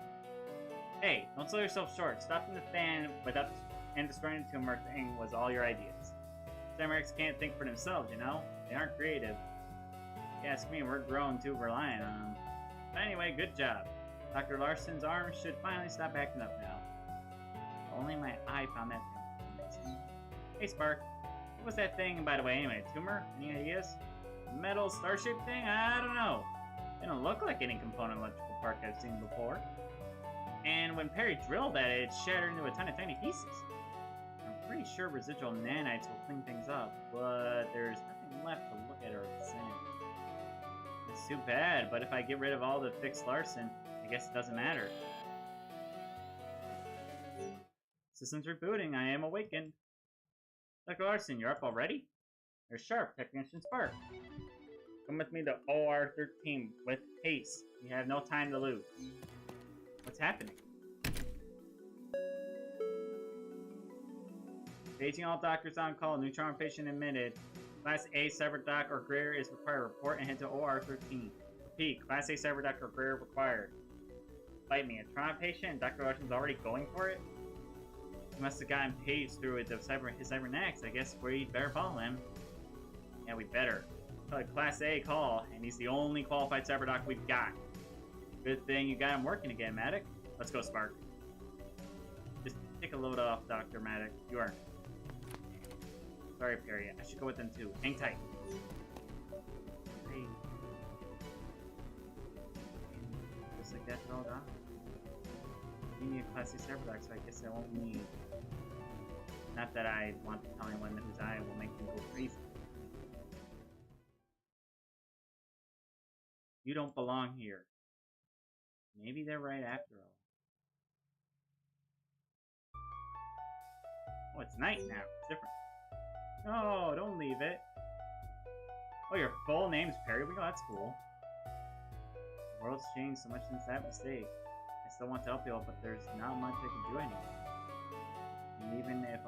Hey, don't sell yourself short. Stopping the fan and destroying the tumor thing was all your ideas. Cybernetics can't think for themselves, you know? They aren't creative. If you ask me, we're grown too relying on them. But anyway, good job. Dr. Larson's arm should finally stop acting up now. Only my eye found that thing. Hey, Spark. What was that thing, by the way, anyway? A tumor? Any ideas? Metal star-shaped thing? I don't know. Didn't look like any component electrical part I've seen before. And when Perry drilled at it, it shattered into a ton of tiny pieces. I'm pretty sure residual nanites will clean things up, but there's nothing left to look at or examine. It's too bad, but if I get rid of all the fixed Larson, I guess it doesn't matter. System's rebooting. I am awakened. Dr. Larson, you're up already? You're sharp, Technician Spark. Come with me to OR-13 with haste. We have no time to lose. What's happening? Paging all doctors on call. Neutron patient admitted. Class A Cyber Doc or greater is required. Report and head to OR-13. Repeat. Class A Cyber Doc or greater required. Fight me. A Tron patient and Dr. Larson's already going for it? He must have gotten paged through his cybernetics. I guess we better follow him. Yeah, we better. Probably Class A call, and he's the only qualified Cyber Doc we've got. Good thing you got him working again, Matic. Let's go, Spark. Just take a load off, Dr. Matic. You are. Sorry, Perry. I should go with them too. Hang tight. Hey. Looks like that's all done. You need a Class A Cyber Doc, so I guess I won't need. Not that I want to tell anyone whose eye will make them go crazy. You don't belong here. Maybe they're right after all. Oh, it's night now. It's different. No, don't leave it. Oh, your full name's Perry? Well, that's cool. The world's changed so much since that mistake. I still want to help you, but there's not much I can do anymore. And even if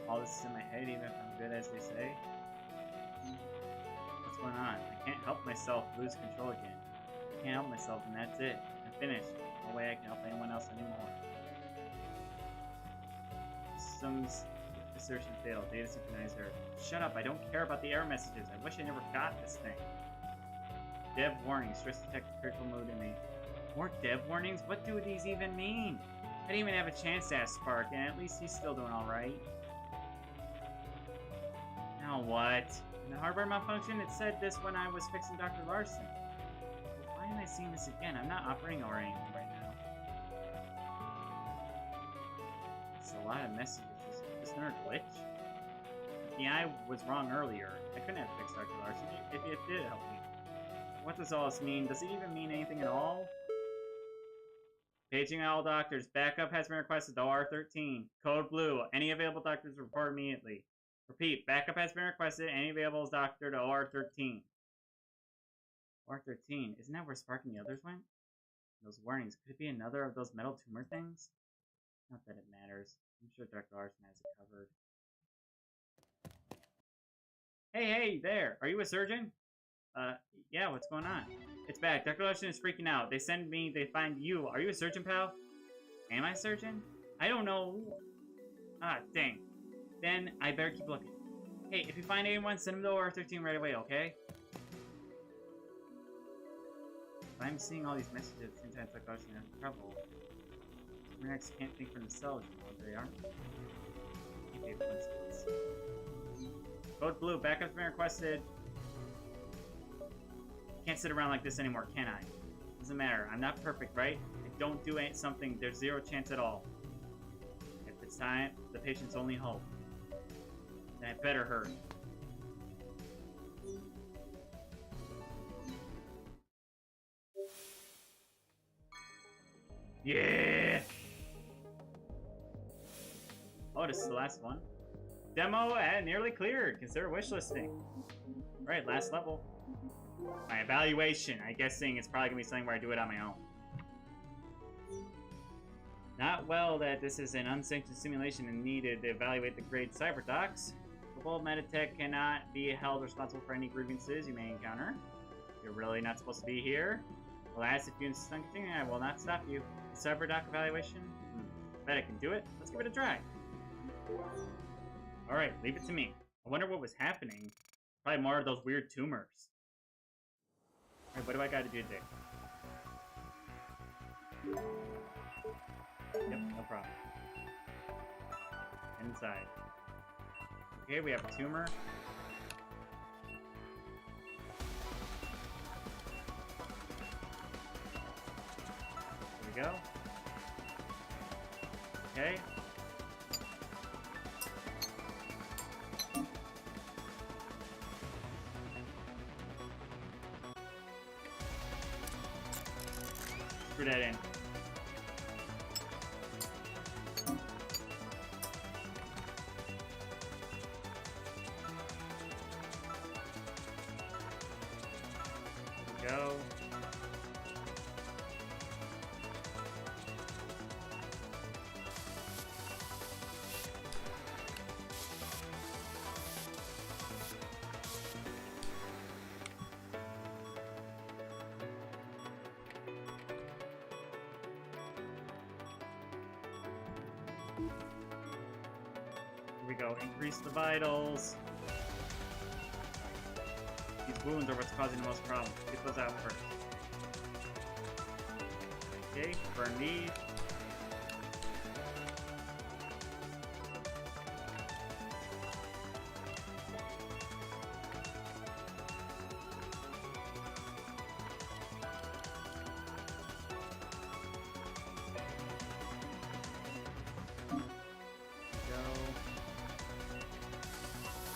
all this is in my head, even if I'm good as they say. What's going on? I can't help myself lose control again. I can't help myself, and that's it. I'm finished. No way I can help anyone else anymore. Systems assertion failed. Data synchronizer. Shut up. I don't care about the error messages. I wish I never got this thing. Dev warning. Stress detected critical mode in me. More dev warnings? What do these even mean? I didn't even have a chance to ask Spark, and at least he's still doing alright. Now what? In the hardware malfunction, it said this when I was fixing Dr. Larson. Well, why am I seeing this again? I'm not operating or anything right now. It's a lot of messages. Is there a glitch? Yeah, I was wrong earlier. I couldn't have fixed Dr. Larson if it did help me. What does all this mean? Does it even mean anything at all? Paging all doctors. Backup has been requested to OR13. Code Blue. Any available doctors report immediately. Repeat. Backup has been requested. Any available doctor to OR13. OR13. Isn't that where Spark and the others went? Those warnings. Could it be another of those metal tumor things? Not that it matters. I'm sure Dr. Larson has it covered. Hey, there! Are you a surgeon? Yeah, what's going on? It's bad. Dr. Larson is freaking out. They send me, they find you. Are you a surgeon, pal? Am I a surgeon? I don't know. Ah, dang. Then I better keep looking. Hey, if you find anyone, send them to OR13 right away, okay? If I'm seeing all these messages at the same time, Dr. Larson has trouble. Cybernetic can't think for themselves, you know, they aren't. Can't be a coincidence. Code Blue, backup's been requested. Can't sit around like this anymore, can I? Doesn't matter. I'm not perfect, right? I don't do something. There's zero chance at all. If it's time, the patient's only hope. Then I better hurry. Yeah! Oh, this is the last one. Demo nearly cleared. Consider wishlisting. Alright, last level. My evaluation. I'm guessing it's probably gonna be something where I do it on my own. Not well that this is an unsanctioned simulation and needed to evaluate the grade cyberdocs. Global Meditech cannot be held responsible for any grievances you may encounter. You're really not supposed to be here. Alas, if you insist on continuing, I will not stop you. Cyberdoc evaluation? Bet I can do it. Let's give it a try. Alright, leave it to me. I wonder what was happening. Probably more of those weird tumors. Alright, what do I gotta do today? Yep, no problem. Inside. Okay, we have a tumor. There we go. Okay. Screw that in. Go. Here we go. Increase the vitals. These wounds are what's causing the most problems. Get those out first. Okay, burn these.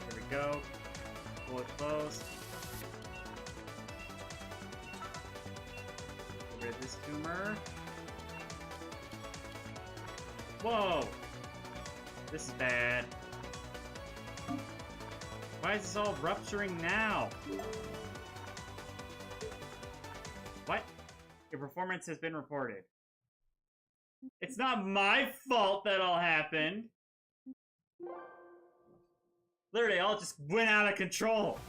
There we go. Pull it close. Get rid of this tumor. Whoa! This is bad. Why is this all rupturing now? What? Your performance has been reported. It's not my fault that all happened. Literally, all just went out of control.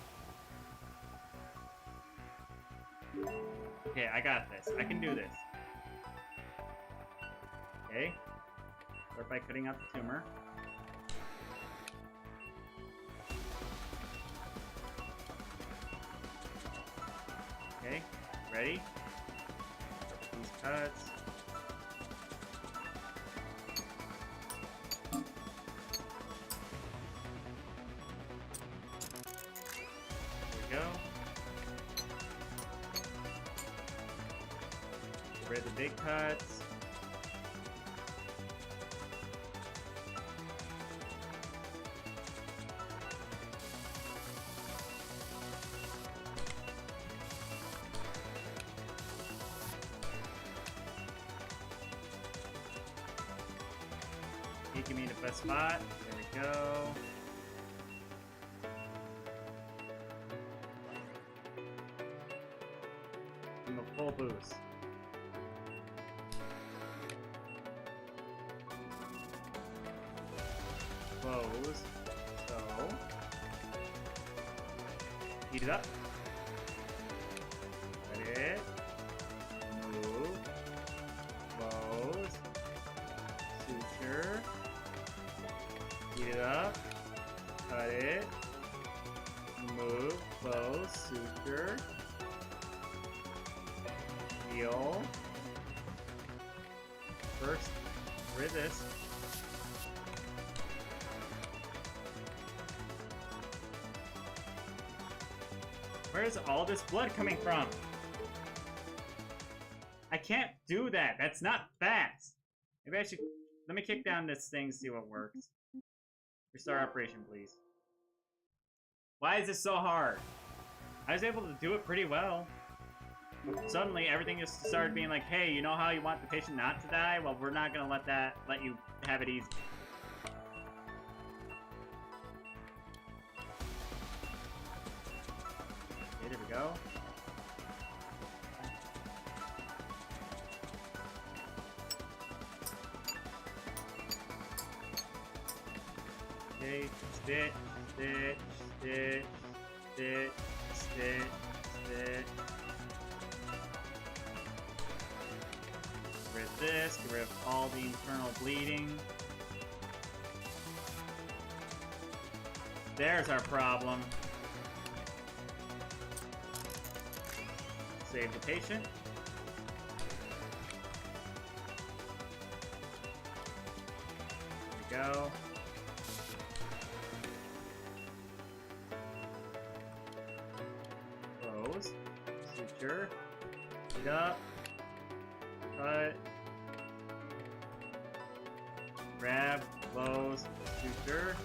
Okay, I got this. I can do this. Okay. Start by cutting out the tumor. Okay, ready? These cuts. rid of the big cuts. Taking me to the best spot. There we go. Give him a full boost. Close. So. Heat it up. Let it. Move. Close. Suture. Heat it up. Cut it. Move. Close. Suture. Heal. First, rid this. Where's all this blood coming from? I can't do that. That's not fast. Maybe I should... Let me kick down this thing, see what works. Restart operation, please. Why is this so hard? I was able to do it pretty well. Suddenly, everything just started being like, hey, you know how you want the patient not to die? Well, we're not gonna let you have it easy. Okay, there we go. Okay, stitch, stitch, stitch, stitch, stitch, stitch. Get rid of this, get rid of all the internal bleeding. There's our problem. Save the patient. There we go. Close. Suture. Heat up. Cut. Grab. Close. Suture.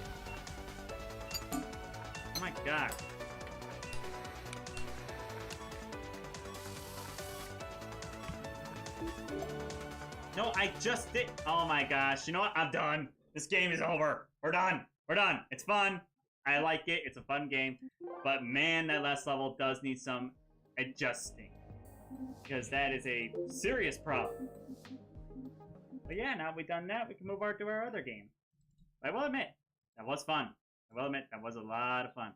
Oh my god. No, I just did. Oh my gosh. You know what? I'm done. This game is over. We're done. We're done. It's fun. I like it. It's a fun game. But man, that last level does need some adjusting. Because that is a serious problem. But yeah, now we've done that, we can move on to our other game. I will admit, that was fun. I will admit, that was a lot of fun.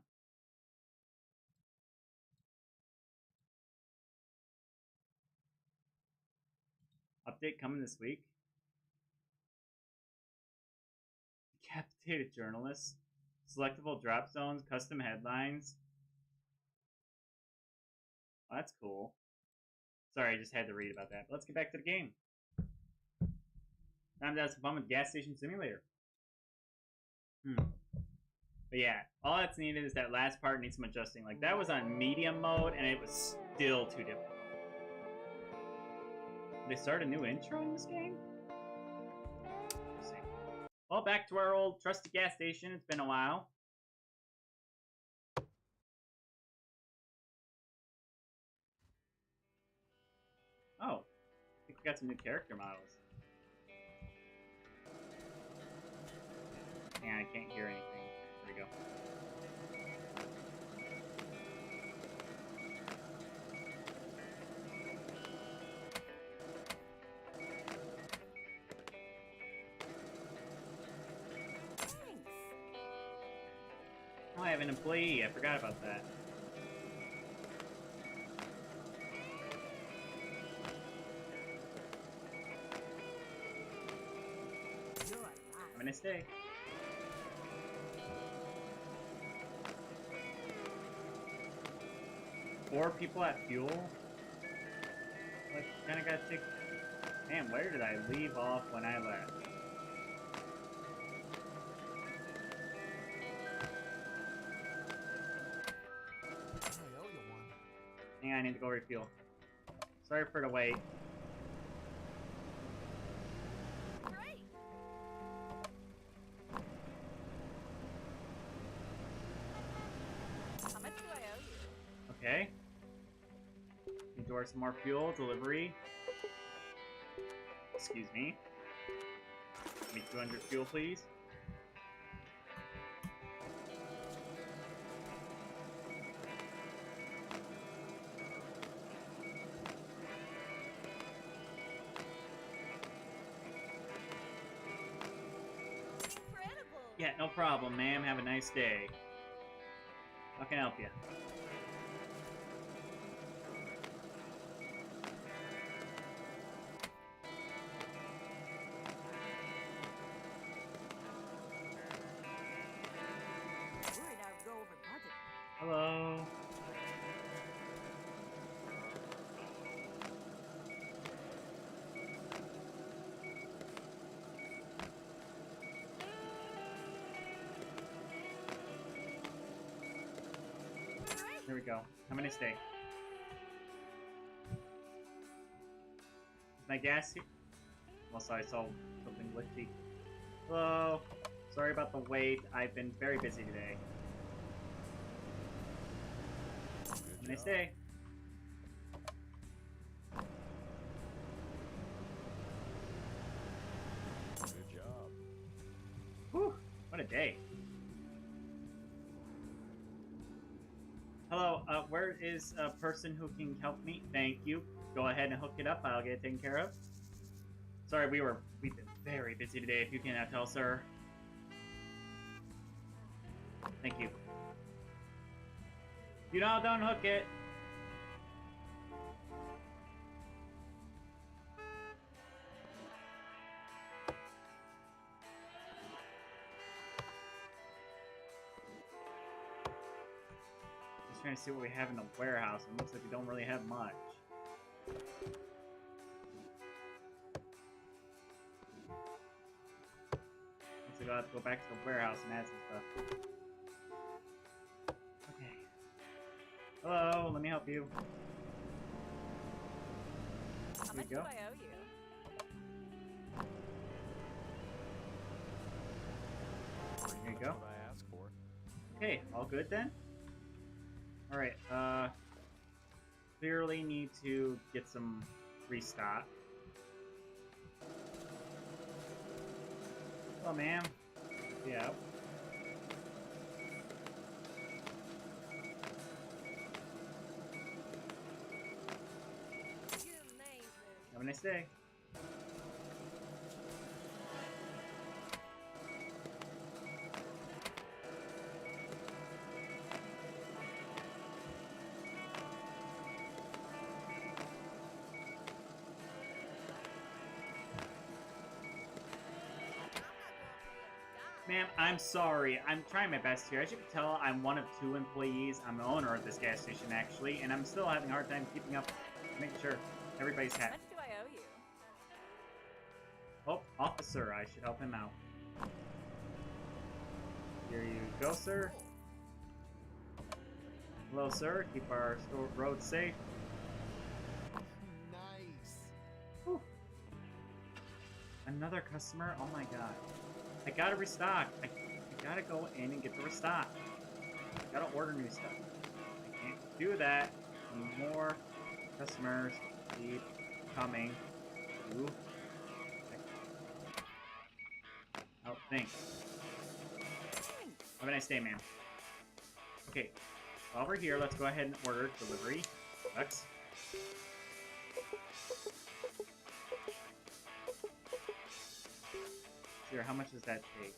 Update coming this week. Decapitated journalists. Selectable drop zones. Custom headlines. Oh, that's cool. Sorry, I just had to read about that. But let's get back to the game. Time to have some fun with Gas Station Simulator. But yeah, all that's needed is that last part needs some adjusting. Like, that was on medium mode, and it was still too difficult. Did they start a new intro in this game? Interesting. Well, back to our old trusty gas station. It's been a while. Oh, I think we got some new character models. Hang on, I can't hear anything. There we go. Oh, I have an employee. I forgot about that. Have a nice day. Four people at fuel? Like, kinda gotta take... Damn, where did I leave off when I left? Hang on, I need to go refuel. Sorry for the wait. store some more fuel. Delivery. Excuse me. Give me 200 fuel, please. Yeah, no problem, ma'am. Have a nice day. How can I help you? Hello. Here we go. Have a nice day. Is my gas here? Also, I saw something glitchy. Hello. Sorry about the wait. I've been very busy today. Have a nice day. Good job. Whew. What a day. Hello, where is a person who can help me? Thank you. Go ahead and hook it up. I'll get it taken care of. Sorry, we've been very busy today, if you cannot tell, sir. Thank you. You know, don't hook it. Just trying to see what we have in the warehouse. It looks like we don't really have much. So I'll have to go back to the warehouse and add some stuff. Okay. Hello, let me help you. How much do I owe you? There you go. What I asked for. Okay, all good then? Alright, clearly need to get some restock. Hello, ma'am. Yeah. Have a nice day. Ma'am, I'm sorry. I'm trying my best here. As you can tell, I'm one of 2 employees. I'm the owner of this gas station, actually, and I'm still having a hard time keeping up, making sure everybody's How happy. much do I owe you? Oh, officer, I should help him out. Here you go, sir. Hello, sir. Keep our road safe. Nice. Whew. Another customer? Oh my god. I gotta restock. I gotta go in and get the restock. I gotta order new stuff. I can't do that. More customers keep coming. Ooh. Oh, thanks. Have a nice day, ma'am. Okay, while we're here, let's go ahead and order delivery. Bucks. Here, how much does that take?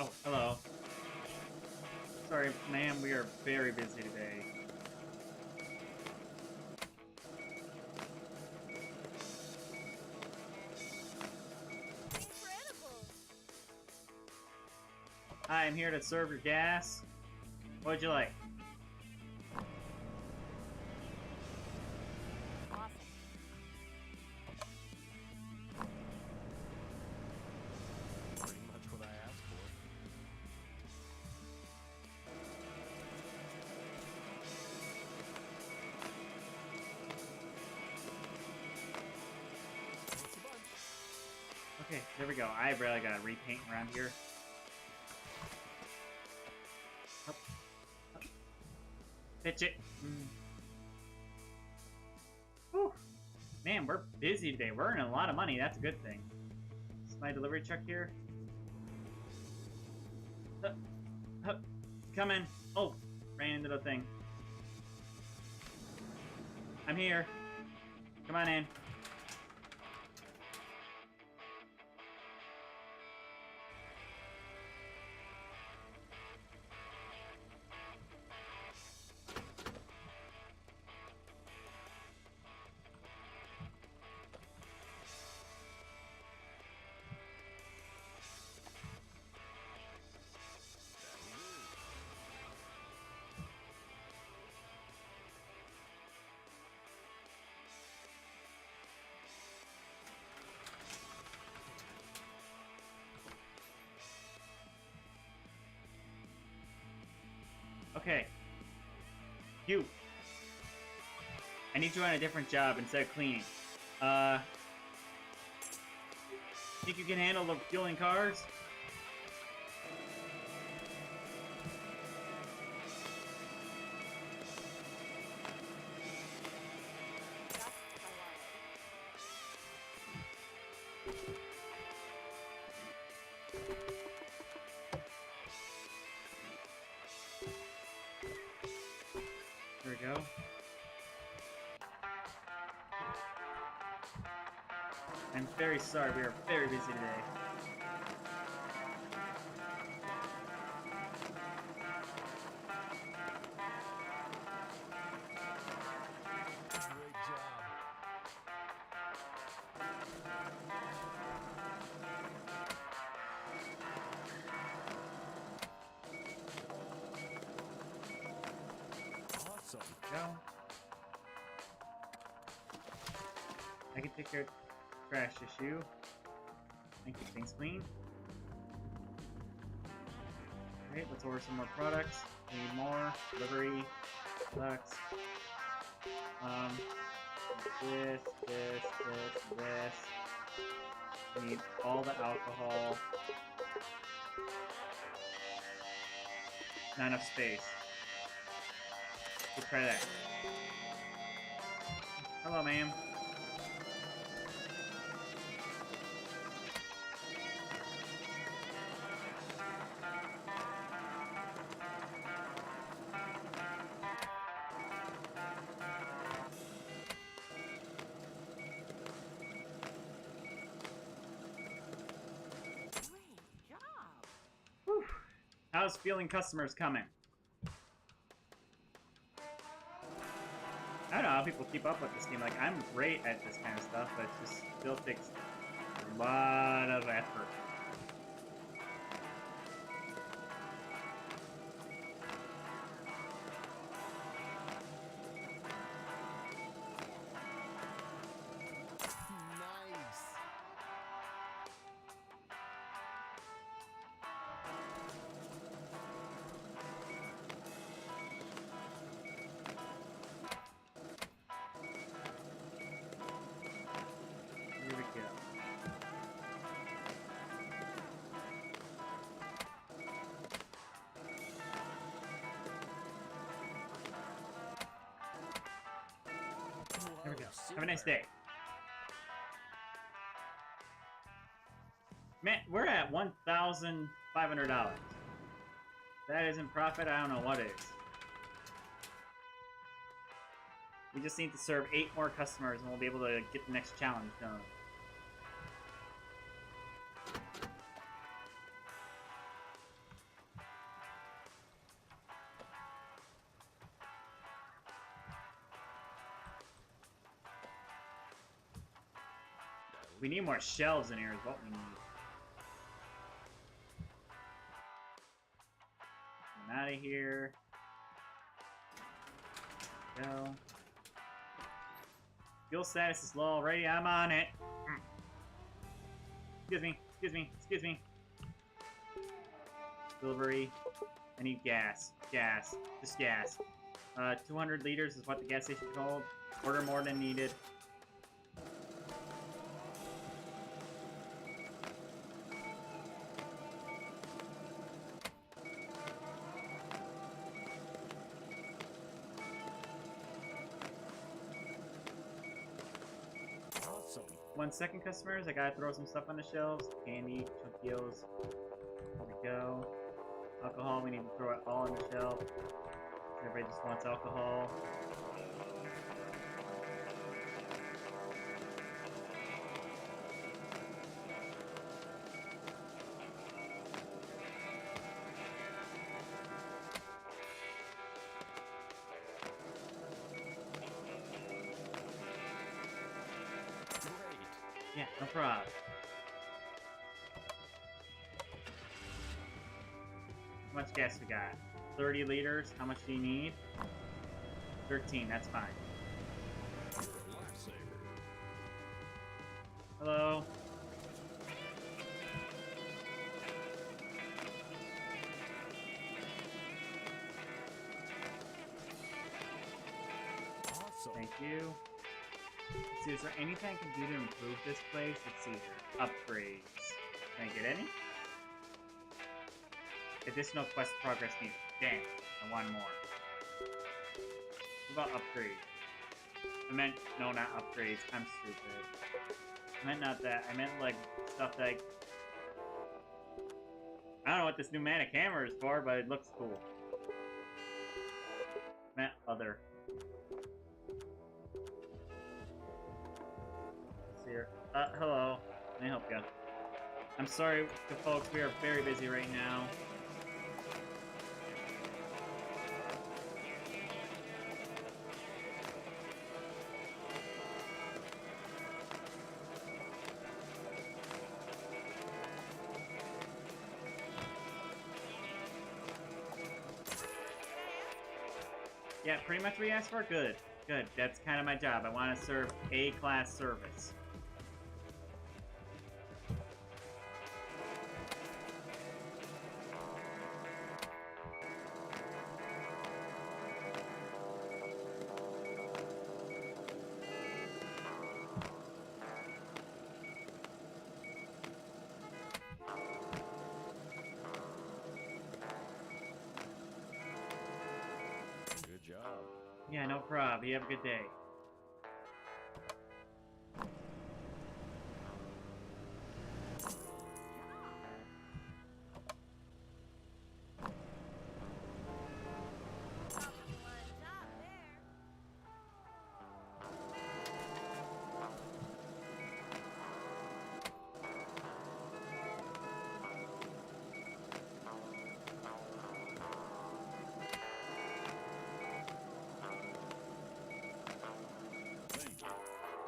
Oh, hello. Sorry, ma'am, we are very busy today. Hi, I'm here to serve your gas. What'd you like? Awesome. Pretty much what I asked for. Okay, there we go. I really gotta repaint around here. Up. Up. Pitch it. Whew. Man, we're busy today. We're earning a lot of money. That's a good thing. Is my delivery truck here? Come in. Oh, ran into the thing. I'm here. Come on in. Okay. You. I need you on a different job instead of cleaning. Think you can handle the fueling cars? There we go. I'm very sorry, we are very busy today. Great job. Awesome. Go. I can take care of trash issue and keep things clean. Alright, let's order some more products. We need more. Delivery. Deluxe. This. We need all the alcohol. Not enough space. Let's try that. Hello, ma'am. Great job. Whew. How's feeling customers coming? I don't know how people keep up with this game. Like, I'm great at this kind of stuff, but it just still takes a lot of effort. Nice. Here we go. There we go. Have a nice day. Man, we're at $1,500. That isn't profit, I don't know what is. We just need to serve 8 more customers and we'll be able to get the next challenge done. We need more shelves in here is what we need. I'm out of here. Go. Fuel status is low already. I'm on it. Excuse me. Delivery. I need gas. Just gas. 200 liters is what the gas station called. Order more than needed. 1 second, customers. I gotta throw some stuff on the shelves. Candy, Chunkios. There we go. Alcohol, we need to throw it all on the shelf. Everybody just wants alcohol. Yeah, no problem. How much gas we got? 30 liters. How much do you need? 13, that's fine. Hello? Awesome. Thank you. Let's see, is there anything I can do to improve this place? Let's see here. Upgrades. Can I get any? Additional quest progress needed. Damn, I want more. What about upgrades? I meant, no, not upgrades. I'm stupid. I meant not that. I meant, like, stuff that I don't know what this pneumatic hammer is for, but it looks cool. I meant other. Let's see here. Hello. Can I help you? I'm sorry, folks. We are very busy right now. Yeah, pretty much what you asked for. Good. Good. That's kind of my job. I want to serve A-class service. Good job. Yeah, no problem. You have a good day.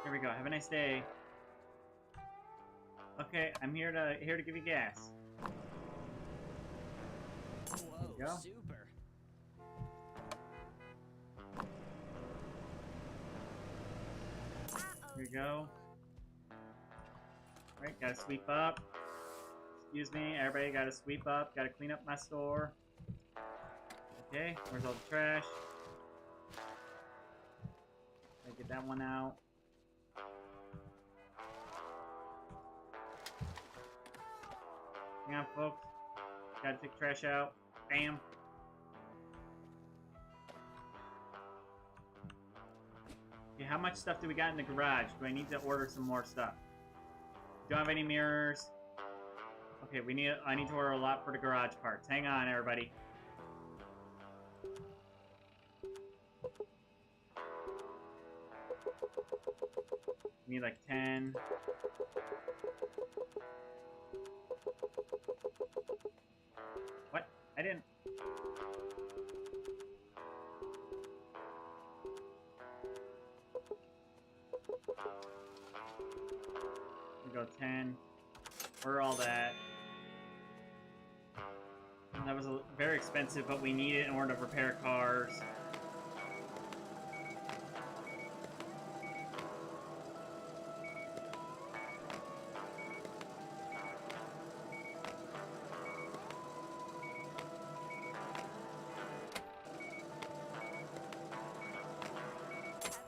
Here we go. Have a nice day. Okay, I'm here to give you gas. Whoa, There you go. super. Here you go. Alright, gotta sweep up. Excuse me, everybody gotta sweep up. Gotta clean up my store. Okay, where's all the trash? Gotta get that one out. Hang on, folks. Gotta take trash out. Bam. Okay, how much stuff do we got in the garage? Do I need to order some more stuff? Don't have any mirrors. Okay, I need to order a lot for the garage parts. Hang on, everybody. Need like 10. What? I didn't. We go 10. For all that. That was very expensive, but we need it in order to repair cars.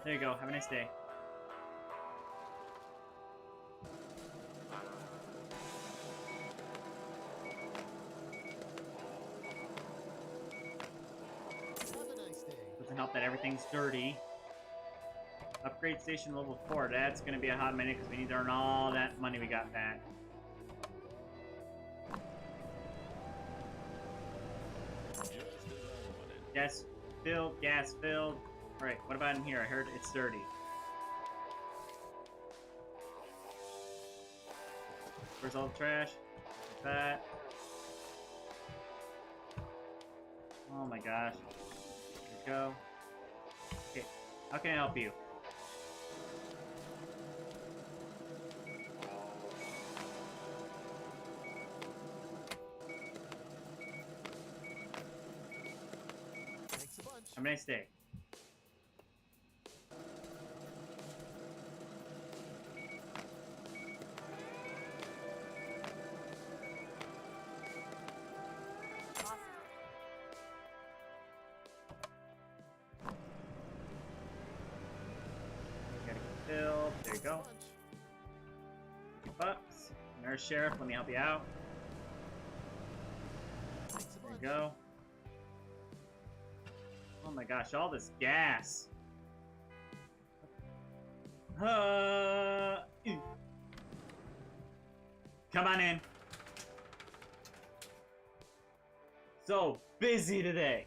There you go. Have a nice day. Have a nice day. Doesn't help that everything's dirty. Upgrade station level 4. That's gonna be a hot minute because we need to earn all that money we got back. Just as I wanted. Gas filled, gas filled. Alright, what about in here? I heard it's dirty. Where's all the trash? What's that? Oh my gosh. There we go. Okay, how can I help you? Thanks a bunch. Have a nice day. Awesome. Gotta get filled. There you go. $50. Nurse Sheriff, let me help you out. Thanks a There bunch. you go. Oh my gosh, all this gas. Ew. Come on in. So busy today.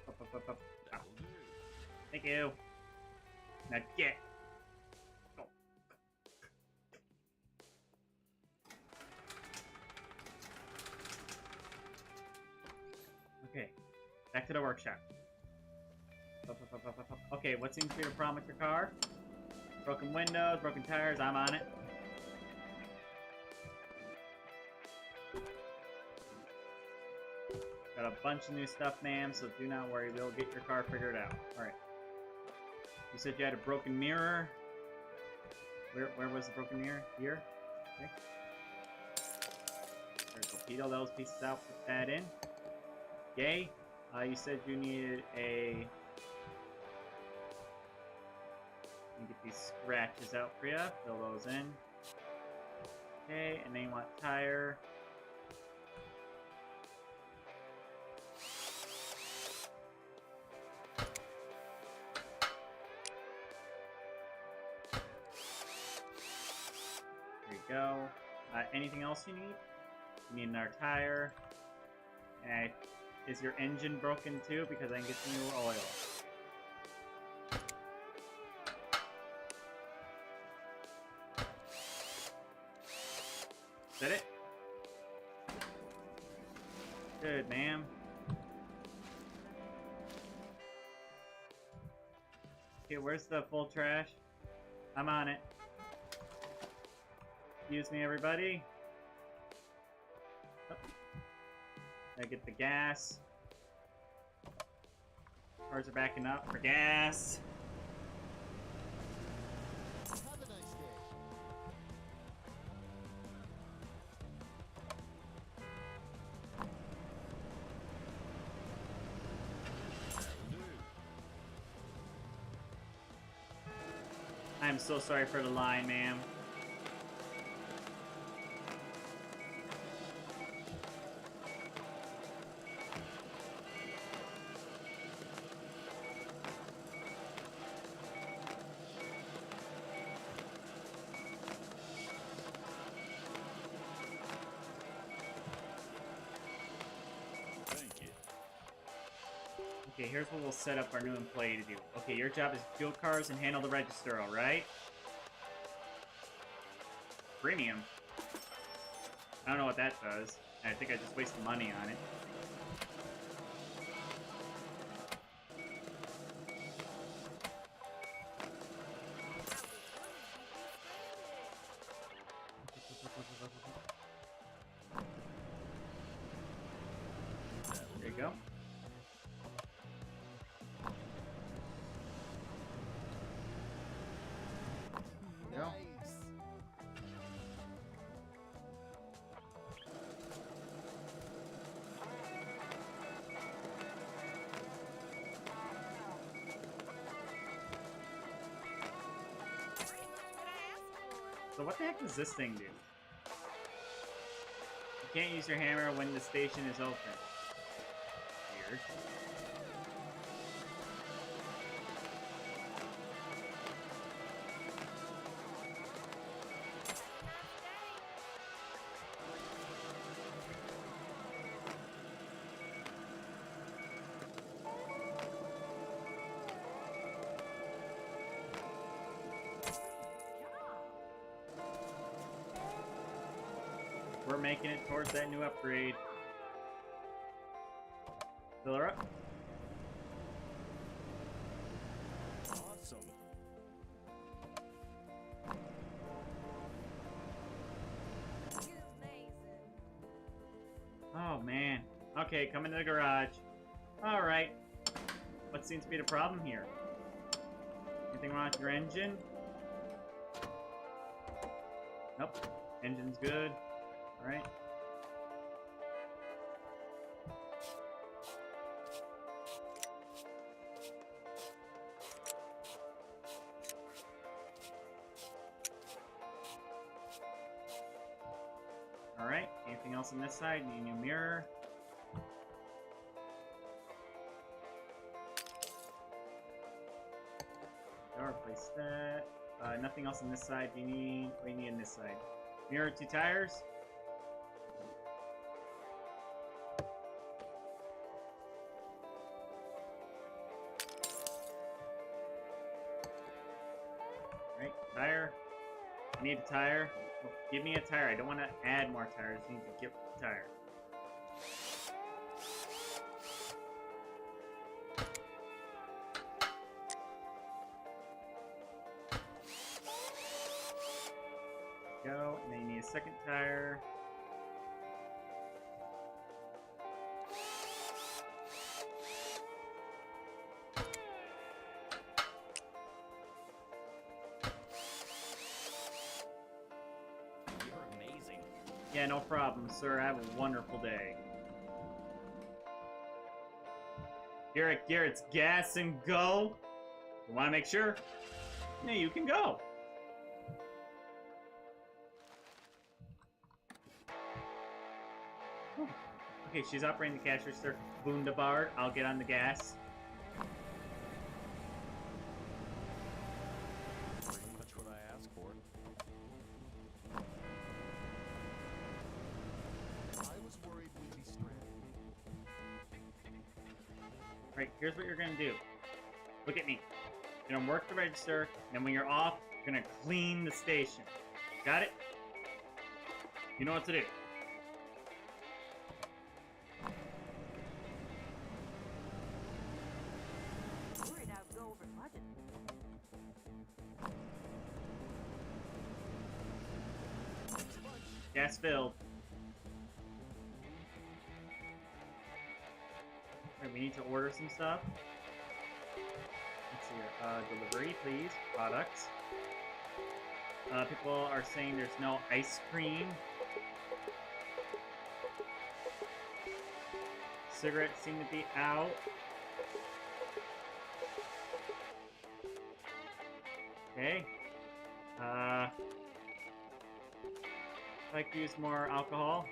Up. That'll do. Thank you. Now get. Go. Okay, back to the workshop. Up. Okay, what seems to be the problem with your car? Broken windows, broken tires, I'm on it. Got a bunch of new stuff, ma'am, so do not worry, we'll get your car figured out. Alright. You said you had a broken mirror. Where was the broken mirror? Here? Okay. There's torpedo those pieces out, put that in. Yay. You said you needed a... Let me get these scratches out for you. Fill those in. Okay, and then you want tire. There you go. Anything else you need? You need another tire. And is your engine broken too? Because I can get some new oil. Is that it? Good, ma'am. Okay, where's the full trash? I'm on it. Excuse me, everybody. Oh. I get the gas. Cars are backing up for gas. Have a nice day. That'll do. I'm so sorry for the line, ma'am. Thank you. Okay, here's what we'll set up our new employee to do. Okay, your job is fuel cars and handle the register, alright? Premium. I don't know what that does. I think I just wasted money on it. There you go. There you go. Nice. So what the heck does this thing do? You can't use your hammer when the station is open. making it towards that new upgrade. Fill her up. Awesome. Oh, man. Okay, come into the garage. Alright. What seems to be the problem here? Anything wrong with your engine? Nope. Engine's good. Alright. Alright, anything else on this side? Need a new mirror. I'll replace that. Nothing else on this side. Do you need... What do you need on this side? Mirror, 2 tires. Alright, tire. I need a tire. Oh, give me a tire. I don't want to add more tires. I need to get a tire. Go, and then you need a second tire. You're amazing. Yeah, no problem, sir. Have a wonderful day. Garrett's gas and go. You want to make sure? Yeah, you can go. Okay, she's operating the cash register. Wunderbar. I'll get on the gas. Pretty much what I asked for. I was worried we'd be stranded. Right, here's what you're gonna do. Look at me. You're gonna work the register, and then when you're off, you're gonna clean the station. Got it? You know what to do. Worried I'd go over budget. Gas filled. Okay, we need to order some stuff. Let's see here. Delivery, please. Products. People are saying there's no ice cream. Cigarettes seem to be out. Okay. I'd like to use more alcohol.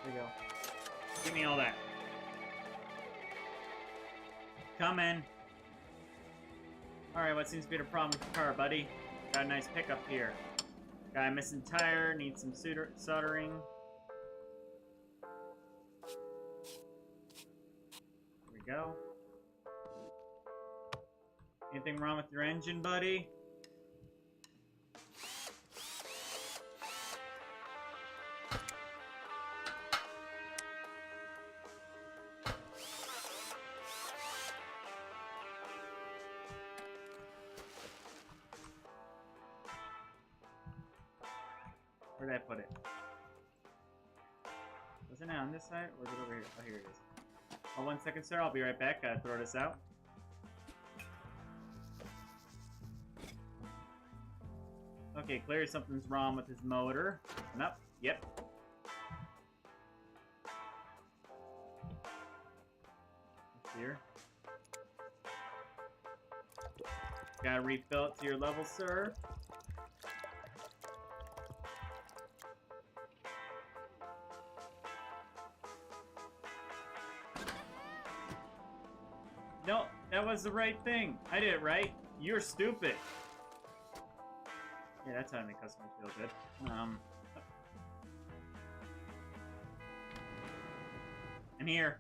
There you go. Give me all that. Come in. Alright, what seems to be the problem with the car, buddy? Got a nice pickup here. Got a missing tire, needs some soldering. There we go. Anything wrong with your engine, buddy? Where'd I put it? Wasn't it on this side? Or is it over here? Oh, here it is. Oh, 1 second, sir. I'll be right back. Gotta throw this out. Okay, clearly something's wrong with his motor. And up. Yep. Here. Gotta refill it to your level, sir. No, that was the right thing. I did it right. You're stupid. Yeah, that's how to make customers feel good. I'm here.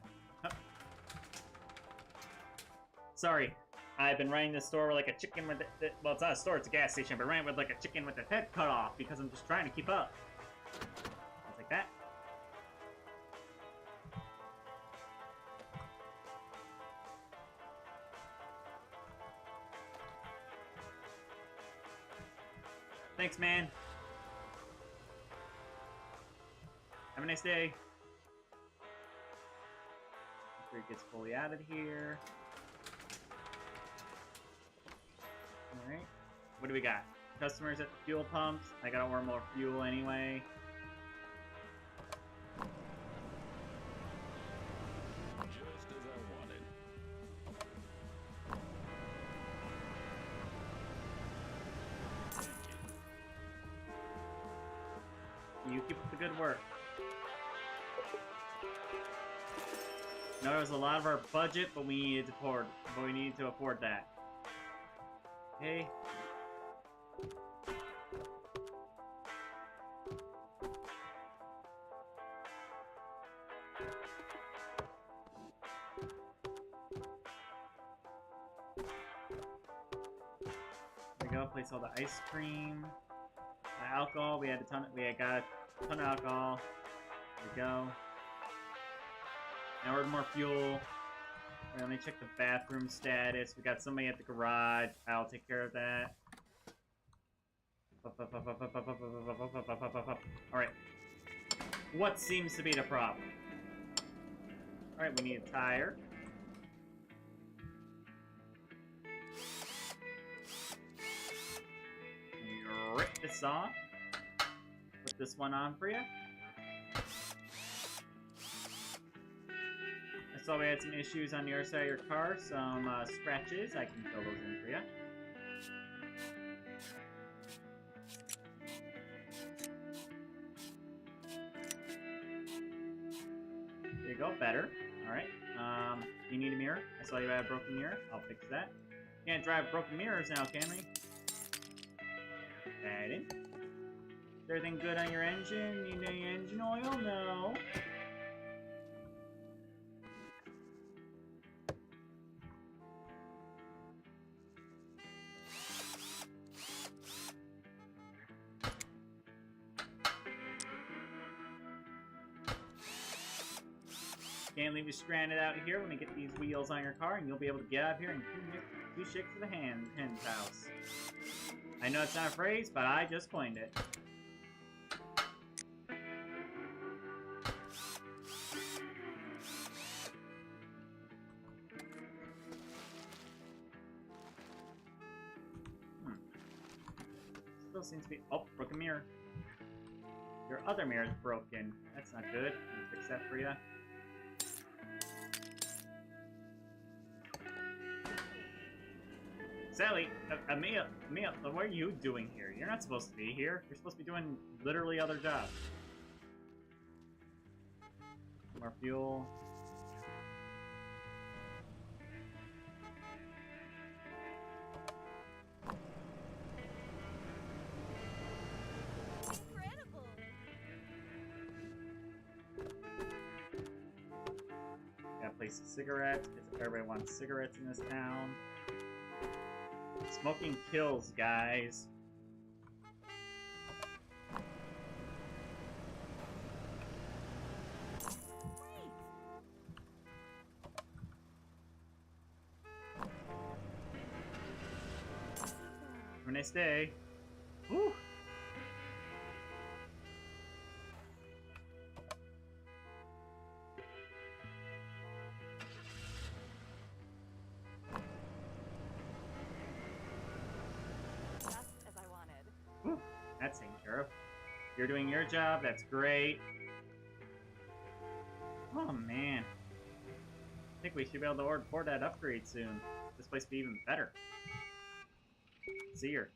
Sorry, I've been running this store like a chicken with the well, it's not a store, it's a gas station, but running with like a chicken with its head cut off because I'm just trying to keep up. Just like that. Thanks, man. Have a nice day. After it gets fully out of here. Alright. What do we got? Customers at the fuel pumps. I gotta order more fuel anyway. Just as I wanted. You keep up the good work. No, it was a lot of our budget, but we needed to afford that. Okay. There we go. Place all the ice cream, the alcohol. We got a ton of alcohol. There we go. Now we're more fuel. Let me check the bathroom status. We got somebody at the garage. I'll take care of that. Alright. What seems to be the problem? Alright, we need a tire. Rip this off. Put this one on for you. I saw we had some issues on the other side of your car, some scratches. I can fill those in for you. There you go, better. Alright. You need a mirror? I saw you had a broken mirror. I'll fix that. Can't drive broken mirrors now, can we? Add in. Is everything good on your engine? Need any engine oil? No. Can't leave you stranded out here when we get these wheels on your car, and you'll be able to get out of here and two shakes of the hen's house. I know it's not a phrase, but I just coined it. Still seems to be... Oh, broken mirror. Your other mirror is broken. That's not good. I'll fix that for you. Sally, Mia, what are you doing here? You're not supposed to be here. You're supposed to be doing literally other jobs. More fuel. Incredible. Got a place of cigarettes, because everybody wants cigarettes in this town. Smoking kills, guys. Have a nice day. Woo! That's taken care of. You're doing your job, that's great. Oh man. I think we should be able to afford that upgrade soon. This place will be even better. See her.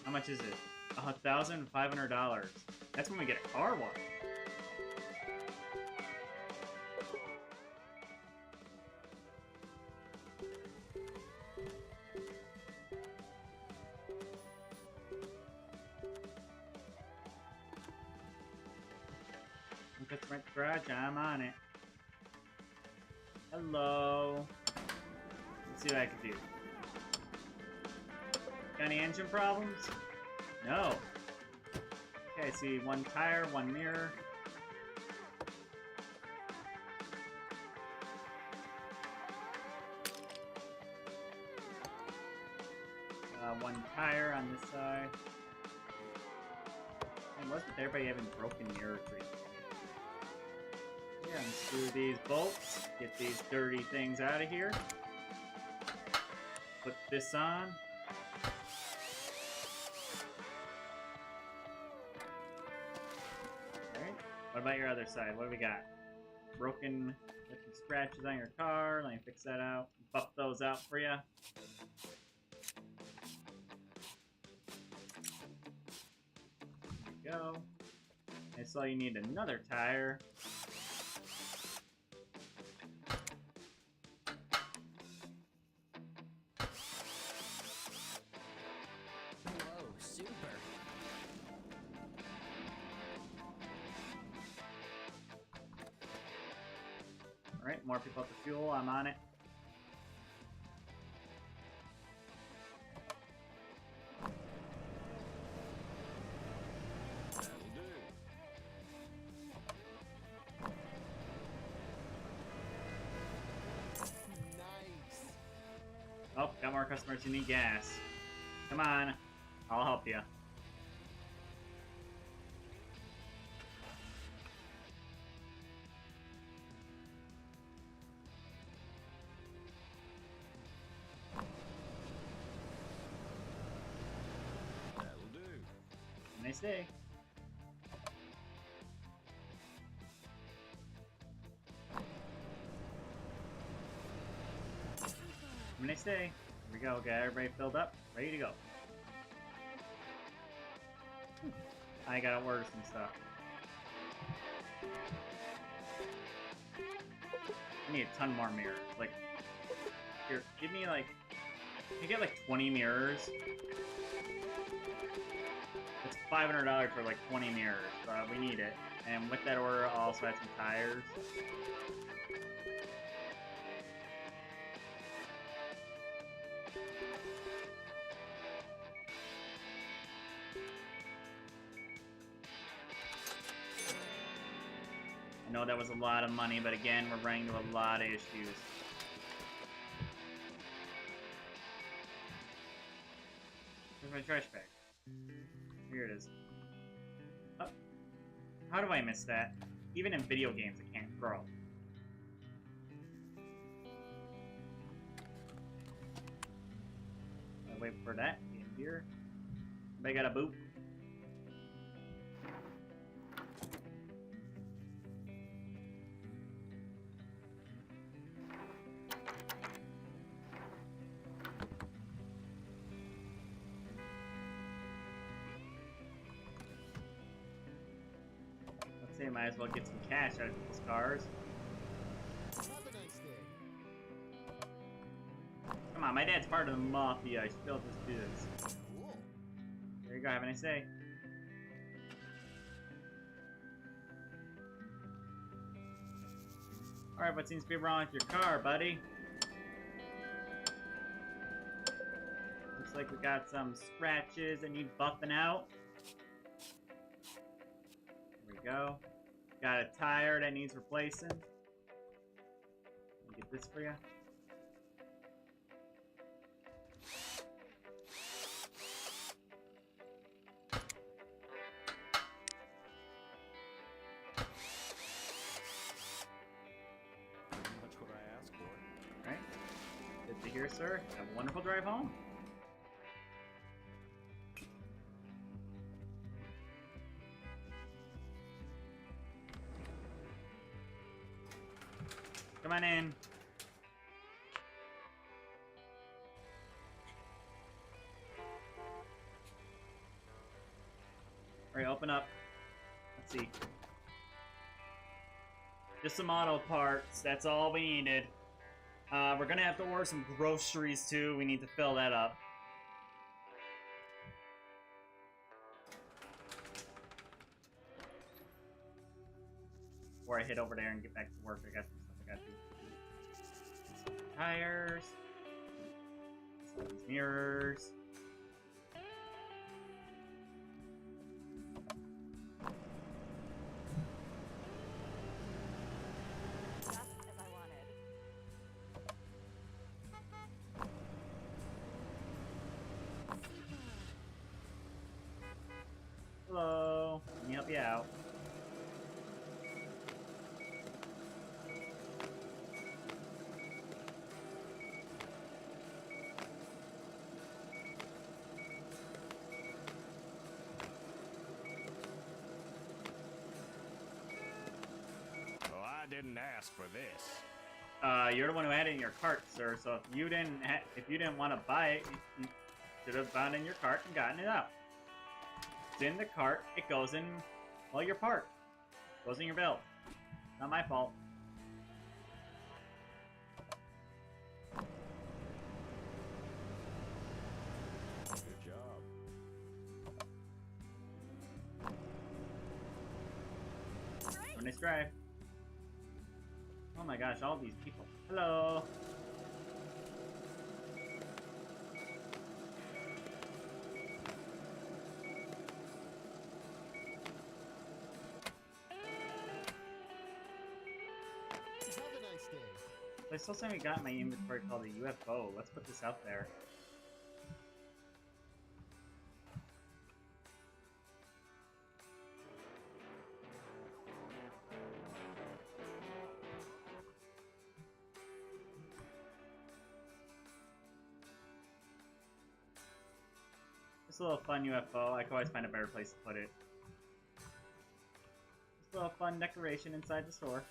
How much is it? $1,500. That's when we get a car wash. If it's rent garage, I'm on it. Hello. Let's see what I can do. Got any engine problems? No. Okay, I see one tire, one mirror. One tire on this side. And what's with everybody having broken mirror treatment? Yeah, unscrew these bolts. Get these dirty things out of here. Put this on. Alright. What about your other side? What do we got? Broken, got some scratches on your car. Let me fix that out. Buff those out for you. Go. I saw you need another tire. Whoa, super. Alright, more people at the fuel. I'm on it. Oh, got more customers who need gas. Come on, I'll help you. That'll do. Nice day. Have a nice day. Here we go. Got everybody filled up. Ready to go. I gotta order some stuff. I need a ton more mirrors. Like, here, give me like, you get like 20 mirrors. It's $500 for like 20 mirrors, but we need it. And with that order, I'll also add some tires. I know that was a lot of money, but again, we're running into a lot of issues. Where's my trash bag? Here it is. Oh. How do I miss that? Even in video games, I can't throw. I wait for that in here. They got a boot. Let's say I might as well get some cash out of these cars. Have a nice day. Come on, my dad's part of the mafia. I should be able to just do this. Cool. There you go, have a nice day. Alright, what seems to be wrong with your car, buddy? Looks like we got some scratches that need buffing out. There we go. Got a tire that needs replacing. Let me get this for you. Much would I ask for? Alright. Good to hear, sir. Have a wonderful drive home. Come on in. Alright, open up. Let's see. Just some auto parts. That's all we needed. We're gonna have to order some groceries too. We need to fill that up. Before I head over there and get back to work, I got some stuff I gotta do. tires. Sell these mirrors. Just as I wanted. Hello. Let me help you out. Well, I didn't ask for this. You're the one who had it in your cart, sir. So if you didn't want to buy it, you should have found it in your cart and gotten it out. It's in the cart. It goes in, well, your part. Goes in your bill. Not my fault. Good job. Have a nice drive. Oh my gosh, all these people. Hello. Have a nice day. There's still something we got in my inventory called a UFO. Let's put this out there. Just a little fun UFO. I could always find a better place to put it. Just a little fun decoration inside the store.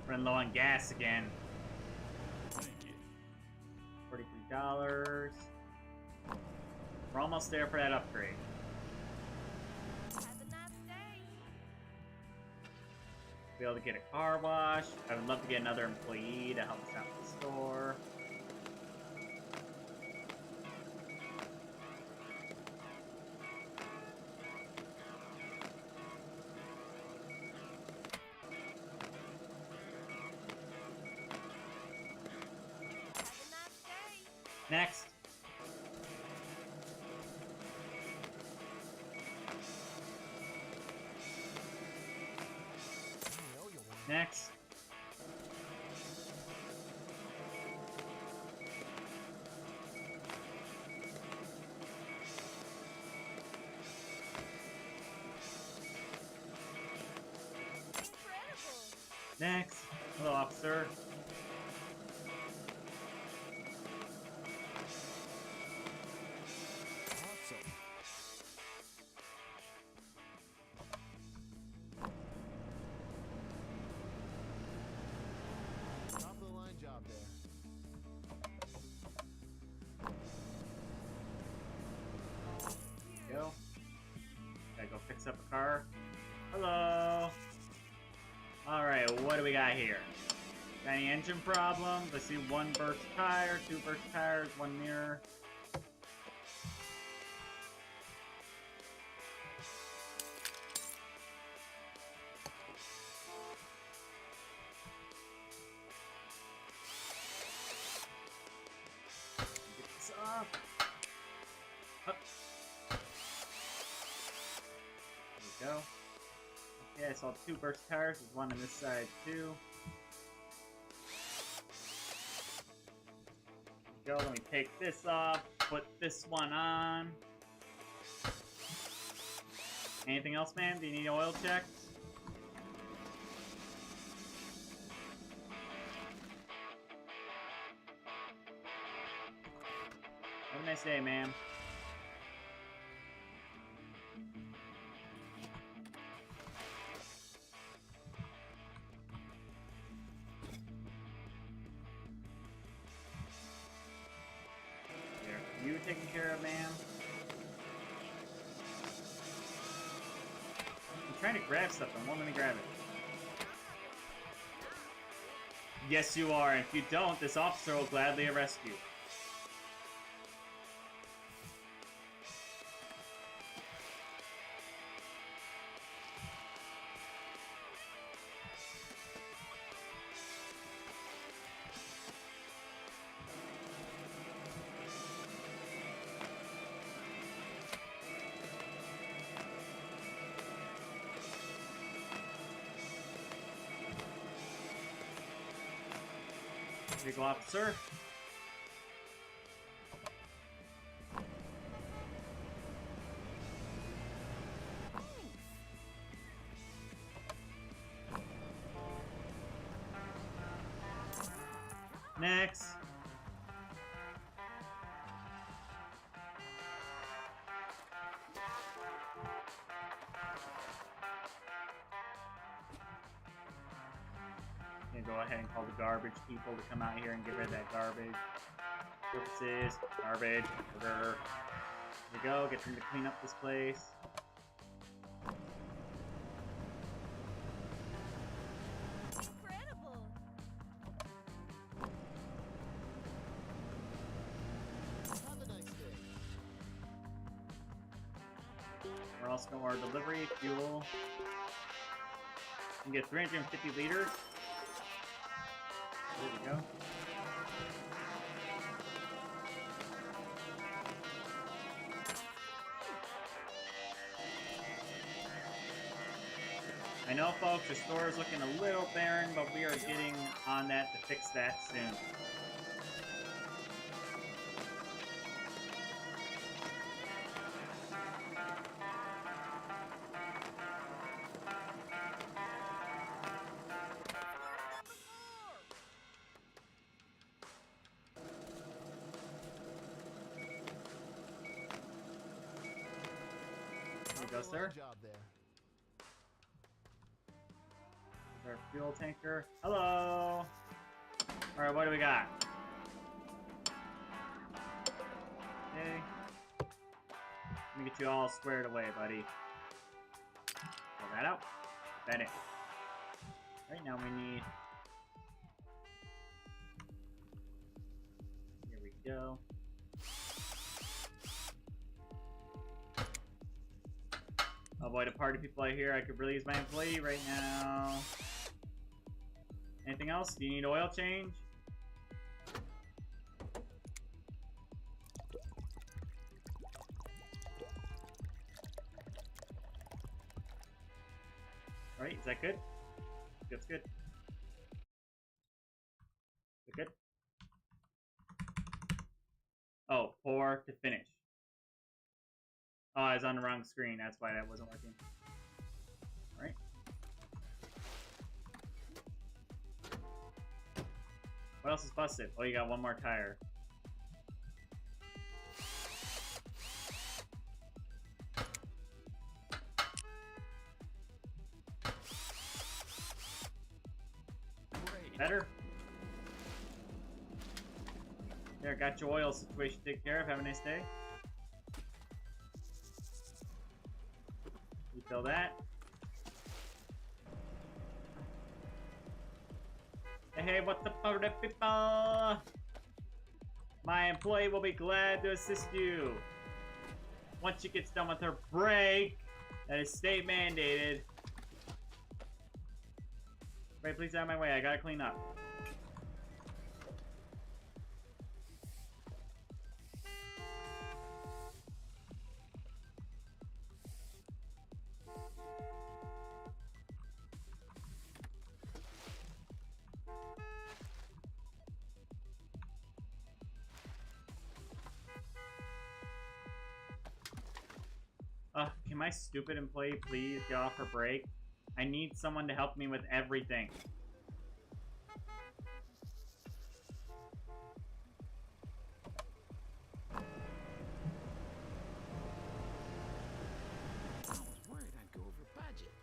Running low on gas again. Thank you. $43. We're almost there for that upgrade. Have a nice day. Be able to get a car wash. I would love to get another employee to help us out in the store. Have a nice day. Next. You know you want. Next. Incredible. Next. Hello, officer. Awesome. Top of the line job there. Go. Gotta go fix up a car. Hello. Alright, what do we got here? Got any engine problems? I see one burst tire, two burst tires, one mirror. Get this off. Up. There we go. Okay, I saw two burst tires. There's one on this side too. There we go. Let me take this off. Put this one on. Anything else, man? Do you need oil checks? Have a nice day, ma'am. trying to grab stuff and won't let me grab it. Yes, you are. If you don't, this officer will gladly arrest you. Vehicle officer. Next. Go ahead and call the garbage people to come out here and get rid of that garbage. Oopsies, garbage, order. Here we go, get them to clean up this place. Incredible. Have a nice day. We're also going to delivery, fuel. You can get 350 liters. There we go. I know, folks, the store is looking a little barren, but we are getting on that to fix that soon. There you go, sir. Job there. Our fuel tanker. Hello! Alright, what do we got? Okay. Let me get you all squared away, buddy. Pull that out. Put that in. Right now we need... Here we go. Oh boy, the party people are here. I could really use my employee right now. Anything else? Do you need oil change? Alright, is that good? That's good. Is that good? Oh, pour to finish. Oh, I was on the wrong screen. That's why that wasn't working. Alright. What else is busted? Oh, you got one more tire. Better? There, got your oil situation taken care of. Have a nice day. Refill that. Hey, what's up, party people? My employee will be glad to assist you. Once she gets done with her break, that is state mandated. Wait, please out of my way. I gotta clean up. Can my stupid employee please get off her break? I need someone to help me with everything. I was worried I'd go over budget.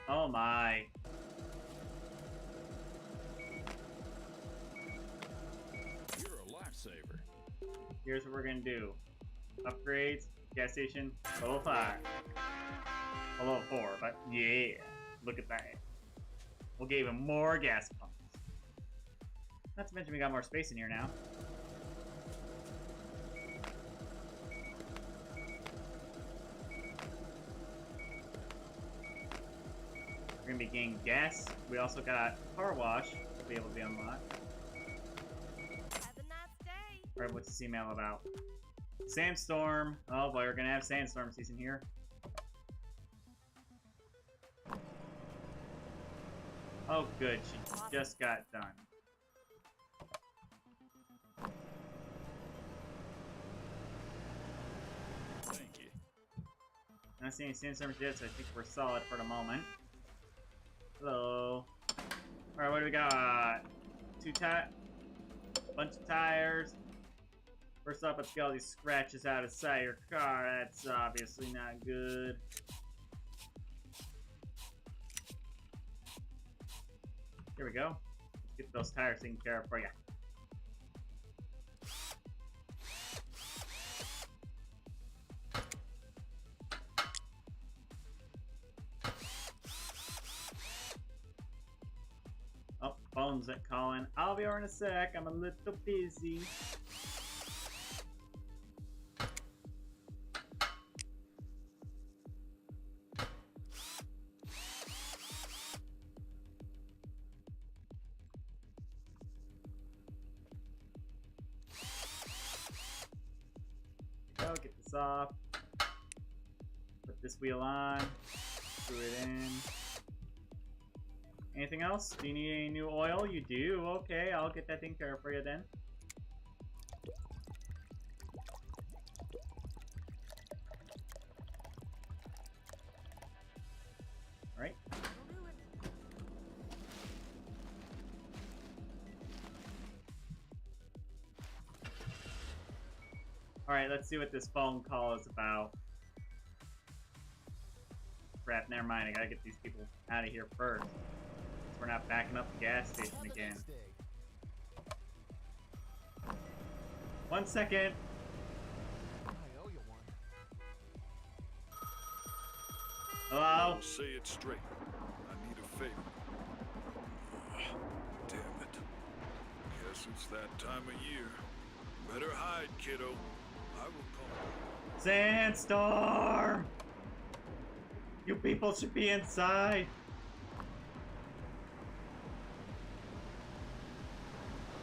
Oh my. saver. Here's what we're gonna do. Upgrades, gas station, level 5. A level 4, but yeah. Look at that. We'll give him more gas pumps. Not to mention we got more space in here now. We're gonna be getting gas. We also got car wash to be able to be unlocked. Have a nice day. Alright, what's this email about? Sandstorm. Oh boy, we're gonna have sandstorm season here. Oh good, she just got done. Thank you. Not seeing any sandstorms yet, so I think we're solid for the moment. Hello. Alright, what do we got? Bunch of tires. First off, let's get all these scratches out of sight of your car. That's obviously not good. Here we go. Let's get those tires taken care of for you. Oh, phone's calling. I'll be over in a sec. I'm a little busy. Go, get this off. Put this wheel on. Screw it in. Anything else? Do you need any new oil? You do? Okay, I'll get that taken care of for you then. Alright. Alright, let's see what this phone call is about. Crap, never mind. I gotta get these people out of here first. So we're not backing up the gas station Have a again. nice day. 1 second. I owe you one. Hello? I'll say it straight. I need a favor. Damn it. Guess it's that time of year. Better hide, kiddo. I will call. Sandstorm! You people should be inside.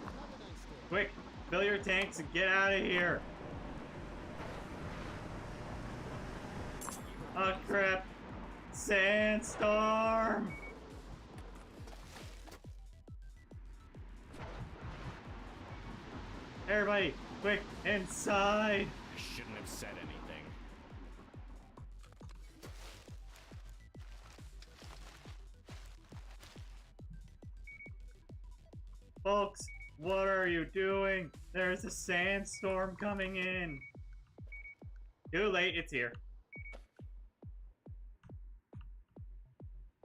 Have a nice day. Quick, fill your tanks and get out of here. Oh crap. Sandstorm! Everybody, quick, inside! I shouldn't have said anything. Folks, what are you doing? There's a sandstorm coming in. Too late, it's here.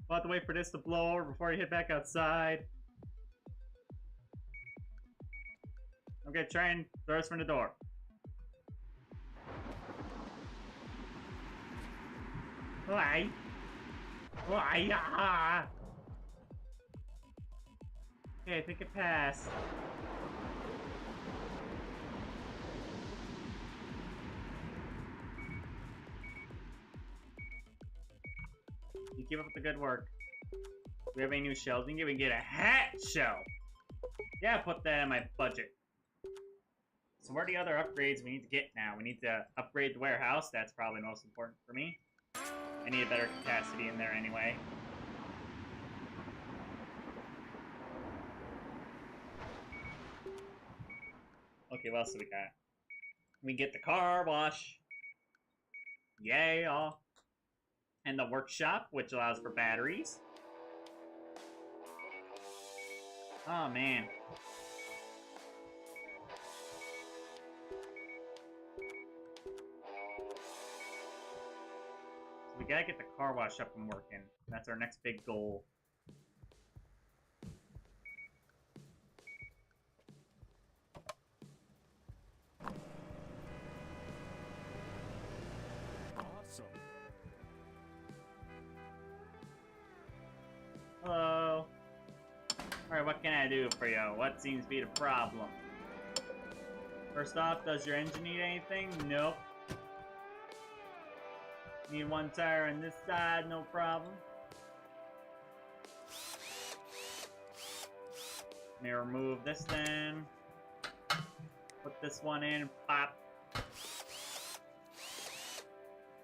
We'll have to wait for this to blow over before you head back outside. Okay, try and throw us from the door. Why? Why? Ah! Okay, I think it passed. You keep up with the good work. Do we have any new shells? We can even get a hat shell. Yeah, put that in my budget. So what are the other upgrades we need to get now? We need to upgrade the warehouse. That's probably most important for me. I need a better capacity in there anyway. Okay, what else do we got? We get the car wash. Yay, all. And the workshop, which allows for batteries. Oh, man. So we gotta get the car wash up and working. That's our next big goal. Alright, what can I do for you? What seems to be the problem? First off, does your engine need anything? Nope. Need one tire on this side, no problem. Let me remove this then. Put this one in, pop.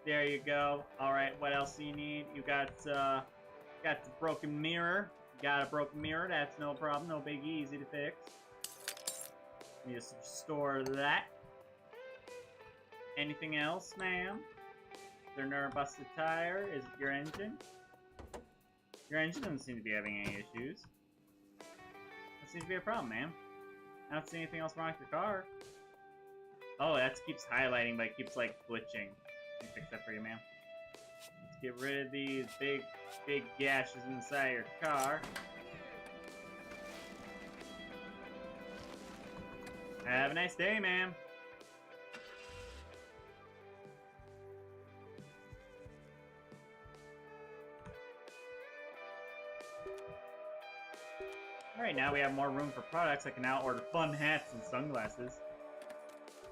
There you go. Alright, what else do you need? You got the broken mirror. You got a broken mirror, that's no problem, no big easy to fix. Let me just restore that. Anything else, ma'am? Is there another busted tire? Is it your engine? Your engine doesn't seem to be having any issues. That seems to be a problem, ma'am. I don't see anything else wrong with your car. Oh, that keeps highlighting, but it keeps, like, glitching. Let me fix that for you, ma'am. Let's get rid of these big gashes inside your car. Have a nice day, ma'am. Alright, now we have more room for products. I can now order fun hats and sunglasses.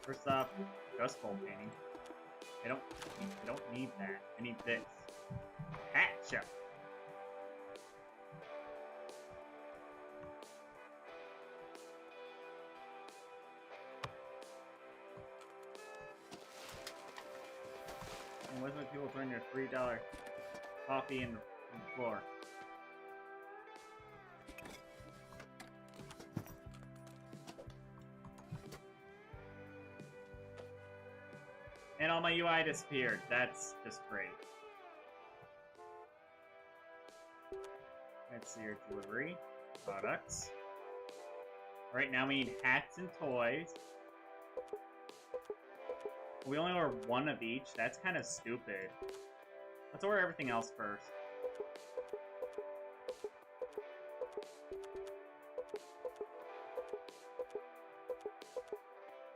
First off, Dust Bowl painting. I don't need that. I need this. Hat shop. And what's when people turn your $3 coffee in the floor? And all my UI disappeared. That's just great. Let's see your delivery. Products. Right now we need hats and toys. We only order one of each. That's kind of stupid. Let's order everything else first.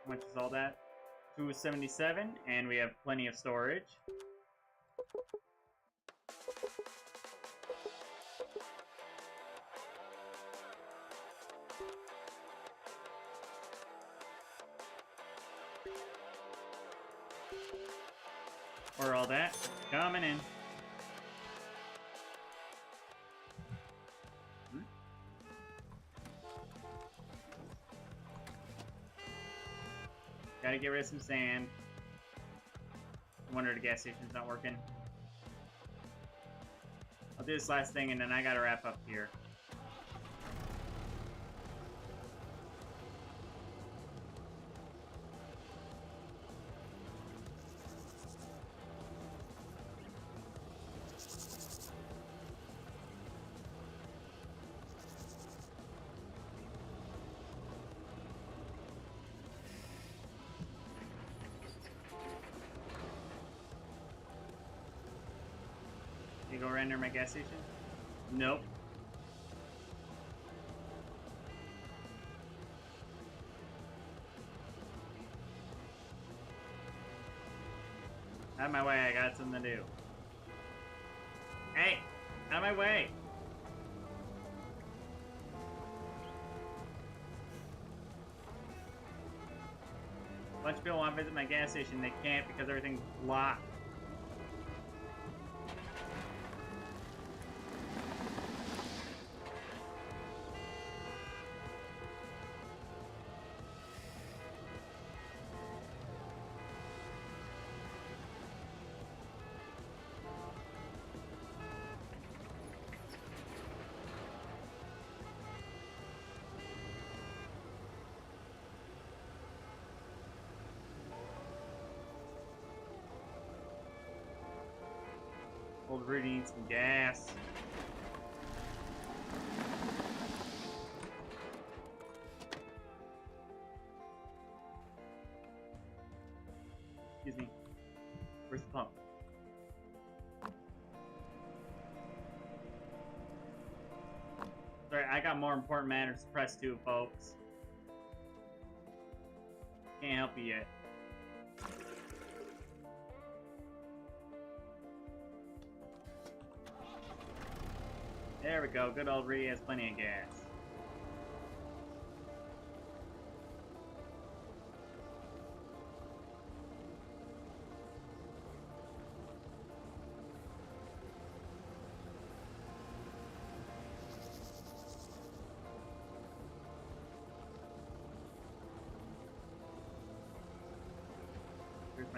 How much is all that? $277, and we have plenty of storage. Or all that. Coming in. Gotta get rid of some sand. No wonder the gas station's not working. I'll do this last thing and then I gotta wrap up here. You go render my gas station? Nope. Out of my way, I got something to do. Hey! Out of my way! A bunch of people want to visit my gas station, they can't because everything's locked. Old Rudy needs some gas. Excuse me. Where's the pump? Sorry, I got more important matters to press too, folks. Can't help you yet. There we go. Good old Rylei has plenty of gas.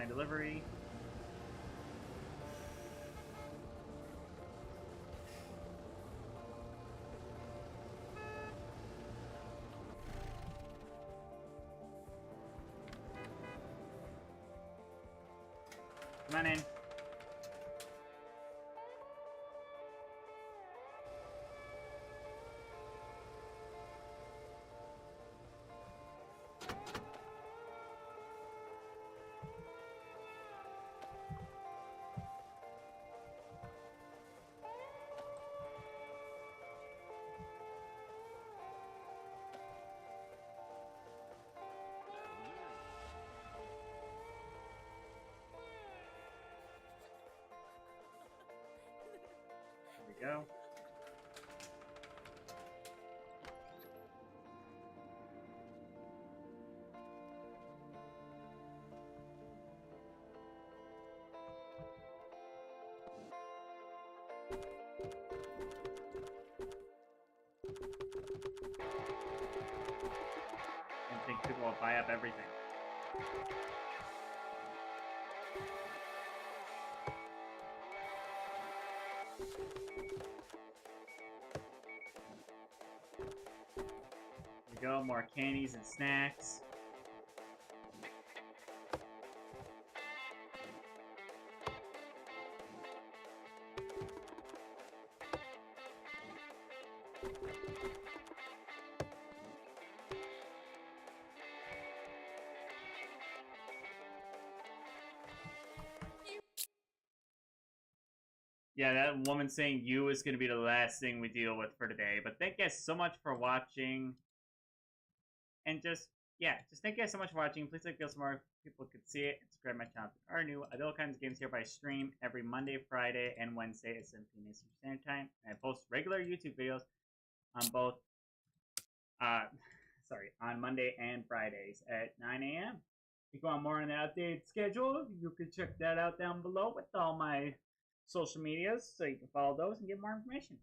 my delivery. Come on in. There we go. I think people will buy up everything. There we go, more candies and snacks. Yeah, that woman saying you is going to be the last thing we deal with for today. But thank you guys so much for watching. And just thank you guys so much for watching. Please like this so more people could see it. And subscribe to my channel if you are new. I do all kinds of games here by stream every Monday, Friday, and Wednesday at 7 p.m. Eastern Standard Time. And I post regular YouTube videos on both, on Monday and Fridays at 9 a.m. If you want more on the updated schedule, you can check that out down below with all my social medias, so you can follow those and get more information.